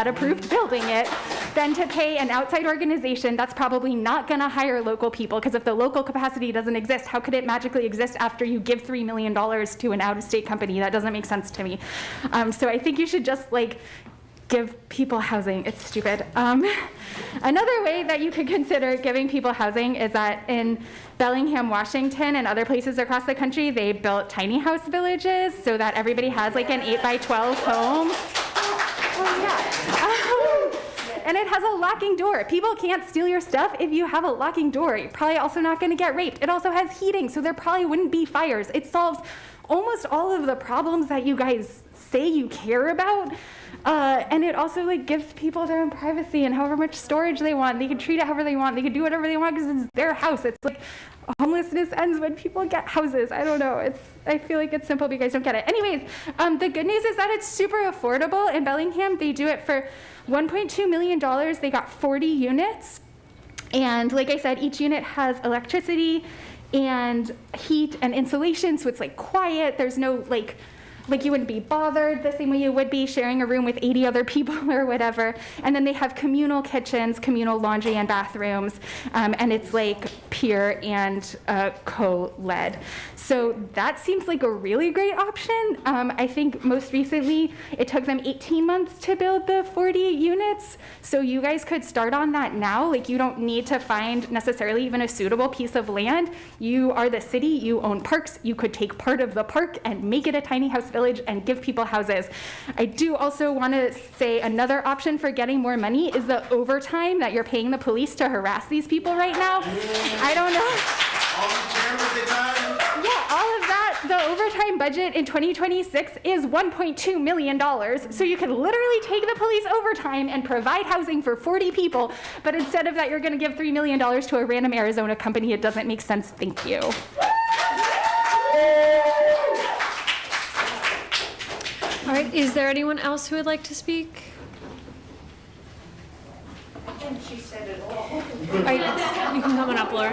approved building it, than to pay an outside organization that's probably not gonna hire local people, because if the local capacity doesn't exist, how could it magically exist after you give $3 million to an out-of-state company? That doesn't make sense to me. So I think you should just give people housing. It's stupid. Another way that you could consider giving people housing is that in Bellingham, Washington, and other places across the country, they built tiny house villages so that everybody has an 8x12 home. Oh, yeah. And And it has a locking door. People can't steal your stuff if you have a locking door. You're probably also not going to get raped. It also has heating, so there probably wouldn't be fires. It solves almost all of the problems that you guys say you care about. And it also like gives people their own privacy and however much storage they want. They can treat it however they want. They can do whatever they want because it's their house. It's like homelessness ends when people get houses. I don't know. I feel like it's simple, but you guys don't get it. Anyways, the good news is that it's super affordable in Bellingham. They do it for $1.2 million. They got 40 units. And like I said, each unit has electricity and heat and insulation, so it's like quiet. There's no like you wouldn't be bothered the same way you would be sharing a room with 80 other people or whatever. And then they have communal kitchens, communal laundry and bathrooms, and it's like peer and co-led. So that seems like a really great option. I think most recently it took them 18 months to build the 40 units. So you guys could start on that now. Like you don't need to find necessarily even a suitable piece of land. You are the city, you own parks. You could take part of the park and make it a tiny house village and give people houses. I do also want to say another option for getting more money is the overtime that you're paying the police to harass these people right now. I don't know. Yeah, all of that, the overtime budget in 2026 is $1.2 million. So you could literally take the police overtime and provide housing for 40 people, but instead of that, you're going to give $3 million to a random Arizona company. It doesn't make sense. Thank you. All right, is there anyone else who would like to speak? I think she said it all. All right, you can come on up, Laura.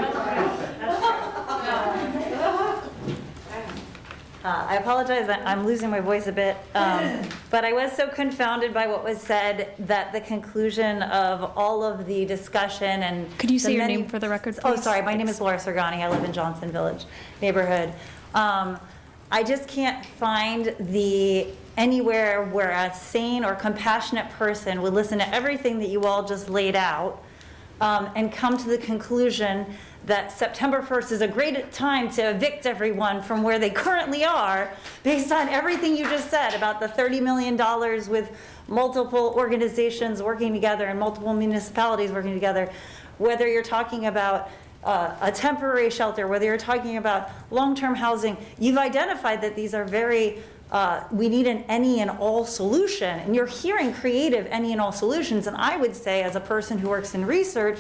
I apologize, I'm losing my voice a bit, but I was so confounded by what was said that the conclusion of all of the discussion and... Could you say the your many- name for the record, please? Oh, sorry, my name is Laura Sergani, I live in Johnson Village neighborhood. I just can't find anywhere where a sane or compassionate person would listen to everything that you all just laid out and come to the conclusion that September 1st is a great time to evict everyone from where they currently are based on everything you just said about the $30 million with multiple organizations working together and multiple municipalities working together, whether you're talking about a temporary shelter, whether you're talking about long-term housing. You've identified that these are we need an any and all solution, and you're hearing creative any and all solutions. And I would say, as a person who works in research,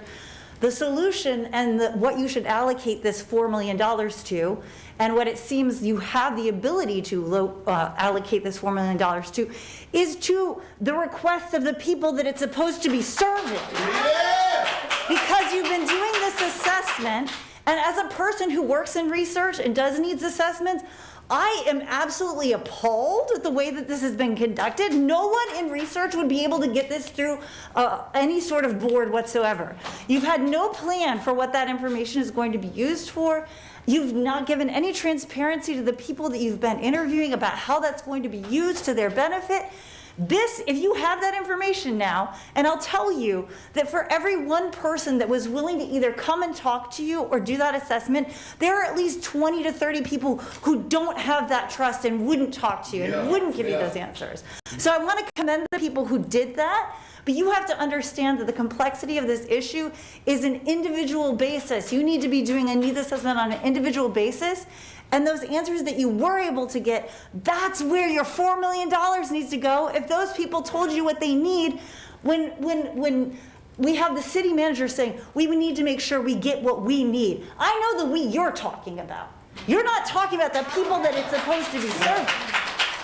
the solution and what you should allocate this $4 million to, and what it seems you have the ability to allocate this $4 million to, is to the requests of the people that it's supposed to be serving. Yeah! Because you've been doing this assessment, and as a person who works in research and does needs assessments, I am absolutely appalled at the way that this has been conducted. No one in research would be able to get this through any sort of board whatsoever. You've had no plan for what that information is going to be used for. You've not given any transparency to the people that you've been interviewing about how that's going to be used to their benefit. If you have that information now, and I'll tell you that for every one person that was willing to either come and talk to you or do that assessment, there are at least 20 to 30 people who don't have that trust and wouldn't talk to you and wouldn't give you those answers. So I want to commend the people who did that, but you have to understand that the complexity of this issue is an individual basis. You need to be doing a needs assessment on an individual basis. And those answers that you were able to get, that's where your $4 million needs to go. If those people told you what they need, when we have the city manager saying, we need to make sure we get what we need. I know the we you're talking about. You're not talking about the people that it's supposed to be serving.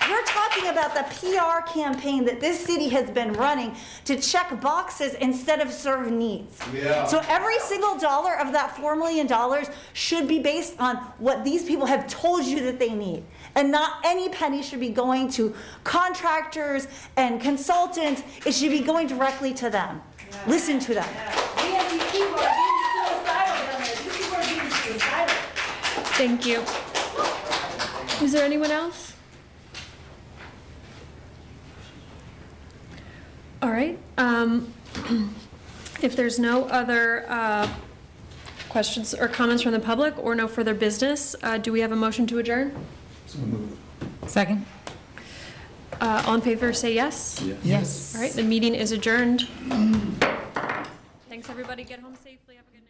You're talking about the PR campaign that this city has been running to check boxes instead of serve needs. Yeah. So every single dollar of that $4 million should be based on what these people have told you that they need. And not any penny should be going to contractors and consultants. It should be going directly to them. Yeah. Listen to them. Yeah. We have these people are being suicidal down there. These people are being suicidal. Thank you. Is there anyone else? All right. If there's no other questions or comments from the public or no further business, do we have a motion to adjourn? Second. All in favor, say yes. Yes. All right, the meeting is adjourned. Thanks, everybody. Get home safely. Have a good night.